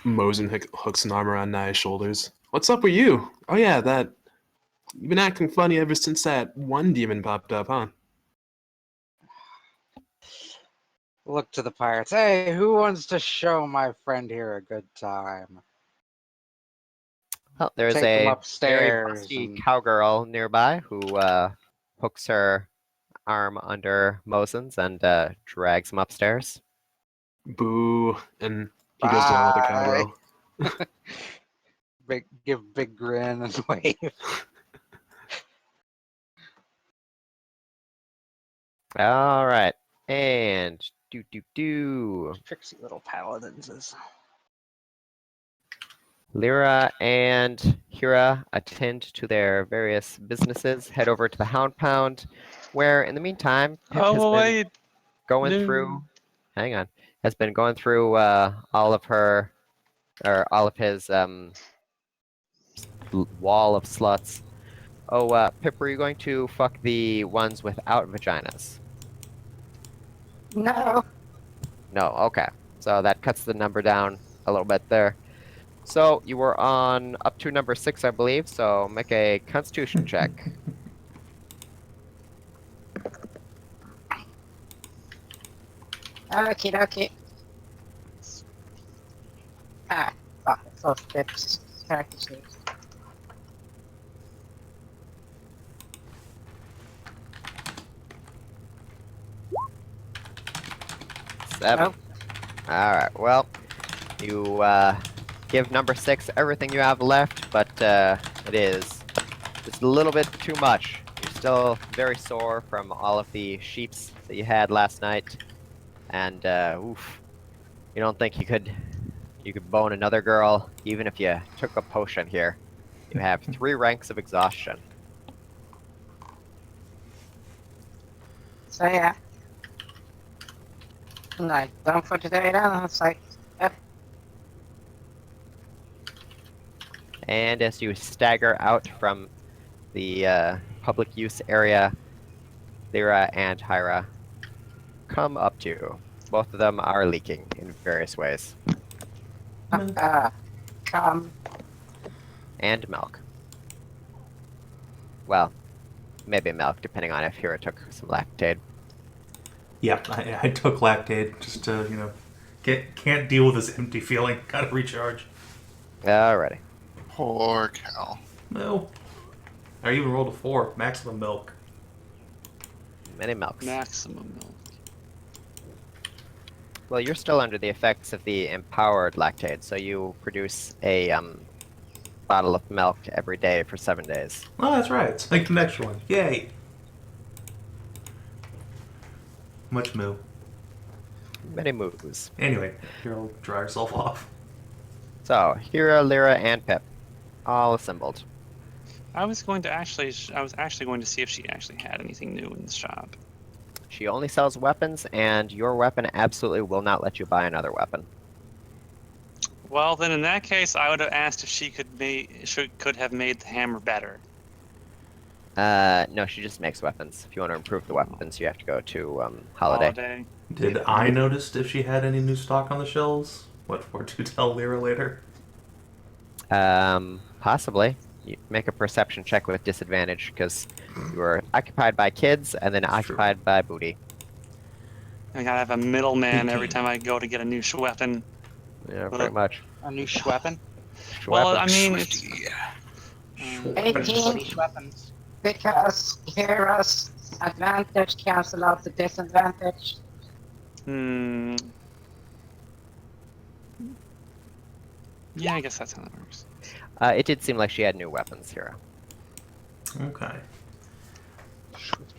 Mozen hooks an arm around Naya's shoulders. What's up with you? Oh yeah, you've been acting funny ever since that one demon popped up, huh? Look to the pirates. Hey, who wants to show my friend here a good time? Well, there's Take them a very upstairs. busty and- cowgirl nearby who hooks her arm under Mozen's and drags him upstairs. Boo. And he goes down with the cowgirl. Give big grin and wave. All right, and do. Tricksy little paladins. Leira and Hyra attend to their various businesses, head over to the Hound Pound, where in the meantime, Pip has been wait. going No. through. Hang on, has been going through all of his wall of sluts. Oh, Pip, were you going to fuck the ones without vaginas? No. No, okay. So that cuts the number down a little bit there. So you were on up to number 6, I believe. So make a Constitution check. Okie dokie. Ah, fuck. It's all steps. Character sheet. Seven. Nope. All right. Well, you give number 6 everything you have left, but it is just a little bit too much. You're still very sore from all of the sheeps that you had last night, and oof, you don't think you could bone another girl even if you took a potion here. You have 3 ranks of exhaustion. So yeah. I'm like, done for today then? It's like, yep. And as you stagger out from the public use area, Leira and Hyra come up to you. Both of them are leaking in various ways. Come. And milk. Well, maybe milk, depending on if Hyra took some Lactaid. Yeah, I took Lactaid just to, can't deal with this empty feeling. Gotta recharge. Alrighty. Poor cow. No. I even rolled a 4. Maximum milk. Many milks. Maximum milk. Well, you're still under the effects of the empowered Lactaid, so you produce a bottle of milk every day for 7 days. Oh, that's right. It's like the next one. Yay. Much moo. Many moves. Anyway, here, I'll dry yourself off. So, Hyra, Leira, and Pip, all assembled. I was actually going to see if she actually had anything new in the shop. She only sells weapons, and your weapon absolutely will not let you buy another weapon. Well, then in that case, I would have asked if she could have made the hammer better. No, she just makes weapons. If you want to improve the weapons, you have to go to Holiday. Did I notice if she had any new stock on the shelves? What for to tell Leira later? Possibly. You make a perception check with disadvantage because you were occupied by kids and then That's true. occupied by booty. I gotta have a middleman every time I go to get a new weapon. Yeah, pretty much. A new weapon? Well, I Weapons. mean, it's, 18, Weapons. because Hyra's advantage cancel out the disadvantage. yeah, I guess that's how that works. It did seem like she had new weapons, Hyra. Okay.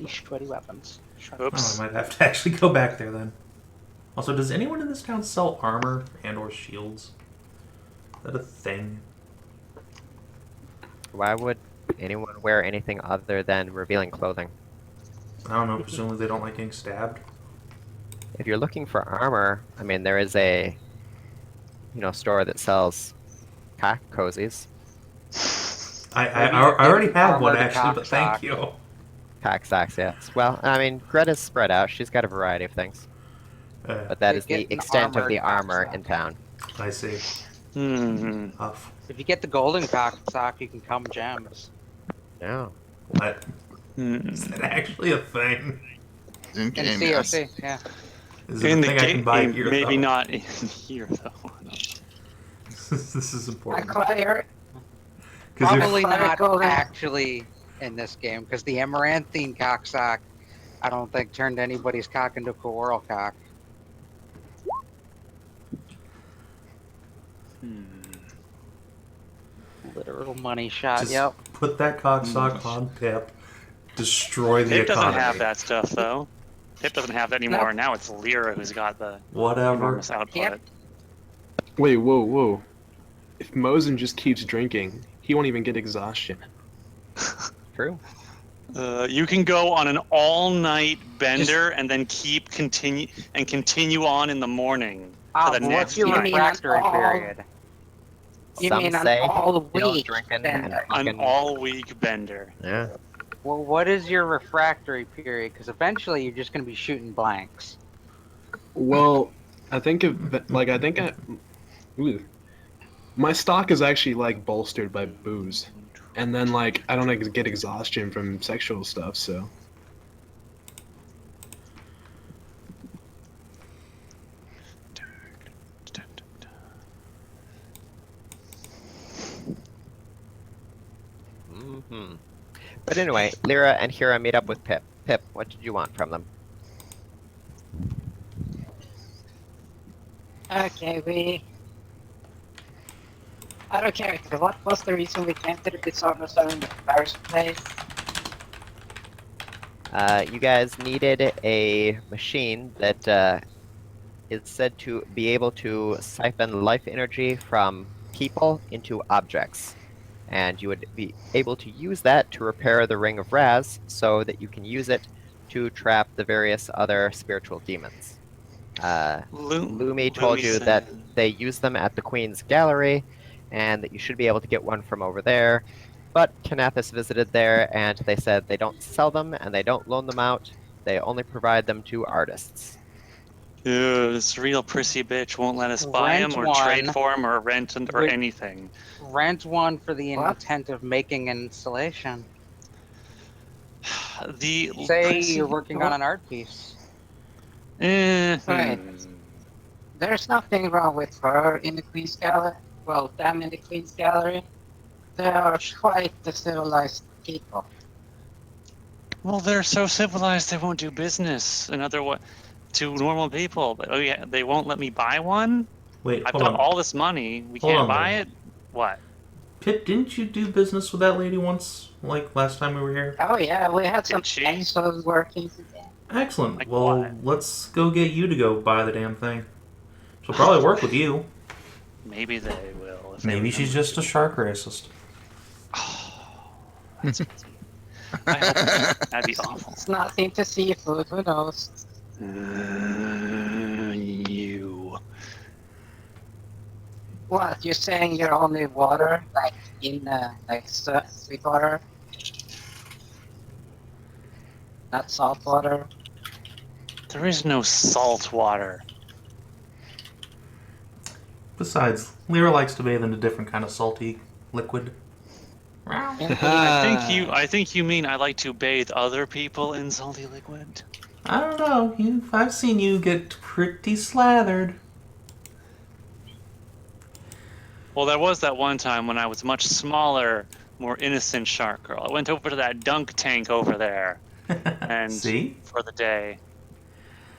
Sweaty weapons. Oops. Oh, I might have to actually go back there then. Also, does anyone in this town sell armor and/or shields? Is that a thing? Why would anyone wear anything other than revealing clothing? I don't know. Presumably they don't like getting stabbed. If you're looking for armor, I mean, there is a, store that sells cock cozies. I already have one Armored actually, but thank cocksock. you. Cock socks, yes. Well, I mean, Greta's spread out. She's got a variety of things. But that You is the get an extent of the armored armor cocksock. in town. I see. Tough. If you get the golden cocksock, you can come gems. No. What? Is that actually a thing? In In game, yes. COC, yeah. Is it In a the thing I can game, buy here? maybe though? not in here though. This is important. Acquire Because Probably not golden- actually in this game, because the Amaranthine cocksock, I don't think turned anybody's cock into a coral cock. Literal money shot, just yep. put that cocksock on Pip. Destroy the Pip economy. doesn't have that stuff though. Pip doesn't have that anymore. Now it's Leira who's got the Whatever. enormous output. Yep. Wait, whoa. If Mozen just keeps drinking, he won't even get exhaustion. True. You can go on an all-night bender and then continue on in the morning. Ah, the but next what's your night. refractory You mean period? You Some mean an say all Still week drinking bender. and An fucking... all-week bender. Yeah. Well, what is your refractory period? Because eventually you're just going to be shooting blanks. Well, I think my stock is actually bolstered by booze, and then I don't get exhaustion from sexual stuff. So hmm But anyway, Leira and Hyra meet up with Pip. Pip, what did you want from them? Okay, out of character, what was the reason we came to the Bazaar in the first place? You guys needed a machine that is said to be able to siphon life energy from people into objects. And you would be able to use that to repair the Ring of Raz so that you can use it to trap the various other spiritual demons. Lumi told you that they use them at the Queen's Gallery and that you should be able to get one from over there. But Kinathis visited there and they said they don't sell them and they don't loan them out. They only provide them to artists. Ew, this real prissy bitch won't let us buy Rent him or trade one. for him or rent or Wait. anything. Rent one for the What? intent of making an installation. The Say prissy- you're working on an art piece. Right. There's nothing wrong with her in the Queen's Gallery. Well, them in the Queen's Gallery. They are quite the civilized people. Well, they're so civilized they won't do business to normal people. But oh yeah, they won't let me buy one. Wait, I've hold got on. all this money. We Hold can't on, buy though. it. What? Pip, didn't you do business with that lady once, last time we were here? Oh yeah, we had some Did she? episodes working together. Excellent. Like well, what? let's go get you to go buy the damn thing. She'll probably work with you. Maybe they will. If they Maybe she's remember. just a shark racist. I hope not. That'd be awful. It's nothing to seafood. Who knows? You. What? You're saying you're only water, like in like sweet water, not salt water? There is no salt water. Besides, Leira likes to bathe in a different kind of salty liquid. I think you mean I like to bathe other people in salty liquid. I don't know. I've seen you get pretty slathered. Well, there was that one time when I was much smaller, more innocent shark girl. I went over to that dunk tank over there, and See? for the day,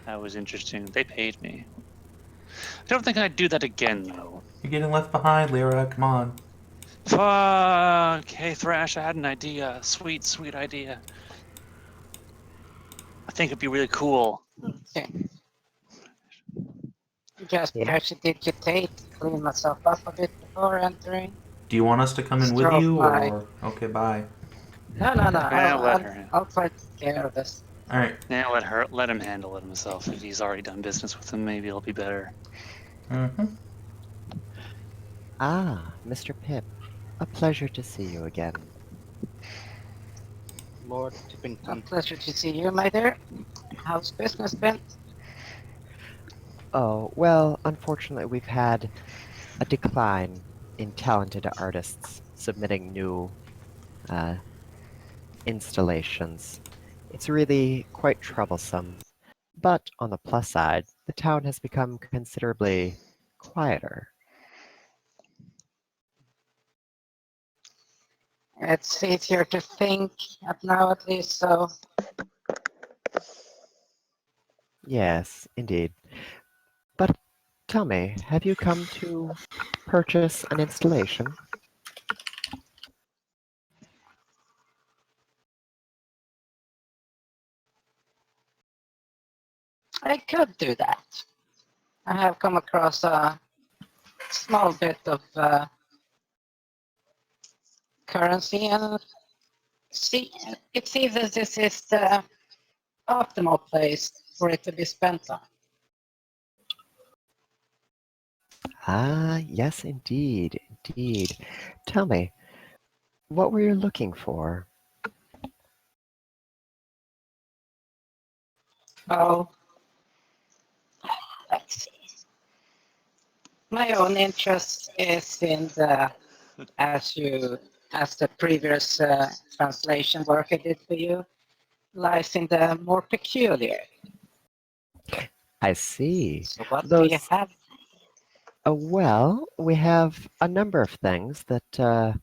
that was interesting. They paid me. I don't think I'd do that again, though. You're getting left behind, Leira. Come on. Fuck! Hey, Thrash, I had an idea. Sweet, sweet idea. I think it'd be really cool. Okay. Just Yeah. prestidigitate, clean myself up a bit before entering. Do you want us to come in with Stroke you, my- or okay, bye. No. Yeah, let her. I'll try to take care of this. All right. Yeah, let him handle it himself. If he's already done business with him, maybe it'll be better. Mm-hmm. Ah, Mr. Pip. A pleasure to see you again. Lord A Tippington. pleasure to see you, my dear. How's business been? Oh, well, unfortunately, we've had a decline in talented artists submitting new installations. It's really quite troublesome. But on the plus side, the town has become considerably quieter. It's easier to think now at least, so Yes, indeed. But tell me, have you come to purchase an installation? I could do that. I have come across a small bit of currency and it seems as this is the optimal place for it to be spent on. Ah, yes, indeed, indeed. Tell me, what were you looking for? Oh, let's see. My own interest is in the, as the previous translation work I did for you, lies in the more peculiar. I see. So what do you Those, have? well, we have a number of things that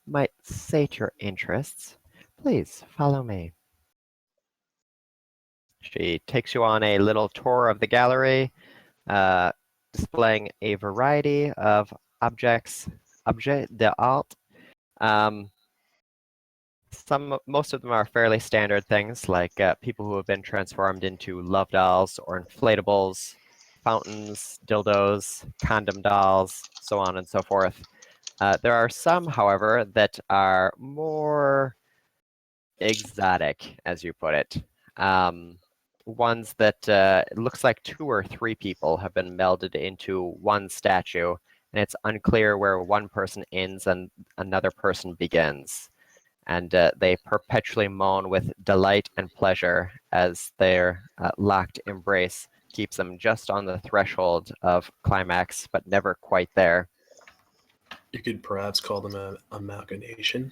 might sate your interests. Please, follow me. She takes you on a little tour of the gallery, displaying a variety of objects, objet d'art. Most of them are fairly standard things, like people who have been transformed into love dolls or inflatables, fountains, dildos, condom dolls, so on and so forth. There are some, however, that are more exotic, as you put it. Ones that it looks like 2 or 3 people have been melded into one statue, and it's unclear where one person ends and another person begins. And they perpetually moan with delight and pleasure as their locked embrace keeps them just on the threshold of climax, but never quite there. You could perhaps call them an amalgamation.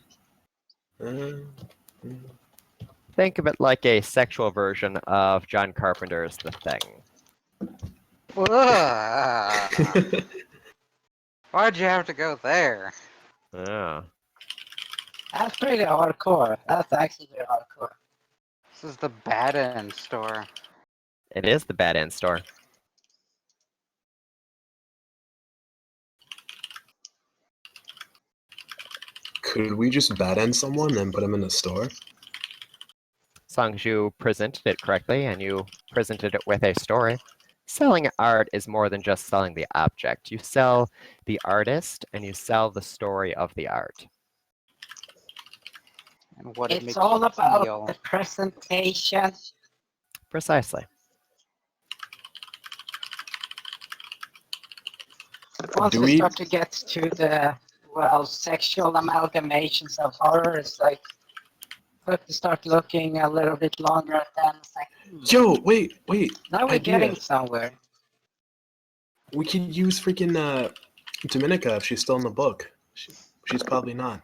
Think of it like a sexual version of John Carpenter's The Thing. Ugh. Why'd you have to go there? Yeah. That's pretty hardcore. That's actually very hardcore. This is the bad end store. It is the bad end store. Could we just bad end someone and put them in the store? As long as you presented it correctly and you presented it with a story. Selling art is more than just selling the object. You sell the artist and you sell the story of the art. and what it It's makes all you about feel. the presentation. Precisely. Once Do we we- start to get to the, well, sexual amalgamations of horror, it's like, we start looking a little bit longer at them. It's like, Yo, wait. now we're idea. getting somewhere. We could use freaking Dominica if she's still in the book. She's probably not.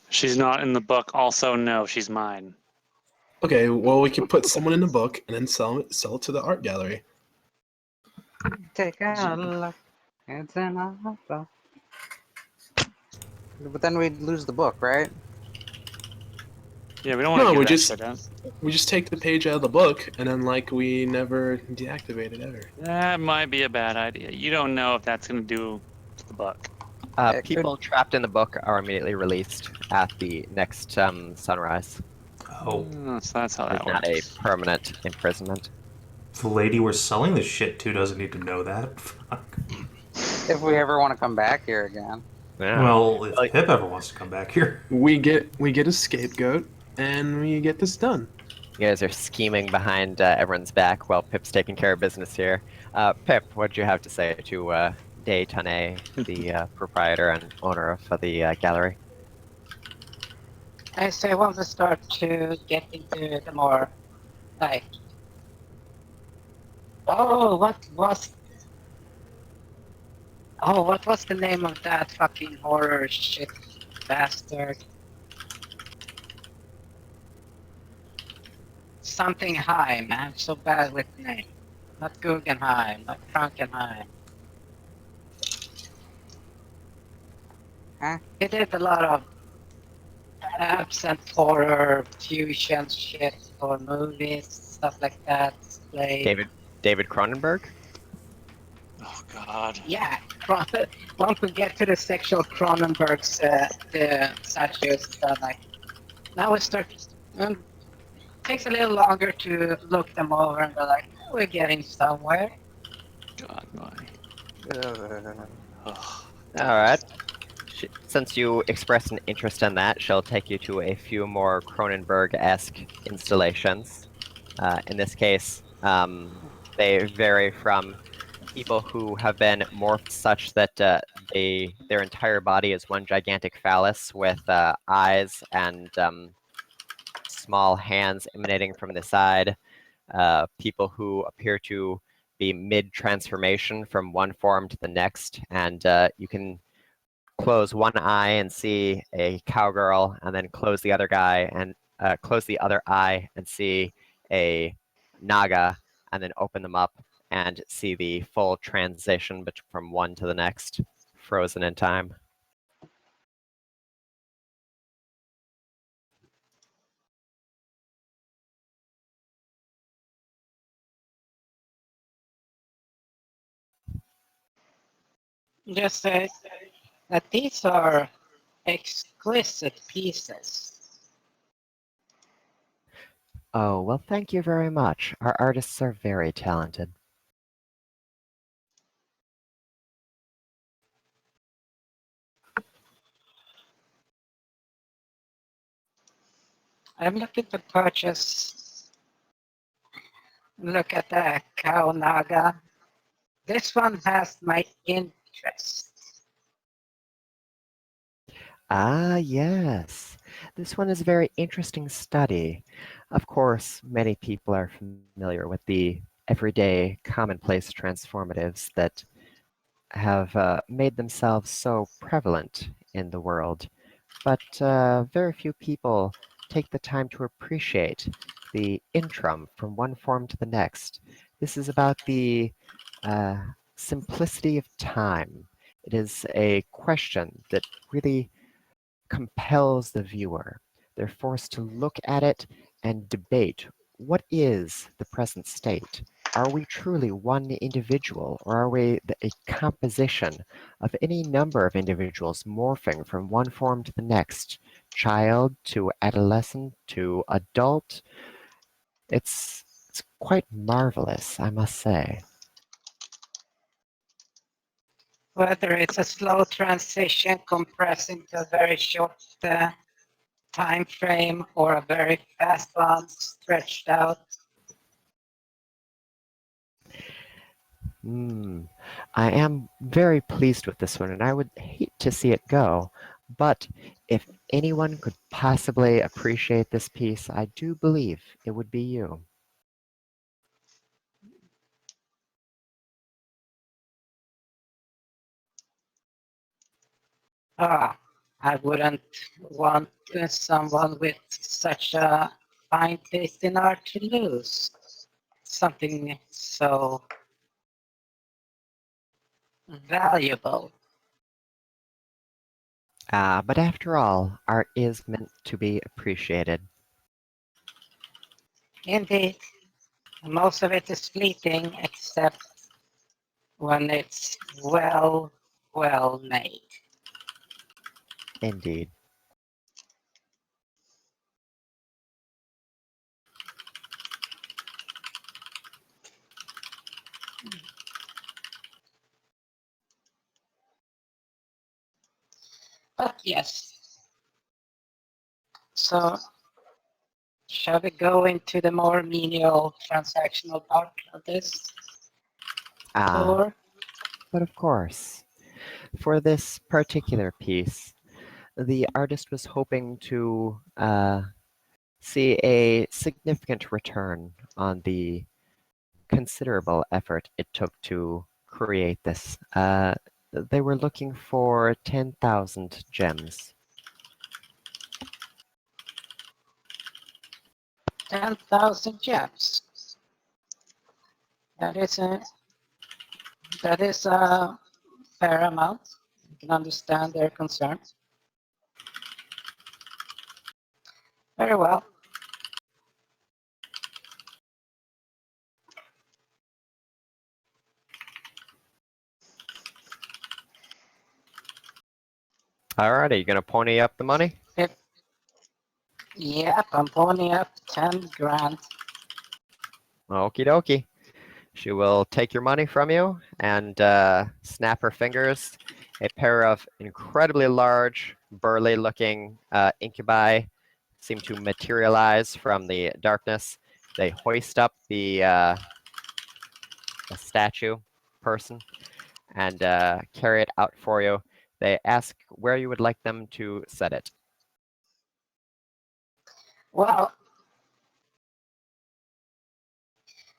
She's not in the book. Also, no, she's mine. Okay, well, we could put someone in the book and then sell it to the art gallery. Take a look. It's an opera. But then we'd lose the book, right? Yeah, we don't want No, to we give that just- shit out. We just take the page out of the book and then like we never deactivate it ever. That might be a bad idea. You don't know if that's going to do to the book. It People trapped in the book are immediately released at the next sunrise. Oh, So that's how It's that not a works. permanent imprisonment. the lady we're selling this shit to doesn't need to know that. Fuck. If we ever want to come back here again. Yeah. Well, if Like- Pip ever wants to come back here. We get a scapegoat and we get this done. You guys are scheming behind everyone's back while Pip's taking care of business here. Pip, what do you have to say to Day Tane, the proprietor and owner of the gallery? I say once we start to get into the more, like, what was the name of that fucking horror shit bastard? Something High, man. I'm so bad with name. Not Guggenheim, not Frankenheim. Huh? He did a lot of absent horror fusion shit for movies, stuff like that. Like, David Cronenberg? Oh, God. yeah, once we get to the sexual Cronenberg's, the Satyrs, like, now we start. Takes a little longer to look them over and be like, we're getting somewhere. God, why? Ugh. Alright. Since you expressed an interest in that, she'll take you to a few more Cronenberg-esque installations. In this case, they vary from people who have been morphed such that their entire body is one gigantic phallus with eyes and small hands emanating from the side. People who appear to be mid-transformation from one form to the next, and you can close one eye and see a cowgirl, and then close the other eye and see a naga, and then open them up and see the full transition from one to the next, frozen in time. Just say that these are exquisite pieces. Oh, well, thank you very much. Our artists are very talented. I'm looking to purchase. Look at the cow naga. This one has my interest. Ah, yes. This one is a very interesting study. Of course, many people are familiar with the everyday commonplace transformatives that have made themselves so prevalent in the world. But very few people take the time to appreciate the interim from one form to the next. This is about the simplicity of time. It is a question that really compels the viewer. They're forced to look at it and debate, what is the present state? Are we truly one individual, or are we a composition of any number of individuals morphing from one form to the next? Child to adolescent to adult? It's quite marvelous, I must say. Whether it's a slow transition compressing to a very short time frame or a very fast one stretched out? I am very pleased with this one, and I would hate to see it go. But if anyone could possibly appreciate this piece, I do believe it would be you. Ah, I wouldn't want someone with such a fine taste in art to lose something so valuable. But after all, art is meant to be appreciated. Indeed, most of it is fleeting except when it's well made. Indeed. But yes, so shall we go into the more menial transactional part of this? Or But of course, for this particular piece, the artist was hoping to see a significant return on the considerable effort it took to create this. They were looking for 10,000 gems. 10,000 gems. That is a fair amount. You can understand their concerns. Very well. Alright, are you gonna pony up the money? Yep, I'm ponying up 10 grand. Okie dokie. She will take your money from you and snap her fingers. A pair of incredibly large, burly-looking incubi seem to materialize from the darkness. They hoist up the statue person and carry it out for you. They ask where you would like them to set it. Well,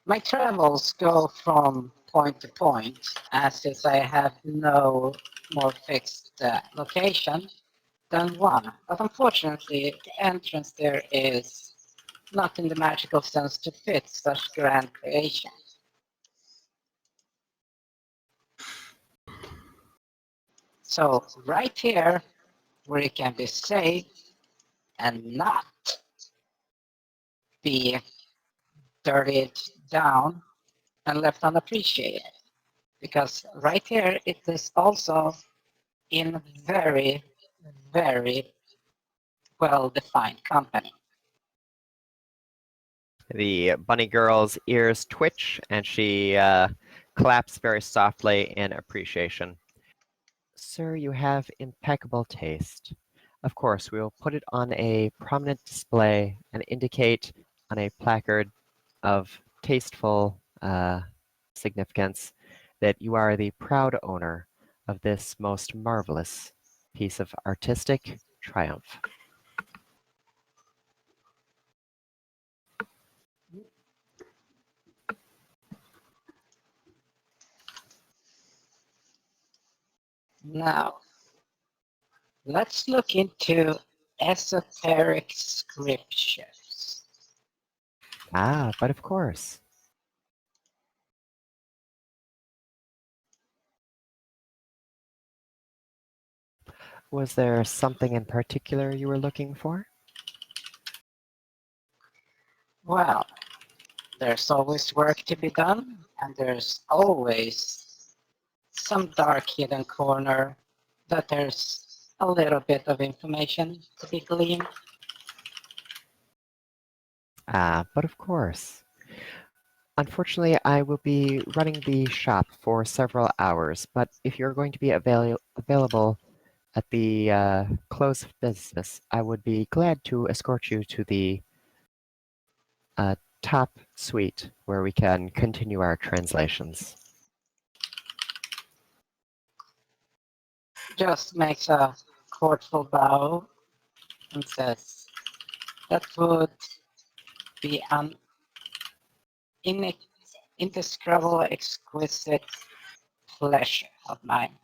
my travels go from point to point, as if I have no more fixed location than one. But unfortunately, the entrance there is not in the magical sense to fit such grand creation. So right here, where it can be safe and not be dirtied down and left unappreciated. Because right here, it is also in very well-defined company. The bunny girl's ears twitch and she claps very softly in appreciation. Sir, you have impeccable taste. Of course, we will put it on a prominent display and indicate on a placard of tasteful significance that you are the proud owner of this most marvelous piece of artistic triumph. Now, let's look into esoteric scriptures. But of course. Was there something in particular you were looking for? Well, there's always work to be done, and there's always some dark hidden corner that there's a little bit of information to be gleaned. But of course. Unfortunately, I will be running the shop for several hours, but if you're going to be available At the close of business, I would be glad to escort you to the top suite where we can continue our translations. Just makes a courtful bow and says, "That would be an indescribable, exquisite pleasure of mine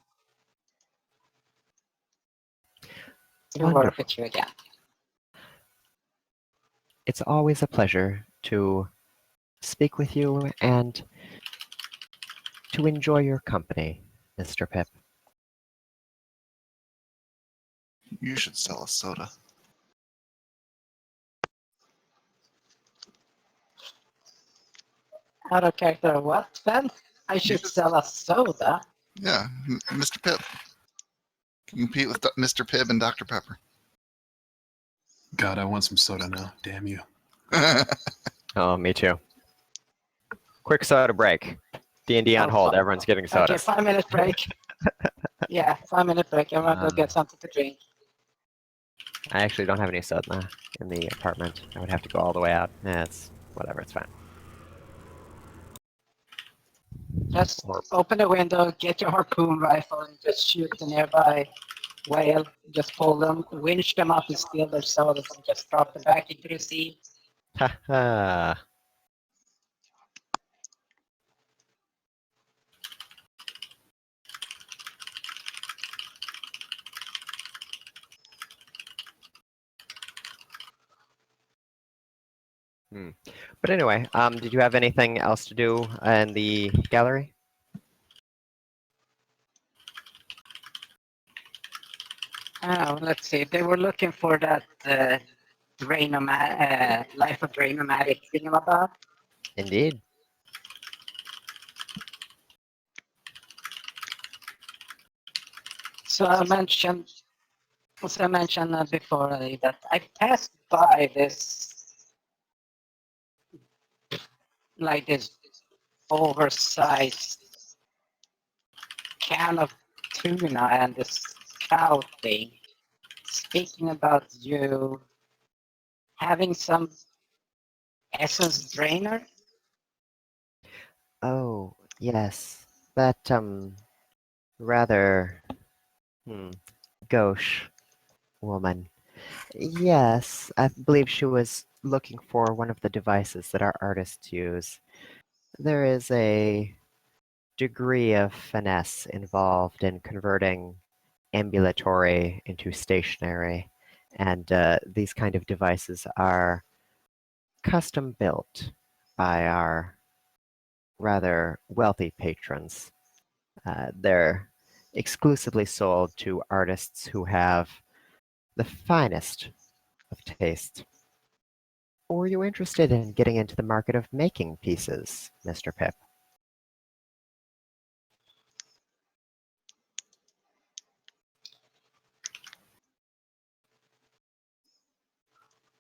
to work Wonderful. with you again." It's always a pleasure to speak with you and to enjoy your company, Mr. Pip. You should sell a soda. Out of character, what then? I should sell a soda. Yeah, Mr. Pip. Compete with Mr. Pibb and Dr. Pepper. God, I want some soda now. Damn you. Oh, me too. Quick soda break. D&D on Oh, hold. fuck. Everyone's getting Okay, sodas. 5-minute break. Yeah, 5-minute break. I'm gonna go get something to drink. I actually don't have any soda in the apartment. I would have to go all the way out. It's whatever. It's fine. Just Or open the window, get your harpoon rifle, and just shoot the nearby whale. Just pull them, winch them up, and steal their sodas, and just drop them back into the sea. haha. But anyway, did you have anything else to do in the gallery? Oh, let's see. They were looking for that life of Drainomatic thingamabob. Indeed. So I mentioned, as I mentioned before, that I passed by this, like this oversized can of tuna and this cow thing. Speaking about you having some essence drainer. Oh, yes. That, rather, gauche woman. Yes, I believe she was looking for one of the devices that our artists use. There is a degree of finesse involved in converting ambulatory into stationary, and these kind of devices are custom built by our rather wealthy patrons. They're exclusively sold to artists who have the finest of taste. Or are you interested in getting into the market of making pieces, Mr. Pip?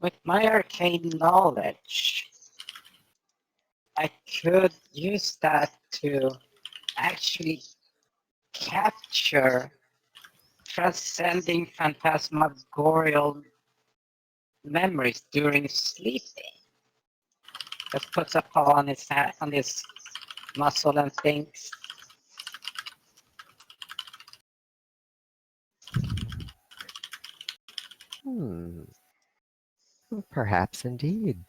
With my arcane knowledge, I could use that to actually capture transcending phantasmagorial memories during sleeping. Just puts a paw on his muscle and thinks, Perhaps indeed.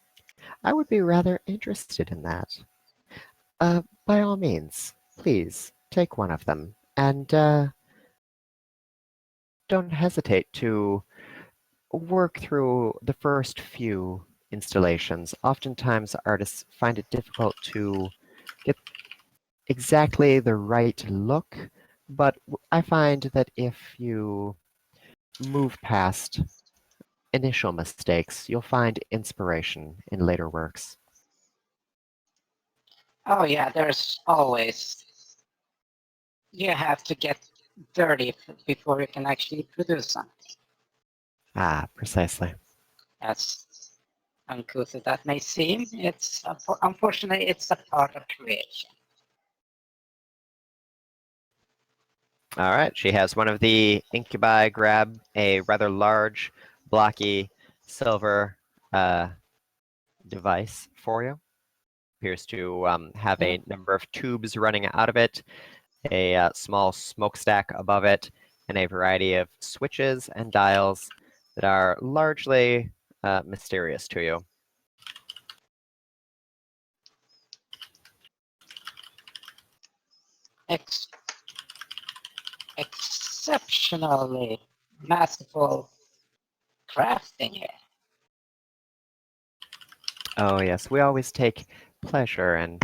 I would be rather interested in that. By all means, please take one of them, and don't hesitate to work through the first few installations. Oftentimes, artists find it difficult to get exactly the right look, but I find that if you move past initial mistakes, you'll find inspiration in later works. oh yeah, there's always, you have to get dirty before you can actually produce something. Ah, precisely. As uncouth as that may seem, it's unfortunately it's a part of creation. All right, she has one of the incubi grab a rather large, blocky silver device for you. Appears to have a number of tubes running out of it, a small smokestack above it, and a variety of switches and dials that are largely mysterious to you. Exceptionally masterful crafting here. Oh yes, we always take pleasure in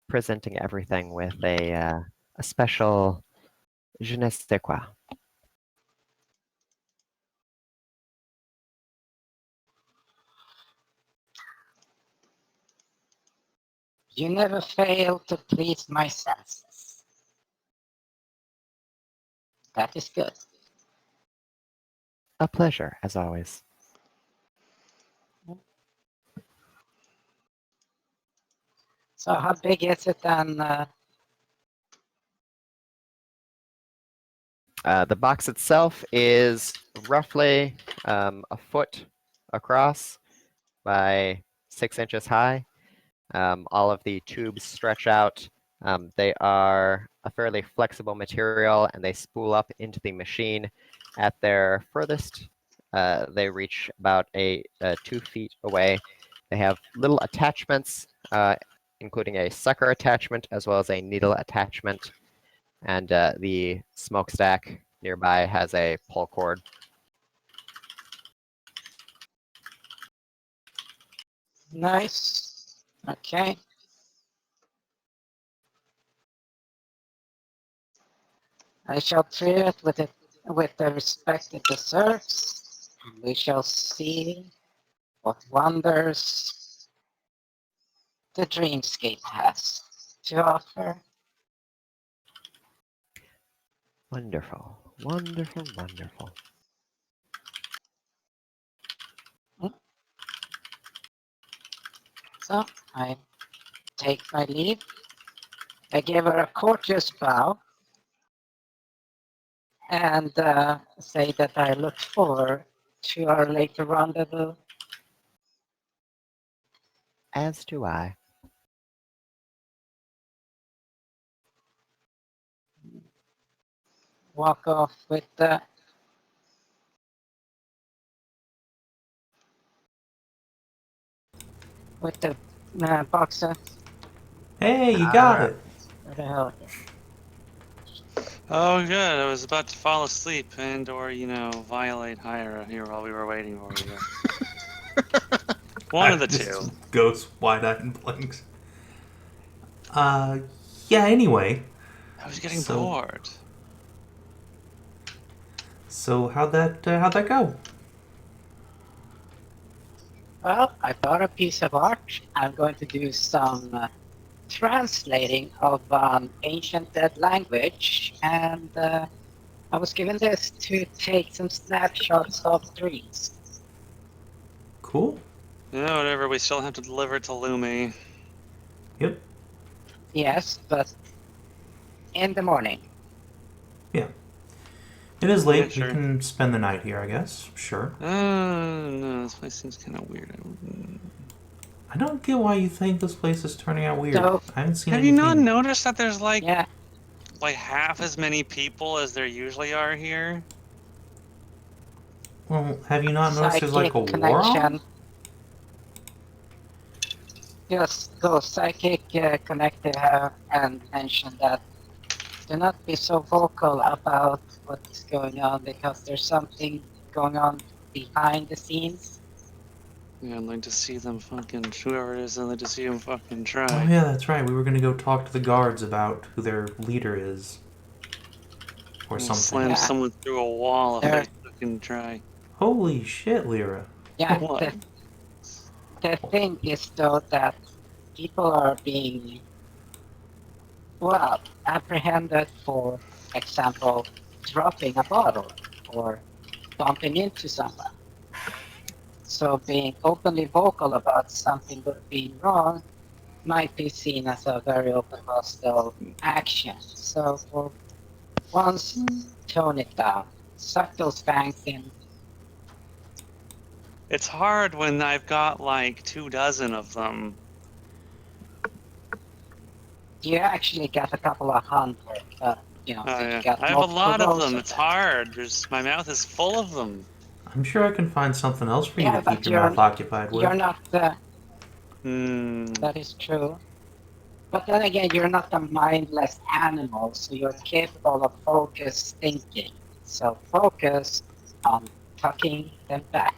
presenting everything with a special je ne sais quoi. You never fail to please my senses. That is good. A pleasure, as always. So how big is it then? The box itself is roughly a foot across by 6 inches high. All of the tubes stretch out. They are a fairly flexible material and they spool up into the machine. At their furthest, they reach about 2 feet away. They have little attachments, including a sucker attachment as well as a needle attachment. And the smokestack nearby has a pull cord. Nice. Okay. I shall treat it with the respect it deserves. We shall see what wonders the dreamscape has to offer. Wonderful, wonderful, wonderful. So I take my leave. I give her a courteous bow and say that I look forward to our later rendezvous. As do I. Walk off with the boxer. Hey, you got it. Where the hell? Oh, good. I was about to fall asleep and, or violate Hyra here while we were waiting for you. One of the two. Goes wide-eyed and blinks. Yeah. Anyway. I was getting bored. So how'd that go? Well, I bought a piece of art. I'm going to do some translating of ancient dead language, and I was given this to take some snapshots of dreams. Cool. Yeah, whatever. We still have to deliver it to Lumi. Yep. Yes, but in the morning. Yeah. It is late. Yeah, sure. We can spend the night here, I guess. Sure. No, this place seems kind of weird. I don't get why you think this place is turning out weird. So, I haven't seen Have anything. you not noticed that there's like Yeah, half as many people as there usually are here? Well, have you not noticed there's like a psychic war on? connection. Just go psychic connected her and mention that do not be so vocal about what's going on because there's something going on behind the scenes. Yeah, I'd like to see them fucking, whoever it is, I'd like to see them fucking try. Oh yeah, that's right. We were gonna go talk to the guards about who their leader is. Or I'll something. slam Yeah. someone through a wall if There. they fucking try. Holy shit, Leira. Yeah, What? the thing is though that people are being, well, apprehended for example, dropping a bottle or bumping into someone. So being openly vocal about something being wrong might be seen as a very open hostile action. So for once tone it down. Suck those fangs in. It's hard when I've got like 24 of them. You actually got a couple of hundred, you know, Oh, so you yeah. got I have a multiple lot of rolls them. It's that. hard. My mouth is full of them. I'm sure I can find something else for you Yeah, to keep but your mouth occupied with. you're not. Hmm. That is true. But then again, you're not a mindless animal, so you're capable of focused thinking. So focus on tucking them back.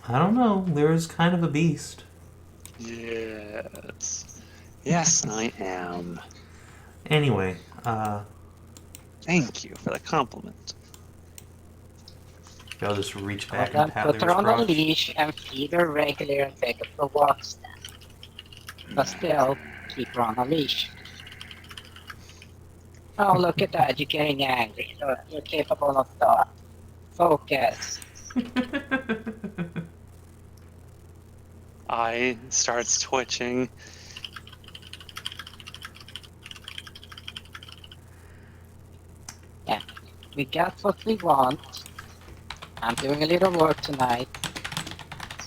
I don't know. Lyra's kind of a beast. Yes. Yes, I am. Anyway, Thank you for the compliment. I'll just reach Well, back and then pat put her Lyra's on a crotch. leash and feed her regularly and take her for walks then. But still, keep her on a leash. Oh, look at that, you're getting angry. You're capable of thought. Focus. Eye starts twitching. We got what we want. I'm doing a little work tonight.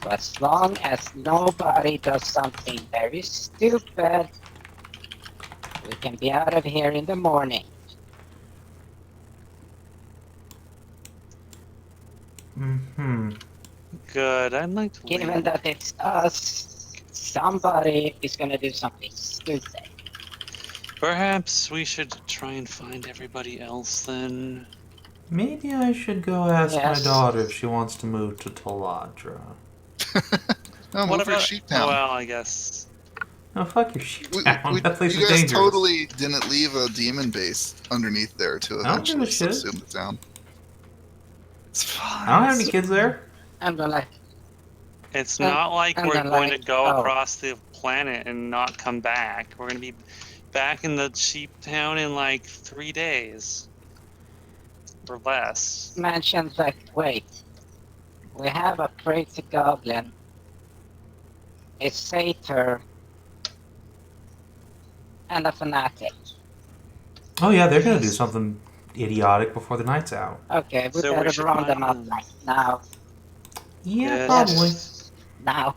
So as long as nobody does something very stupid, we can be out of here in the morning. Mm-hmm. Good. I'd like to Given leave. that it's us, somebody is gonna do something stupid. Perhaps we should try and find everybody else then. Maybe I should go ask my Yes. daughter if she wants to move to Taladra. No, What move her about? sheep town. Well, I guess. Oh, fuck your sheep We- town. That place you is guys dangerous. totally didn't leave a demon base underneath there to I don't give a eventually shit. subsume the town. It's fine. I don't have any kids there. I'm gonna It's And- not like and we're then, going to like, go oh. across the planet and not come back. We're going to be back in the sheep town in like 3 days or less. mention that, wait, we have a crazy goblin, a satyr, and a fanatic. Oh yeah, they're gonna do Yes. something idiotic before the night's out. Okay, we So we better should round them up find them. like now. Yeah, Yes. probably. Now.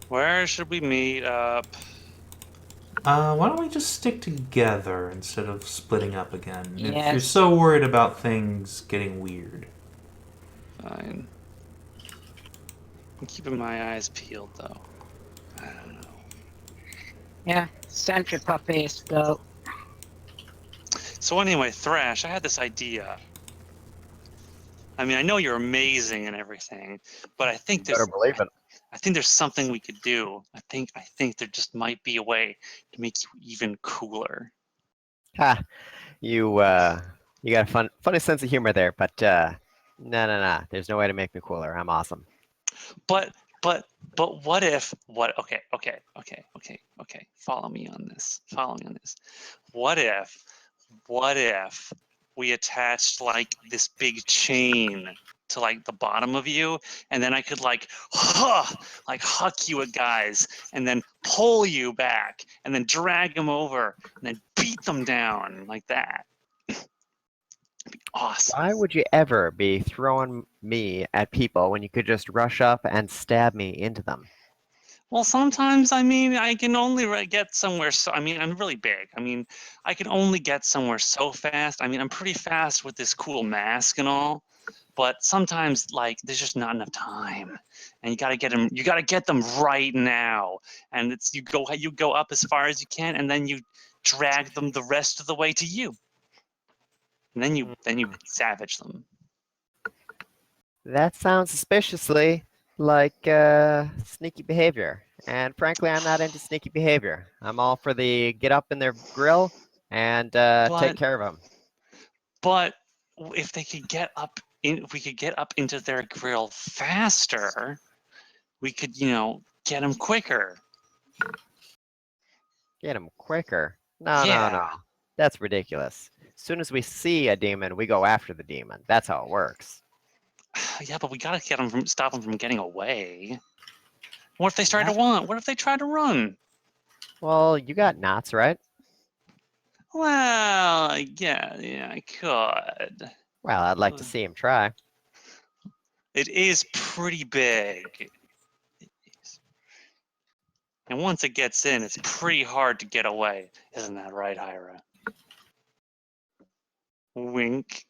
Where should we meet up? Why don't we just stick together instead of splitting up again? If you're Yes. so worried about things getting weird. Fine. I'm keeping my eyes peeled though. I don't know. Yeah, sentry puppies go. So anyway, Thrash, I had this idea. I mean, I know you're amazing and everything, but I think Better believe it. I think there's something we could do. I think there just might be a way to make you even cooler. Ha! You got a funny sense of humor there, but no. There's no way to make me cooler. I'm awesome. But what if okay. Follow me on this. What if we attached like this big chain to like the bottom of you, and then I could like huck you at guys and then pull you back and then drag them over and then beat them down like that. It'd be awesome. Why would you ever be throwing me at people when you could just rush up and stab me into them? Well, sometimes, I mean, I can only get somewhere so, I mean, I'm really big. I mean, I can only get somewhere so fast. I mean, I'm pretty fast with this cool mask and all, but sometimes, like, there's just not enough time. And you gotta get them right now. And it's you go up as far as you can, and then you drag them the rest of the way to you. And then you savage them. That sounds suspiciously like sneaky behavior. And frankly, I'm not into sneaky behavior. I'm all for the get up in their grill and take care of them. But if they could get up if we could get up into their grill faster, we could, get them quicker. Get them quicker. No. Yeah. That's ridiculous. As soon as we see a demon, we go after the demon. That's how it works. Yeah, but we gotta stop them from getting away. What if they start to run? What if they try to run? Well, you got knots, right? Well, yeah, I could. Well, I'd like to see him try. It is pretty big. It is. And once it gets in, it's pretty hard to get away. Isn't that right, Hyra? Wink.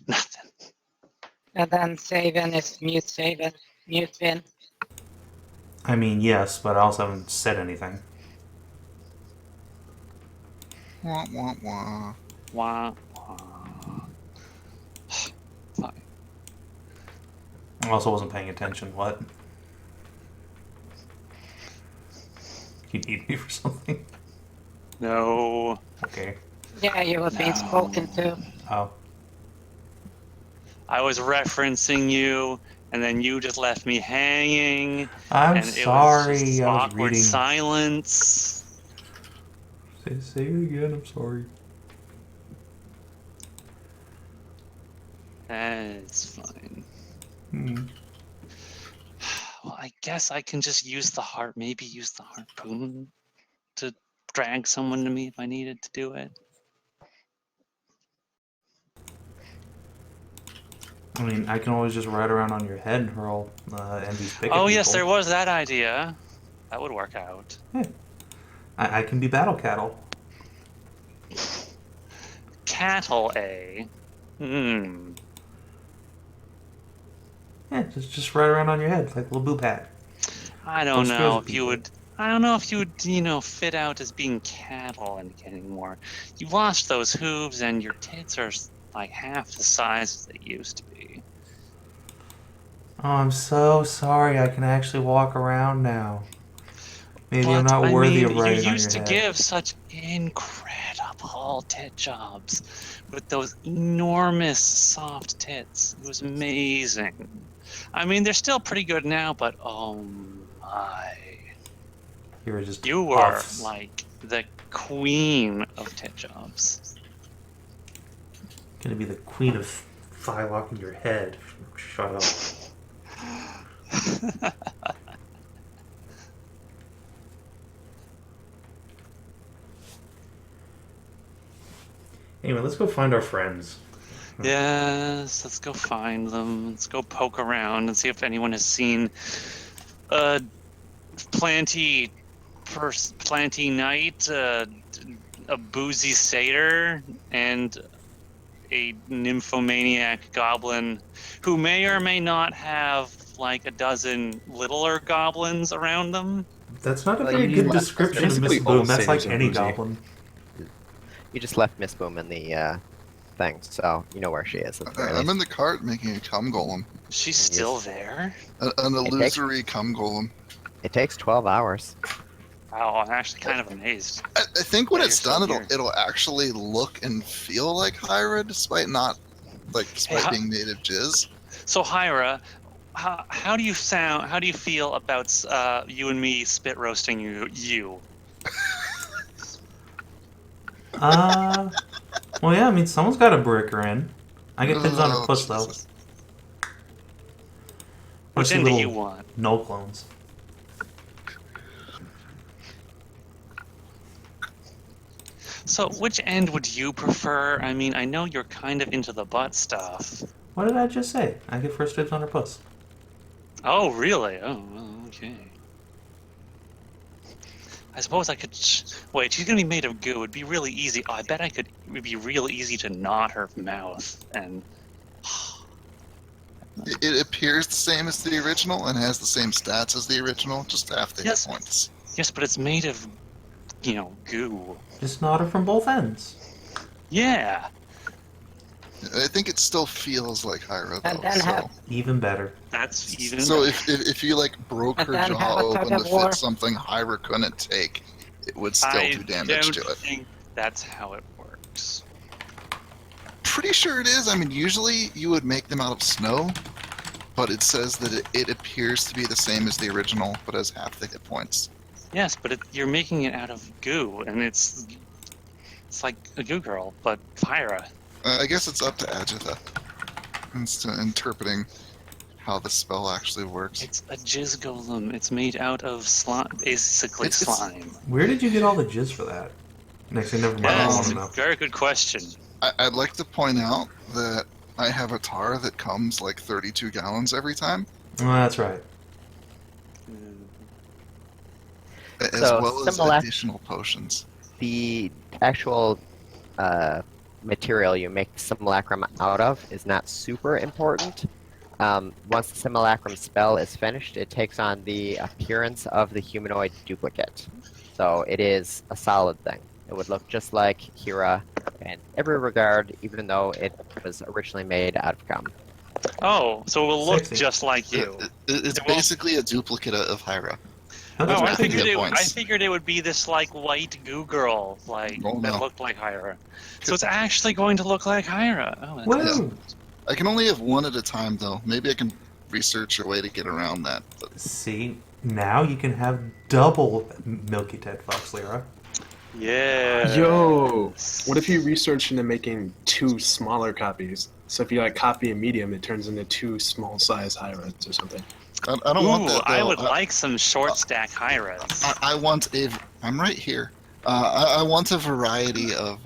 Nothing. And then Savin is mute Savin, mute Vin. I mean, yes, but I also haven't said anything. Wah, wah, wah. Wah, wah. Fine. I also wasn't paying attention. What? You need me for something? No. Okay. Yeah, you were being spoken to. Oh. I was referencing you, and then you just left me hanging. I'm and sorry. It was just I was awkward reading. silence. Say it again. I'm sorry. It's fine. Hmm. Well, I guess I can just use the heart. Maybe use the harpoon to drag someone to me if I needed to do it. I mean, I can always just ride around on your head and hurl envy's pick at Oh yes, there people. was that idea. That would work out. I can be battle cattle. Cattle, eh? Hmm. Yeah, just ride around on your head like a little boo pat. I don't Don't know scare if the you people. would. I don't know if you would, fit out as being cattle anymore. You lost those hooves, and your tits are like half the size as they used to be. Oh, I'm so sorry. I can actually walk around now. Maybe I'm But not I worthy mean, of riding you on used your to head. give such incredible tit jobs with those enormous soft tits. It was amazing. I mean, they're still pretty good now, but oh my. You were just You were puffs. like the queen of tit jobs. Gonna be the queen of thigh locking your head. Shut up. Anyway, let's go find our friends. Yes, let's go find them. Let's go poke around and see if anyone has seen Planty Knight, a boozy satyr, and a nymphomaniac goblin who may or may not have like a dozen littler goblins around them. That's not a Well, very you good left description of basically Miss all Boom. That's like satyrs are any boozy. goblin. You just left Miss Boom in the thing, so you know where she is at the very I'm least. in the cart making a cum golem. She's Yes. still there? An illusory cum golem. It takes 12 hours. Wow, I'm actually kind of amazed. I think when Yeah, it's you're done, still here. it'll actually look and feel like Hyra, despite Hey, being native jizz. So Hyra, how do you sound? How do you feel about you and me spit roasting you? Well, yeah, I mean, someone's got to brick her in. I get dibs on her Oh, puss, though. Jesus. Which Mostly end do you little want? Gnoll clones. So which end would you prefer? I mean, I know you're kind of into the butt stuff. What did I just say? I get first dibs on her puss. Oh, really? Oh, well, okay. I suppose I could. Wait, she's gonna be made of goo. It'd be really easy. Oh, I bet it would be real easy to knot her mouth and. It appears the same as the original and has the same stats as the original, just half the Yes. hit points. Yes, but it's made of, goo. Just knot her from both ends. Yeah. I think it still feels like Hyra, And though. then have- Even better. That's even. So if you broke And her then jaw have a open tug to of war. fit something Hyra couldn't take, it would still I do damage don't to it. think that's how it works. Pretty sure it is. I mean, usually you would make them out of snow, but it says that it appears to be the same as the original, but has half the hit points. Yes, but you're making it out of goo, and it's like a goo girl, but Hyra. I guess it's up to Adjatha. interpreting how the spell actually works. It's a jizz golem. It's made out of slime, basically It's- slime. Where did you get all the jizz for that? Actually, never mind. I Yes, don't it's want a to know. very good question. I'd like to point out that I have a tar that comes like 32 gallons every time, Oh, that's right. as So, well as similar- additional potions. The actual material you make the simulacrum out of is not super important. Once the simulacrum spell is finished, it takes on the appearance of the humanoid duplicate. So it is a solid thing. It would look just like Hyra in every regard, even though it was originally made out of gum. Oh, so it will look Sexy. just like you. It's It won't- basically a duplicate of Hyra. How Oh, does I that think figured hit it. points. I figured it would be this like white goo girl, like Oh, that no. looked like Hyra. So it's actually going to look like Hyra. Oh, that's Woo! I can only have one at a time, though. Maybe I can research a way to get around that. But See, now you can have double Milky Ted Fox, Leira. yeah. Yo, what if you research into making 2 smaller copies? So if you like copy a medium, it turns into 2 small size Hyras or something. I don't want that, though. I would like some short stack Hyras. I want a. I'm right here. I want a variety of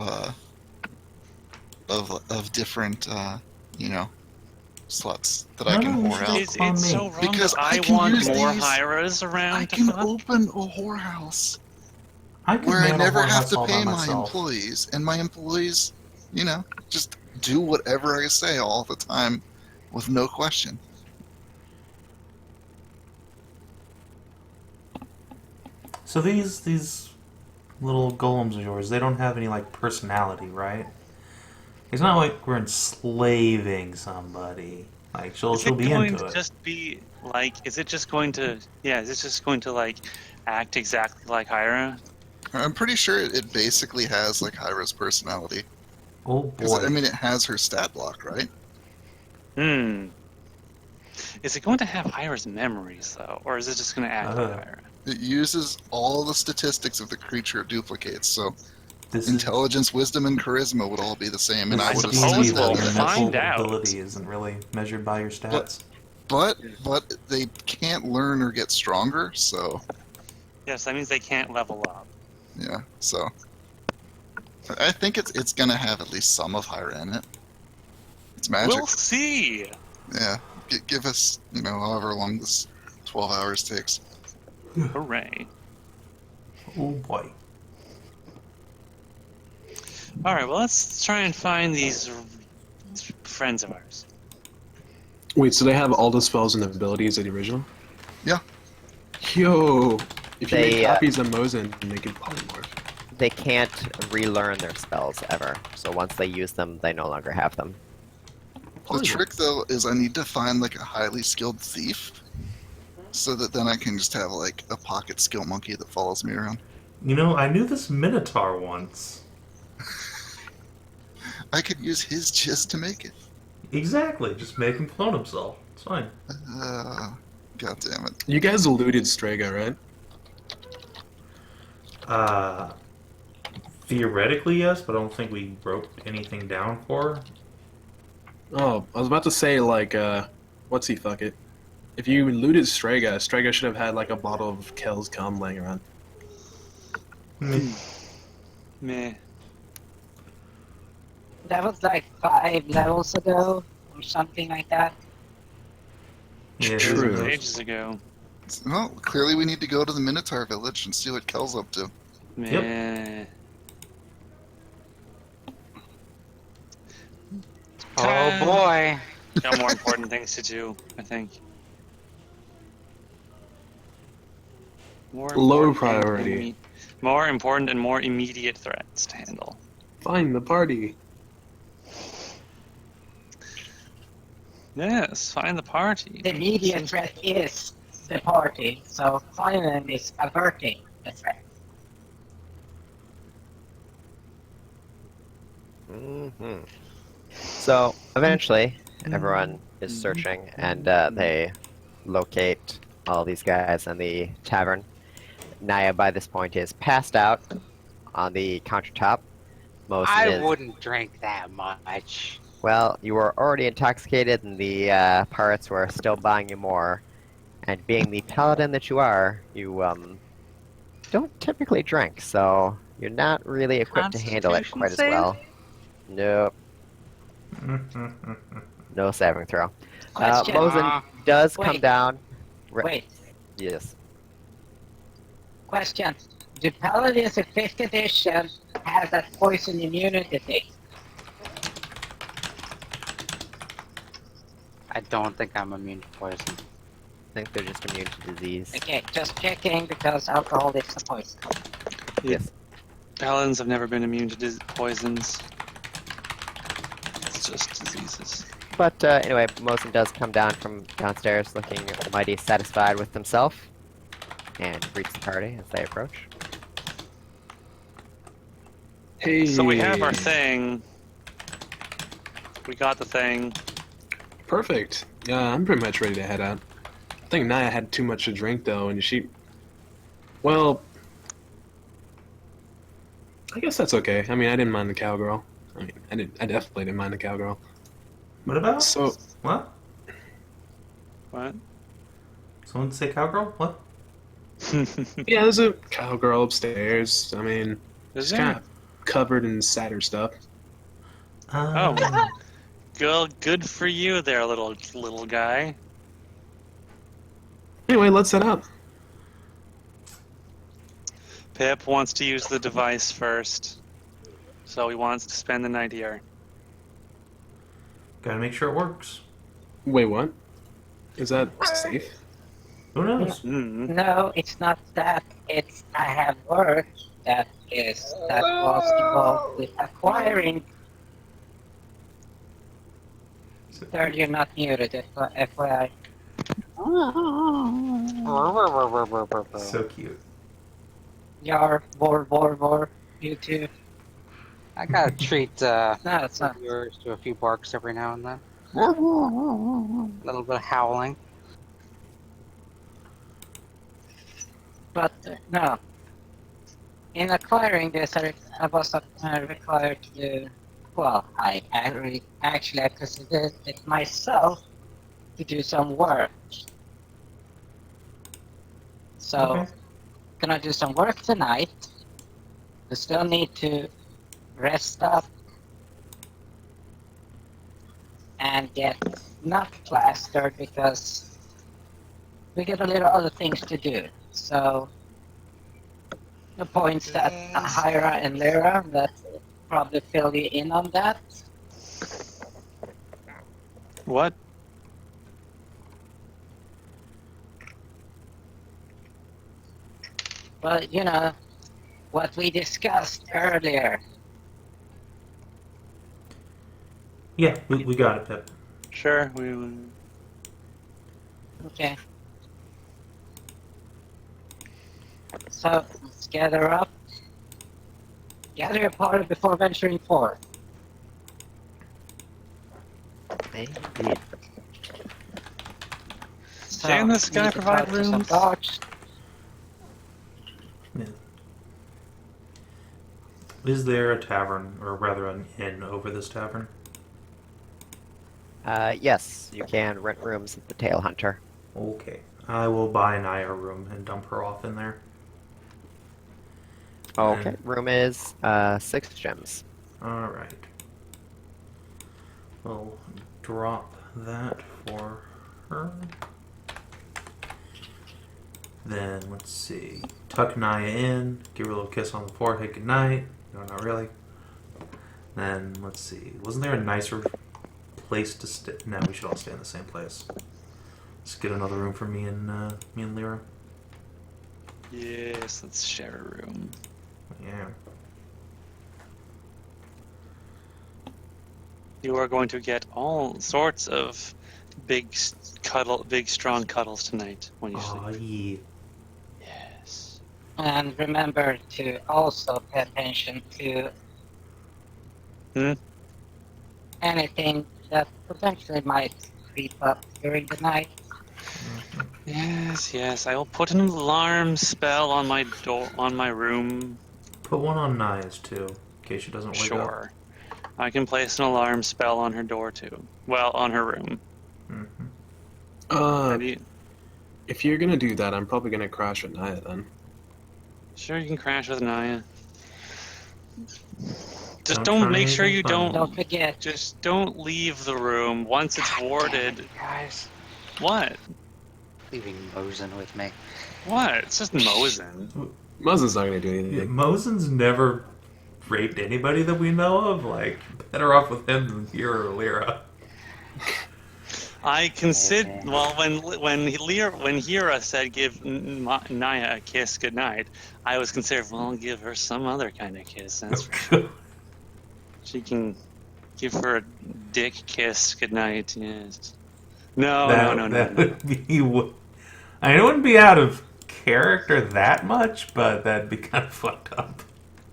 different, sluts that I can No, whore out. It's so wrong Because that I I can want use more these- Hyras around I to can fuck. open a whorehouse I could where I man a never have whorehouse to all by pay my myself. employees, and my employees, just do whatever I say all the time, with no question. So these little golems of yours, they don't have any like personality, right? It's not like we're enslaving somebody. Like she'll Is it be going into to it. just be like? Is it just going to? Yeah. Is it just going to like act exactly like Hyra? I'm pretty sure it basically has like Hyra's personality. Oh 'Cause, boy. I mean, it has her stat block, right? Hmm. Is it going to have Hyra's memories though, or is it just going to act like Hyra? It uses all the statistics of the creature it duplicates, so this is intelligence, wisdom, and charisma would all be the same, and this I I would have is suppose said we'll that. your find mental out. ability isn't really measured by your stats. But they can't learn or get stronger, so Yes, that means they can't level up. yeah. So I think it's gonna have at least some of Hyra in it. It's magic. We'll see. Yeah. Give us however long this 12 hours takes. Hooray! Oh boy. All right, well let's try and find these friends of ours. Wait, so they have all the spells and abilities of the original? Yeah. Yo, if you They, make copies of Mozen, they can polymorph. They can't relearn their spells ever. So once they use them, they no longer have them. The trick, though, is I need to find like a highly skilled thief, so that then I can just have like a pocket skill monkey that follows me around. I knew this Minotaur once. I could use his jizz to make it. Exactly. Just make him clone himself. It's fine. God damn it. You guys eluded Strega, right? Theoretically, yes, but I don't think we wrote anything down for her. Oh, I was about to say, like, what's he fuck it? If you eluded Strega, Strega should have had, like, a bottle of Kel's cum laying around. Meh. That was like 5 levels ago, or something like that. Yeah, True. it was- Ages ago. Well, clearly we need to go to the Minotaur village and see what Kel's up to. Meh. Oh boy. Got more important things to do, I think. More Low important and priority. more important and more immediate threats to handle. Find the party. Yes, find the party. The immediate threat is the party, so finding them is averting the threat. hmm So eventually, everyone is searching, and they locate all these guys in the tavern. Naya, by this point, is passed out on the countertop. Mozen I is wouldn't drink that much. Well, you were already intoxicated, and the pirates were still buying you more. And being the paladin that you are, you don't typically drink, so you're not really equipped to handle it Constitution quite as save? well. Nope, no saving throw. Question. Mozen does come Wait. down. Wait. Yes. Question. Do Paladins in 5th edition have that poison immunity thing? I don't think I'm immune to poison. I think they're just immune to disease. Okay, just checking because alcohol is a poison. Yes. Paladins have never been immune to poisons. It's just diseases. But anyway, Mozen does come down from downstairs looking mighty satisfied with himself and greets the party as they approach. Hey. So we have our thing. We got the thing. Perfect. Yeah, I'm pretty much ready to head out. I think Naya had too much to drink though, and she. Well, I guess that's okay. I mean, I didn't mind the cowgirl. I mean, I definitely didn't mind the cowgirl. What about? So, What? What? Someone say cowgirl? What? yeah, there's a cowgirl upstairs. I mean, Is she's there? kind of covered in sadder stuff. Oh. Good for you there, little guy. Anyway, let's head out. Pip wants to use the device first, so he wants to spend the night here. Gotta make sure it works. Wait, what? Is that safe? Who knows? No, it's not that. It's I have work that was involved with acquiring. Third, you're not muted, FYI. So cute. Yar, bor, you too. I gotta treat No, it's not. viewers to a few barks every now and then. A little bit of howling. But no. In acquiring this, I was required to do. Well, I actually considered it myself to do some work. So, Okay. gonna do some work tonight. We still need to rest up and get not plastered because we got a little other things to do. So, the points that Hyra and Leira that probably fill you in on that. What? But you know, what we discussed earlier. Yeah, we got it, Pip. Sure, we. Okay. So, let's gather up. Gather your party before venturing forth. Indeed. So, Can this guy need to provide talk to some rooms? dogs. Yeah. Is there a tavern, or rather an inn over this tavern? Yes, you can rent rooms at the Tail Hunter. Okay. I will buy Naya a room and dump her off in there. Okay, And- room is 6 gems. Alright. We'll drop that for her. Then, let's see. Tuck Naya in, give her a little kiss on the forehead, good night. No, not really. Then, let's see. Wasn't there a nicer place to stay? No, we should all stay in the same place. Let's get another room for me and Lyra. Yes, let's share a room. Yeah. You are going to get all sorts of big strong cuddles tonight when you Aw, sleep. yeah. Yes. And remember to also pay attention to anything that potentially might creep up during the night. Yes. I will put an alarm spell on my door, on my room. Put one on Naya's too, in case she doesn't wake up. Sure. I can place an alarm spell on her door too. Well, on her room. Maybe. If you're gonna do that, I'm probably gonna crash with Naya then. Sure, you can crash with Naya. Just Don't don't try make sure anything you funny. Don't forget. Just don't leave the room once it's God damn warded. it, guys. What? Leaving Mozen with me. What? It's just Mozen. Mozen's not gonna do Yeah, anything. Mozen's never raped anybody that we know of. Like, better off with him than Hyra or Leira. I consider. Okay. Well, when Hyra said give Naya a kiss goodnight, I was considering, well, give her some other kind of kiss. That's for sure. She can give her a dick kiss goodnight. Yes. No. That would be. I mean, it wouldn't be out of character that much, but that'd be kind of fucked up.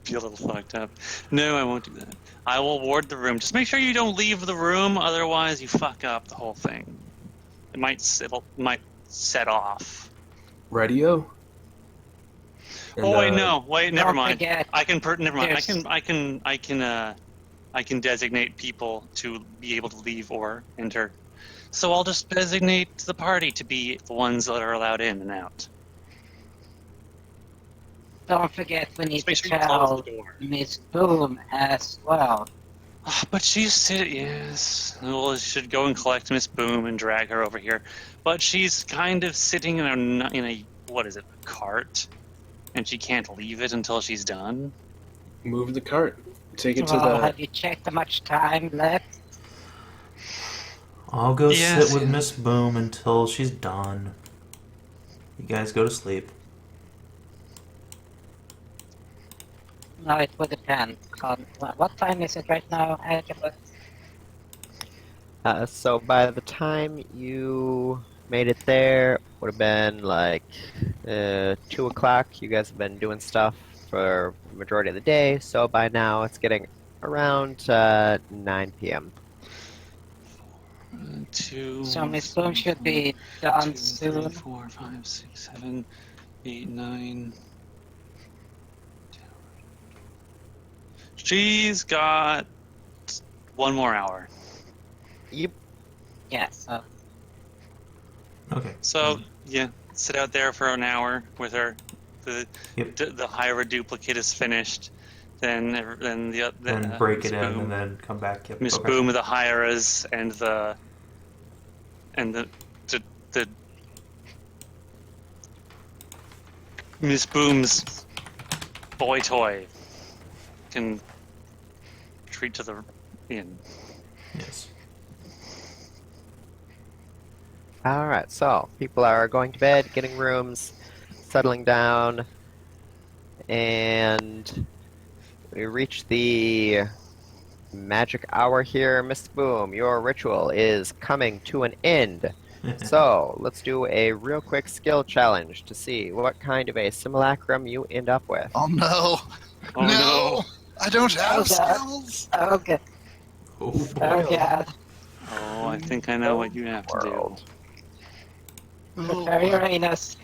Be a little fucked up. No, I won't do that. I will ward the room. Just make sure you don't leave the room, otherwise you fuck up the whole thing. It might set off. Radio? Oh wait, no, never Don't mind. forget. I can never mind. There's- I can designate people to be able to leave or enter. So I'll just designate the party to be the ones that are allowed in and out. Don't forget, we need Just to make sure you close tell the door. Miss Boom as well. But she's sitting. Yes. Well, I should go and collect Miss Boom and drag her over here. But she's kind of sitting in a what is it, a cart, and she can't leave it until she's done. Move the cart. Take it to Well, the. have you checked how much time left? I'll go Yes, sit with yeah. Miss Boom until she's done. You guys go to sleep. No, it would depend on what time is it right now, Adjatha? So by the time you made it there, would have been like 2 o'clock. You guys have been doing stuff for the majority of the day, so by now it's getting around 9 p.m. 2. So Miss Boom should be done 2, soon. 3, 4, 5, 6, 7, 8, 9. She's got 1 more hour. Yep. Yeah, so Okay. So yeah, sit out there for an hour with her. The Hyra duplicate is finished. Then Then break Miss it in Boom- and then come back. Yep. Miss okay. Boom of the Hyras and the Miss Boom's boy toy can retreat to the inn. Yes. Alright, so people are going to bed, getting rooms, settling down, and we reach the magic hour here. Miss Boom, your ritual is coming to an end. So, let's do a real quick skill challenge to see what kind of a simulacrum you end up with. Oh no! Oh no! I don't have Oh, God. skills! oh god, Oh boy. oh god, Oh, I think I know what you have to do. World. prepare your anus.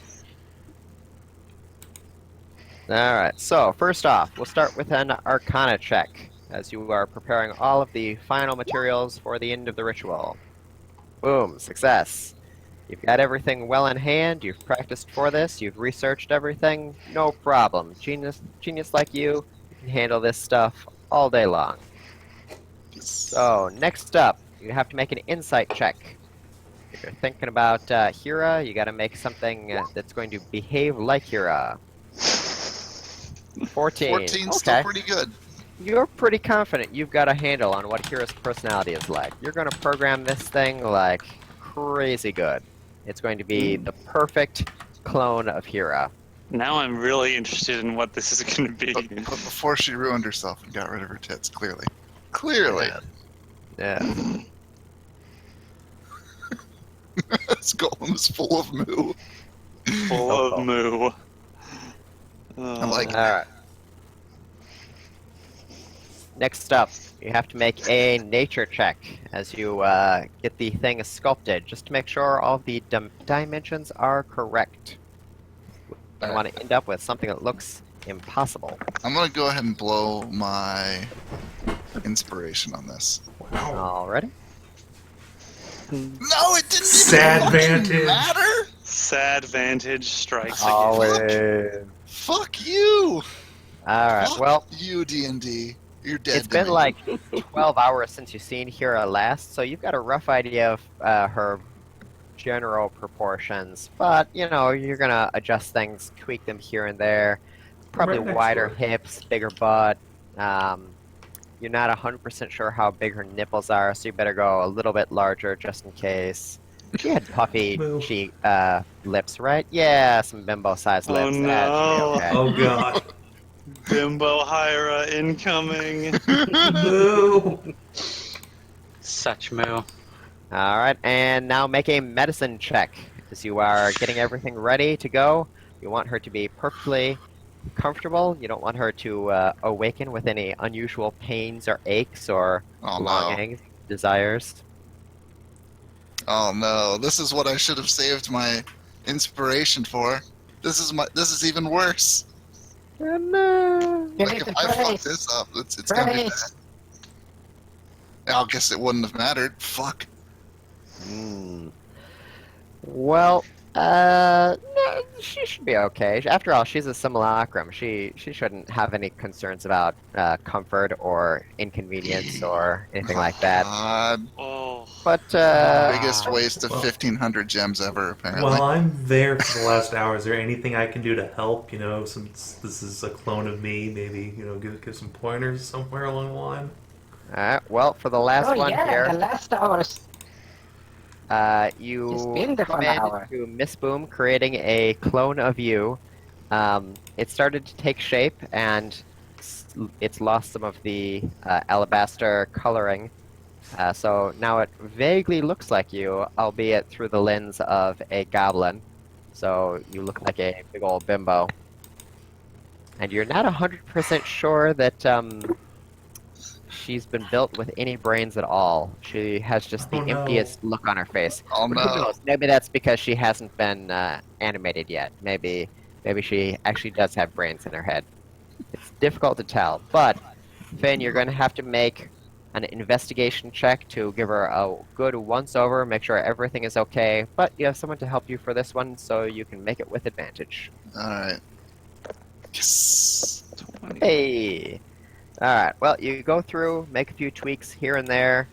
Alright, so first off, we'll start with an Arcana check, as you are preparing all of the final materials for the end of the ritual. Boom, success. You've got everything well in hand, you've practiced for this, you've researched everything, no problem. Genius like you can handle this stuff all day long. So, next up, you have to make an insight check. If you're thinking about Hyra, you gotta make something that's going to behave like Hyra. 14. 14's Okay. still pretty good. You're pretty confident you've got a handle on what Hyra's personality is like. You're going to program this thing like crazy good. It's going to be the perfect clone of Hyra. Now I'm really interested in what this is going to be. But before she ruined herself and got rid of her tits, clearly. Clearly. Yeah. This golem is full of moo. Full of moo. I like it. Alright. Next up, you have to make a nature check as you get the thing sculpted, just to make sure all the dimensions are correct. You want to end up with something that looks impossible. I'm gonna go ahead and blow my inspiration on this. Wow. Alrighty. No, it didn't Sad even fucking vantage. matter. Sad vantage strikes again. Always. Fuck you. Alright, Fuck well, you, D&D. You're dead. it's to been me. like 12 hours since you've seen Hyra last, so you've got a rough idea of her general proportions. But, you know, you're gonna adjust things, tweak them here and there. Probably Right next wider to her. hips, bigger butt. You're not 100% sure how big her nipples are, so you better go a little bit larger just in case. She had puffy Boo. cheek lips, right? Yeah, some bimbo-sized Oh, lips. That should be no. okay. Oh god. Bimbo Hyra incoming. Boo. Such moo. Alright, and now make a medicine check. As you are getting everything ready to go, you want her to be perfectly comfortable. You don't want her to awaken with any unusual pains or aches or Oh no. longings, desires. Oh no. This is what I should have saved my inspiration for. This is even worse. Give Like it if a I fuck brace. this up, it's gonna be bad. Brace. I guess it wouldn't have mattered. Fuck. Hmm. Well, no, she should be okay. After all, she's a simulacrum. She shouldn't have any concerns about comfort or inconvenience or anything like that. God. Oh. But Biggest waste of Well- 1,500 gems ever, apparently. While I'm there for the last hour, is there anything I can do to help? You know, since this is a clone of me, maybe, you know, give some pointers somewhere along the line? alright, well, for the last Oh one yeah, here, the last hours. It's you been the come fun in hour. to Miss Boom, creating a clone of you. It started to take shape, and it's lost some of the alabaster coloring. So now it vaguely looks like you, albeit through the lens of a goblin. So you look like a big old bimbo. And you're not 100% sure that she's been built with any brains at all. She has just the Oh, no. emptiest look on her face. Oh But who no. knows? Maybe that's because she hasn't been animated yet. Maybe she actually does have brains in her head. It's difficult to tell. But, Finn, you're going to have to make an investigation check to give her a good once-over, make sure everything is okay. But you have someone to help you for this one, so you can make it with advantage. Alright. Yes. 20. Hey! Alright, well, you go through, make a few tweaks here and there.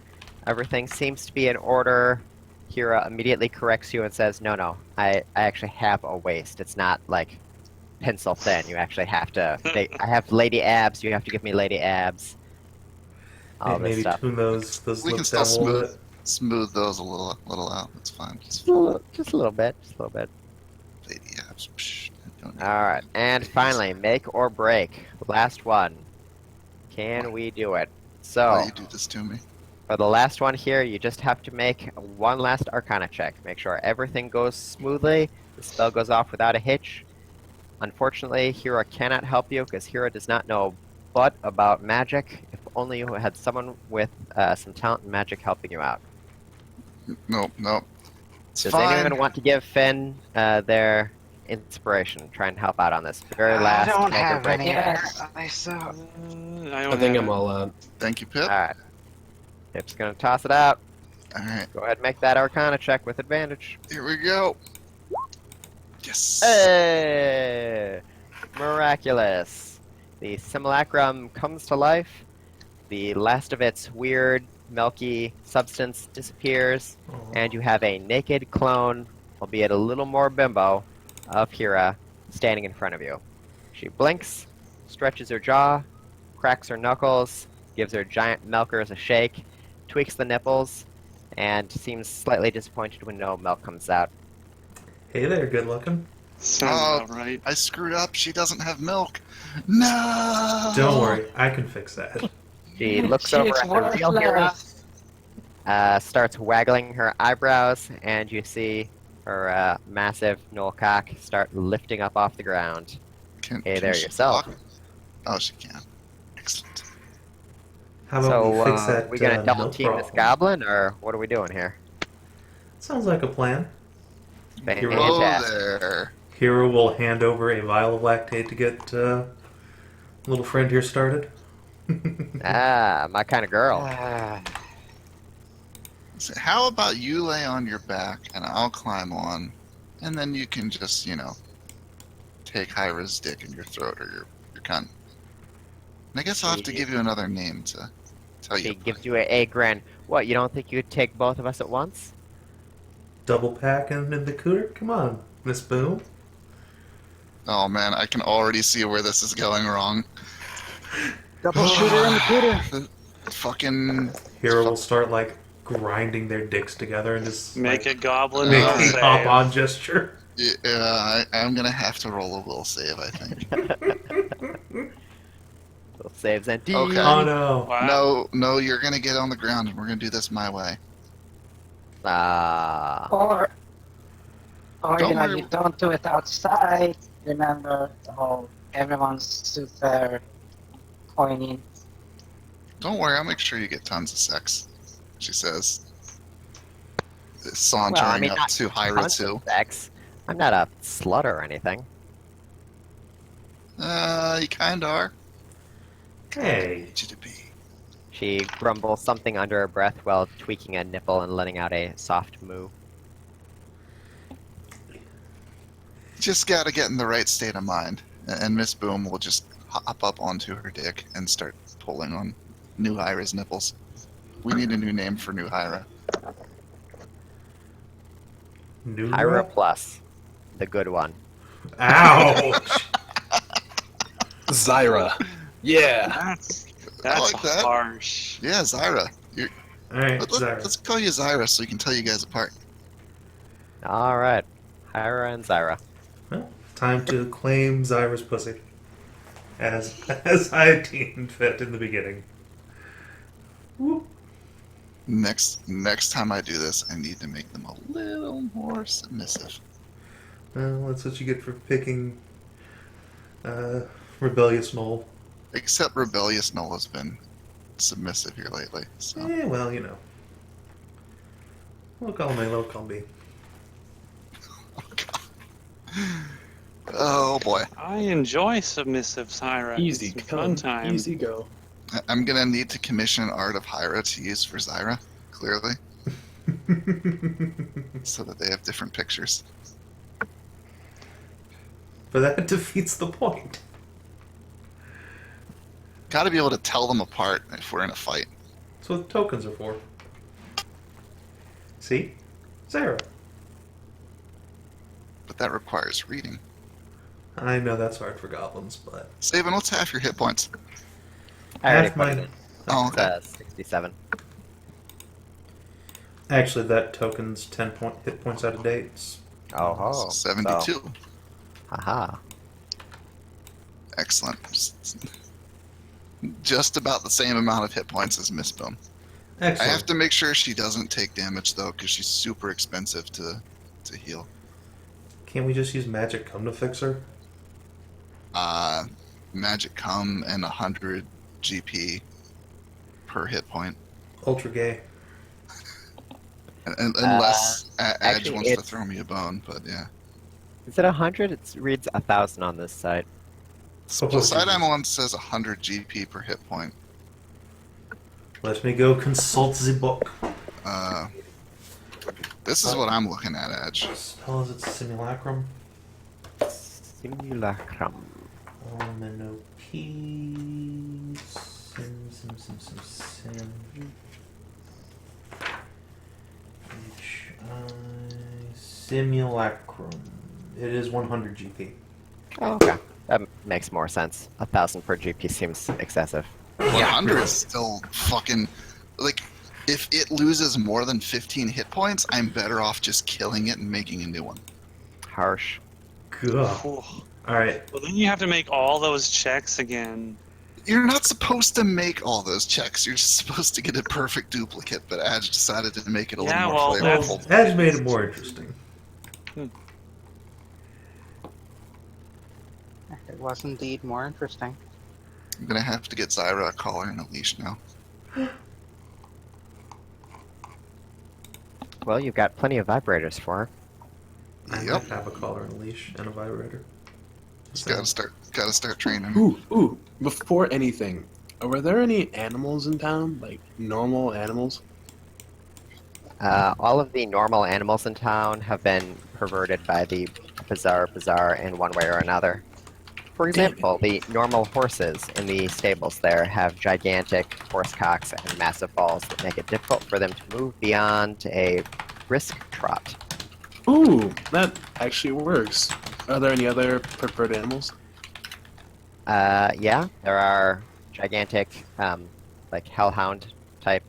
Everything seems to be in order. Hyra immediately corrects you and says, no, I actually have a waist. It's not, like, pencil thin. You actually have to... I have lady abs. You have to give me lady abs. All this Maybe stuff. tune those We can lips still down a little bit. smooth those a little out. That's fine. Just a little bit. Just a little bit. Lady abs. Psh, don't need Alright, and finally, make or break. Last one. Can we do it? So, Why you do this to me? for the last one here, you just have to make one last Arcana check. Make sure everything goes smoothly, the spell goes off without a hitch. Unfortunately, Hyra cannot help you because Hyra does not know but about magic. If only you had someone with some talent in magic helping you out. Nope. It's Does fine. anyone want to give Finn their inspiration? Try and help out on this very I last don't make or have break. any Yes. myself. I think I'm all out. Thank you, Pip. Alright. Pip's gonna toss it out. Alright, Go ahead and make that Arcana check with advantage. here we go. Yes. Hey! Miraculous. The simulacrum comes to life. The last of its weird, milky substance disappears, Oh. and you have a naked clone, albeit a little more bimbo, of Hyra standing in front of you. She blinks, stretches her jaw, cracks her knuckles, gives her giant milkers a shake, tweaks the nipples, and seems slightly disappointed when no milk comes out. Hey there, good looking. Sounds about right. I screwed up. She doesn't have milk. No. Don't worry, I can fix that. She looks She over is at the real worthless. Hyra, starts waggling her eyebrows, and you see her massive gnoll cock start lifting up off the ground. Can there she yourself. talk? Oh, she can. Excellent. How about we So, fix that we gonna double milk team this problem? goblin, or what are we doing here? Sounds like a plan. You're Whoa Fantastic. there. Hero will hand over a vial of lactate to get little friend here started. Ah, my kind of girl. So how about you lay on your back and I'll climb on, and then you can just, take Hyra's dick in your throat or your cunt. And I guess I'll have to give you another name to tell you. She gives you a grin. What, you don't think you'd take both of us at once? Double packing in the cooter? Come on, Miss Boom. Oh man, I can already see where this is going wrong. Double shooter in the cooter. Fucking Hero will start like grinding their dicks together and just Make like, a goblin make will a save. hop-on gesture. yeah, I'm gonna have to roll a will save, I think. Little saves and Okay. Oh no. Wow. No, you're gonna get on the ground and we're gonna do this my way. Ah. Or Don't worry. you don't do it outside. Remember the whole everyone's super pointy. Don't worry, I'll make sure you get tons of sex, she says. Sauntering Well, I mean, up not to Hyra tons too. of sex. I'm not a slut or anything. You kinda are. Hey. Need you to be. She grumbles something under her breath while tweaking a nipple and letting out a soft moo. Just gotta get in the right state of mind. And Miss Boom will just hop up onto her dick and start pulling on new Hyra's nipples. We need a new name for new Hyra. New Hyra Plus. The good one. Ouch. Zyra. Yeah. That's like that. harsh. Yeah, Zyra. Alright, Let's call you Zyra so we can tell you guys apart. Alright. Hyra and Zyra. Well, time to claim Zyra's pussy. As I deemed fit in the beginning. Whoop. Next time I do this, I need to make them a little more submissive. Well, that's what you get for picking Rebellious Gnoll. Except Rebellious Gnoll has been submissive here lately. So Well, you know. Local me, local me. oh boy, I enjoy submissive Hyra. Easy It's a come, fun time. easy go. I'm gonna need to commission an art of Hyra to use for Zyra, clearly, so that they have different pictures. But that defeats the point. Got to be able to tell them apart if we're in a fight. That's what tokens are for. See? Zyra. But that requires reading. I know that's hard for goblins, but... Savin, what's half your hit points? I already Half put it mine. in. Oh, It's okay. 67. Actually, that token's 10 hit points out of date. Oh ho. 72. So, haha. Excellent. Just about the same amount of hit points as Miss Boom. I Excellent. have to make sure she doesn't take damage, though, because she's super expensive to heal. Can't we just use magic come to fix her? Magic Come and 100 GP per hit point. Ultra gay. Unless Adge actually, wants to it's- throw me a bone, but yeah. Is it 100? It reads 1,000 on this site. Oh, The side Jesus. I'm on says 100 GP per hit point. Let me go consult the book. This is what I'm looking at, Adge. Spell is it simulacrum? Simulacrum. MNOP. Sim. HI. Simulacrum. It is 100 GP. Oh, okay. That makes more sense. 1,000 per GP seems excessive. 100 is still fucking... Like, if it loses more than 15 hit points, I'm better off just killing it and making a new one. Harsh. Ugh. Ooh. Alright. Well, then you have to make all those checks again. You're not supposed to make all those checks. You're just supposed to get a perfect duplicate, but Adge decided to make it a Yeah, little well, more that's- flavorful. Edge made it more interesting. It was indeed more interesting. I'm gonna have to get Zyra a collar and a leash now. Well, you've got plenty of vibrators for her. I Yep. have a collar and a leash and a vibrator. Just gotta start training. Ooh. Before anything, Were there any animals in town? Like normal animals? All of the normal animals in town have been perverted by the Bazaar in one way or another. For Damn it. example, the normal horses in the stables there have gigantic horse cocks and massive balls that make it difficult for them to move beyond a brisk trot. Ooh, that actually works. Are there any other preferred animals? Yeah, there are gigantic, like hellhound type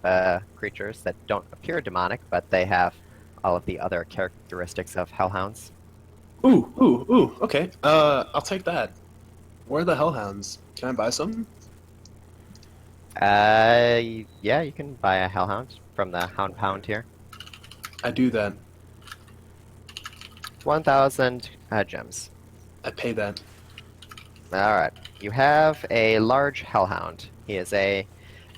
creatures that don't appear demonic, but they have all of the other characteristics of hellhounds. Ooh, okay. I'll take that. Where are the hellhounds? Can I buy some? Yeah, you can buy a hellhound from the Hound Pound here. I do that. 1,000 gems. I pay that. Alright, you have a large hellhound. He is a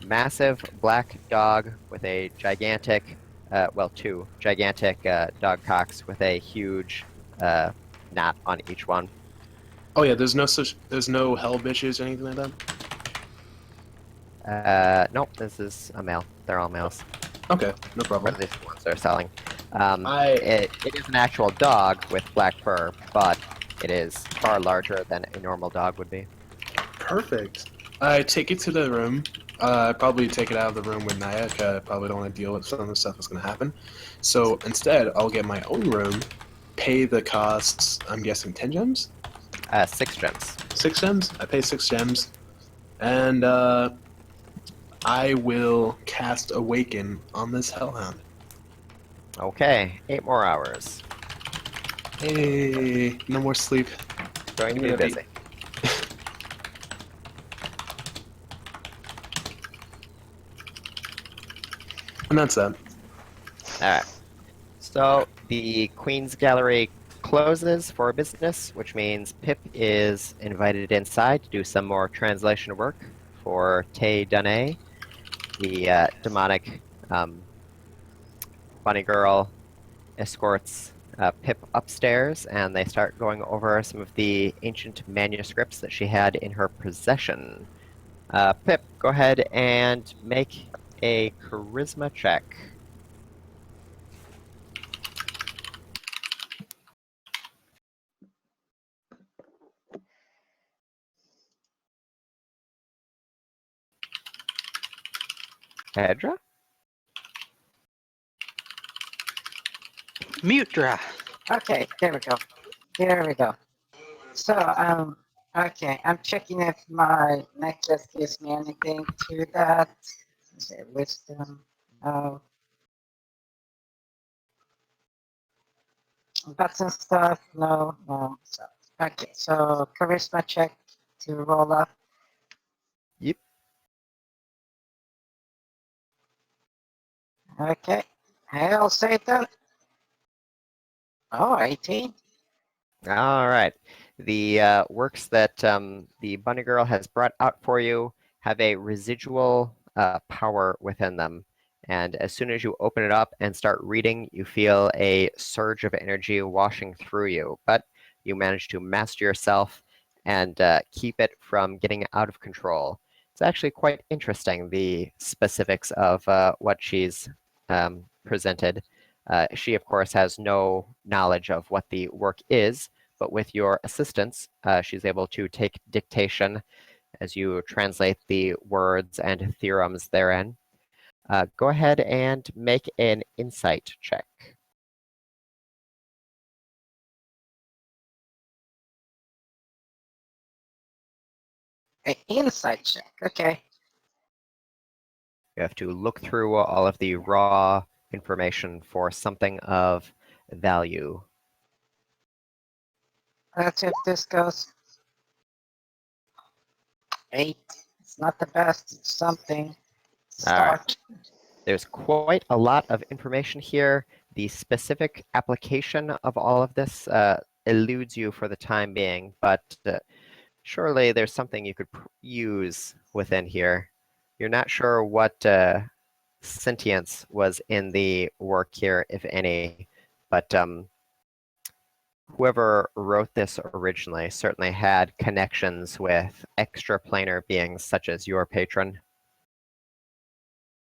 massive black dog with a gigantic, well, two gigantic dog cocks with a huge knot on each one. Oh yeah, there's no hell bitches or anything like that? Nope, this is a male. They're all males. Okay, no Or problem. at least the ones they're selling. I It is an actual dog with black fur, but it is far larger than a normal dog would be. Perfect. I take it to the room. I probably take it out of the room with Naya, 'cause I probably don't want to deal with some of the stuff that's going to happen. So instead, I'll get my own room, pay the costs, I'm guessing 10 gems? 6 gems. 6 gems? I pay 6 gems. And I will cast Awaken on this hellhound. Okay, 8 more hours. Hey, no more sleep. Going to Give be me that busy. And that's that. Alright. So, the Queen's Gallery closes for business, which means Pip is invited inside to do some more translation work for Tay Dunay, the demonic bunny girl escorts Pip upstairs, and they start going over some of the ancient manuscripts that she had in her possession. Pip, go ahead and make a charisma check. Hedrah? Mutra. Okay, there we go. There we go. So, okay, I'm checking if my necklace gives me anything to that. Is it wisdom? Bats and stuff? No. So, okay, so charisma check to roll up. Yep. Okay, I'll say that. Oh, 18. All right. The works that the bunny girl has brought out for you have a residual power within them. And as soon as you open it up and start reading, you feel a surge of energy washing through you. But you manage to master yourself and keep it from getting out of control. It's actually quite interesting, the specifics of what she's presented. She, of course, has no knowledge of what the work is, but with your assistance, she's able to take dictation as you translate the words and theorems therein. Go ahead and make an insight check. An insight check. Okay. You have to look through all of the raw information for something of value. Let's see if this goes. 8. It's not the best. It's something. All right. Start. There's quite a lot of information here. The specific application of all of this eludes you for the time being, but surely there's something you could use within here. You're not sure what sentience was in the work here, if any, but whoever wrote this originally certainly had connections with extraplanar beings such as your patron.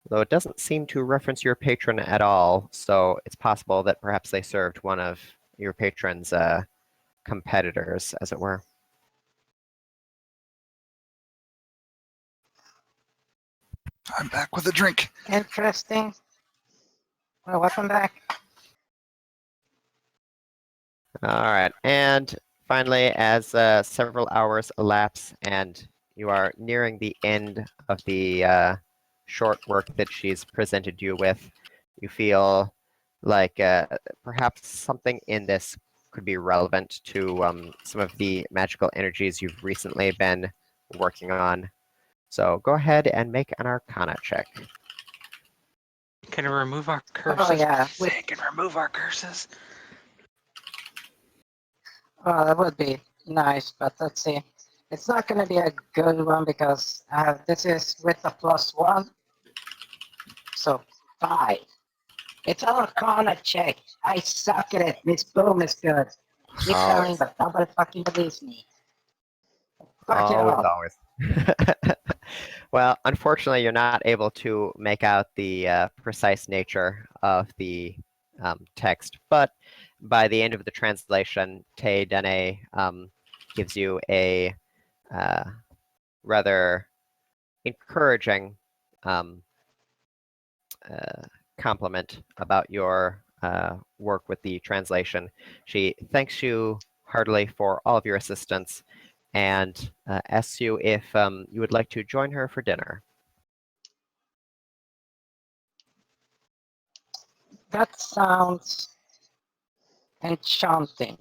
Though it doesn't seem to reference your patron at all, so it's possible that perhaps they served one of your patron's competitors, as it were. I'm back with a drink. Interesting. Well, welcome back. All right, and finally, as several hours elapse and you are nearing the end of the short work that she's presented you with, you feel like perhaps something in this could be relevant to some of the magical energies you've recently been working on. So go ahead and make an Arcana check. Can we remove our curses? Oh, yeah. Can remove our curses. Well, that would be nice, but let's see. It's not going to be a good one because this is with a +1. So 5. It's an Arcana check. I suck at it. Miss Boom is good. Keep Oh. telling, but nobody fucking believes me. Fuck you Always, all. always. Well, unfortunately, you're not able to make out the precise nature of the text, but by the end of the translation, Tay Dene gives you a rather encouraging compliment about your work with the translation. She thanks you heartily for all of your assistance and asks you if you would like to join her for dinner. That sounds enchanting.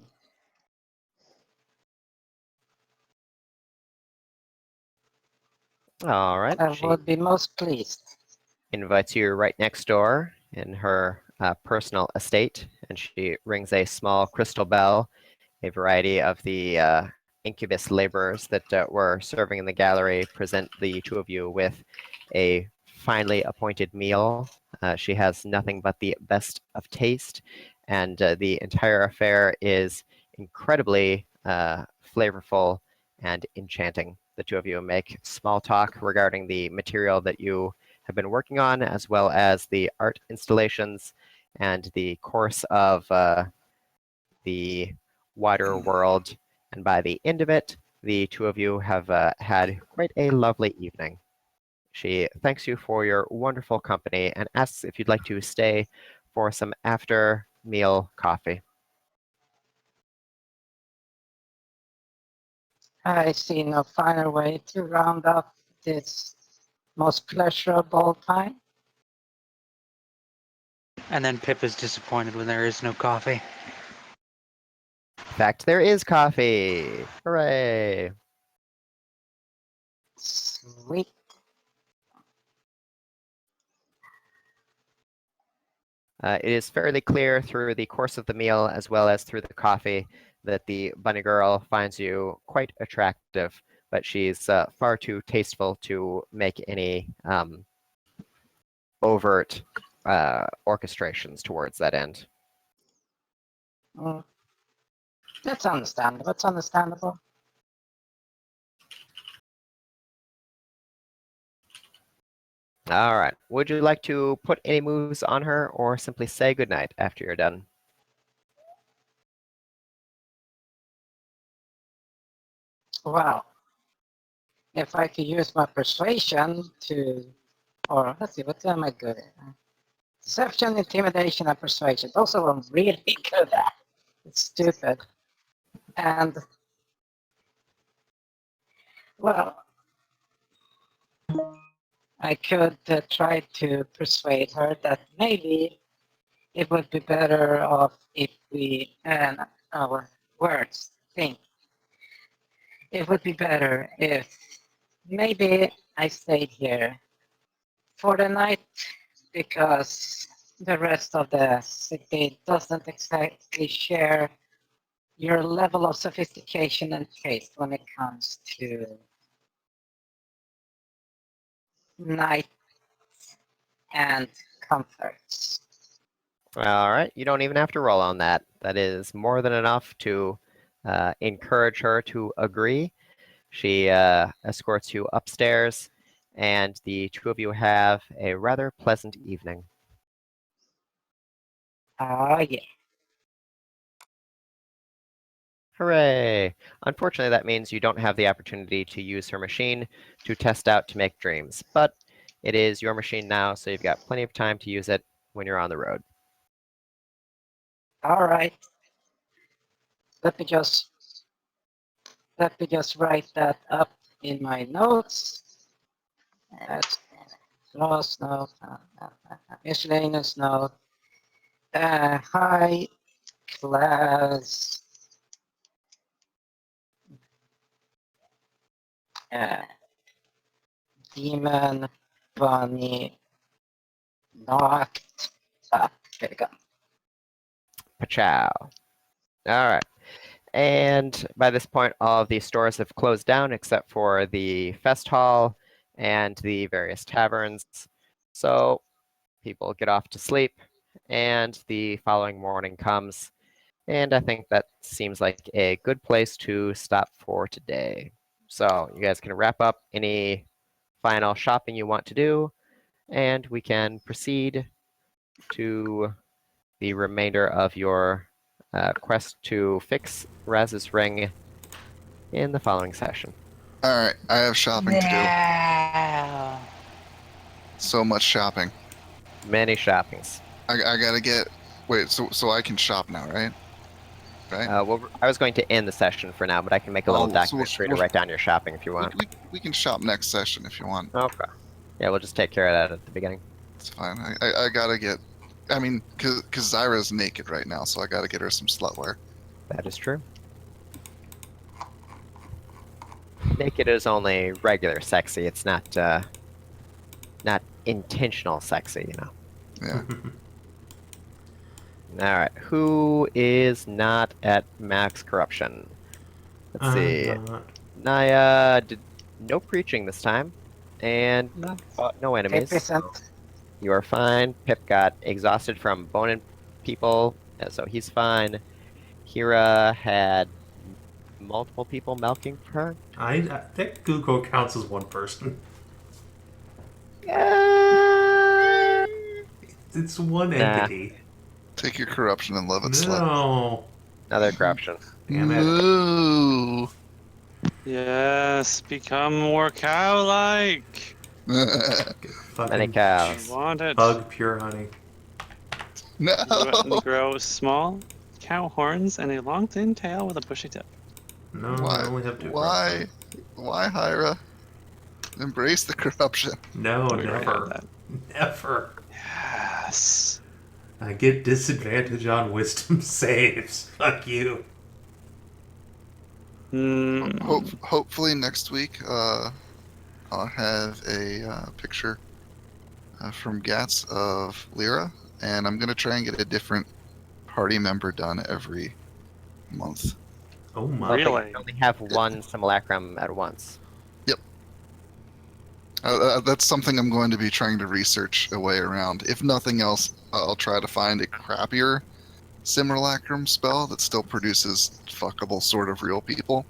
All right. I She would be most pleased. invites you right next door in her personal estate, and she rings a small crystal bell. A variety of the incubus laborers that were serving in the gallery present the two of you with a finely appointed meal. She has nothing but the best of taste, and the entire affair is incredibly flavorful and enchanting. The two of you make small talk regarding the material that you have been working on, as well as the art installations and the course of the wider world. And by the end of it, the two of you have had quite a lovely evening. She thanks you for your wonderful company and asks if you'd like to stay for some after meal coffee. I see no finer way to round up this most pleasurable time. And then Pip is disappointed when there is no coffee. In fact, there is coffee. Hooray! Sweet. It is fairly clear through the course of the meal as well as through the coffee that the bunny girl finds you quite attractive, but she's far too tasteful to make any overt orchestrations towards that end. Mm. That's understandable. That's understandable. All right. Would you like to put any moves on her or simply say goodnight after you're done? Well, if I could use my persuasion to, or let's see, what am I good at? Deception, intimidation, and persuasion. Those are what I'm really good at. It's stupid. And, well, I could try to persuade her that maybe it would be better off if we, and our words, think. It would be better if maybe I stayed here for the night because the rest of the city doesn't exactly share your level of sophistication and taste when it comes to night and comforts. All right, you don't even have to roll on that. That is more than enough to encourage her to agree. She escorts you upstairs, and the two of you have a rather pleasant evening. Yeah. Hooray! Unfortunately, that means you don't have the opportunity to use her machine to test out to make dreams, but it is your machine now, so you've got plenty of time to use it when you're on the road. All right. Let me just write that up in my notes. That's lost note, miscellaneous note. High class demon bunny knocked up. There you go. Pachow. All right. And by this point, all of the stores have closed down except for the fest hall and the various taverns. So people get off to sleep, and the following morning comes. And I think that seems like a good place to stop for today. So you guys can wrap up any final shopping you want to do, and we can proceed to the remainder of your quest to fix Raz's ring in the following session. All right, I have shopping to Yeah. do. So much shopping. Many shoppings. I gotta get. Wait, so I can shop now, right? Right. Well, I was going to end the session for now, but I can make a little Oh, so document for you to write down your shopping if you want. We can shop next session if you want. Okay. Yeah, we'll just take care of that at the beginning. It's fine. I gotta get. I mean, cause Zyra's naked right now, so I gotta get her some slutwear. That is true. Naked is only regular sexy. It's not intentional sexy, you know. Yeah. All right. Who is not at max corruption? Let's see. Naya did no preaching this time, and fought no enemies. 8%. You are fine. Pip got exhausted from boning people, so he's fine. Hyra had multiple people milking for her. I think Google counts as one person. It's one entity. Take your corruption and love it, slut. No. Another corruption. Damn it. Ooh. Yes, become more cow-like. Many Fucking cows. I want it. hug pure honey. No. Grow small cow horns and a long thin tail with a bushy tip. No, Why? I only have two. Why? Why, Hyra? Embrace the corruption. No, We already had never. that. Never. Yes. I get disadvantage on wisdom saves. Fuck you. Hopefully next week, I'll have a picture from Gats of Leira, and I'm gonna try and get a different party member done every month. Oh my. But Really? you only have one simulacrum at once. That's something I'm going to be trying to research a way around. If nothing else, I'll try to find a crappier simulacrum spell that still produces fuckable sort of real people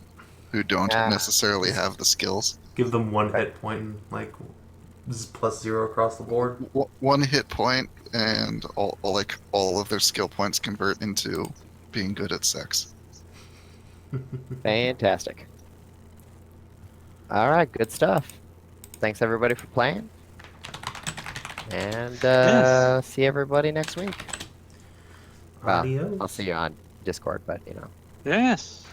who don't Yeah. necessarily have the skills. Give them one hit point and like this is +0 across the board. One hit point, and all of their skill points convert into being good at sex. Fantastic. All right, good stuff. Thanks everybody for playing, and Yes. see everybody next week. Well, Adios. I'll see you on Discord, but you know. Yes.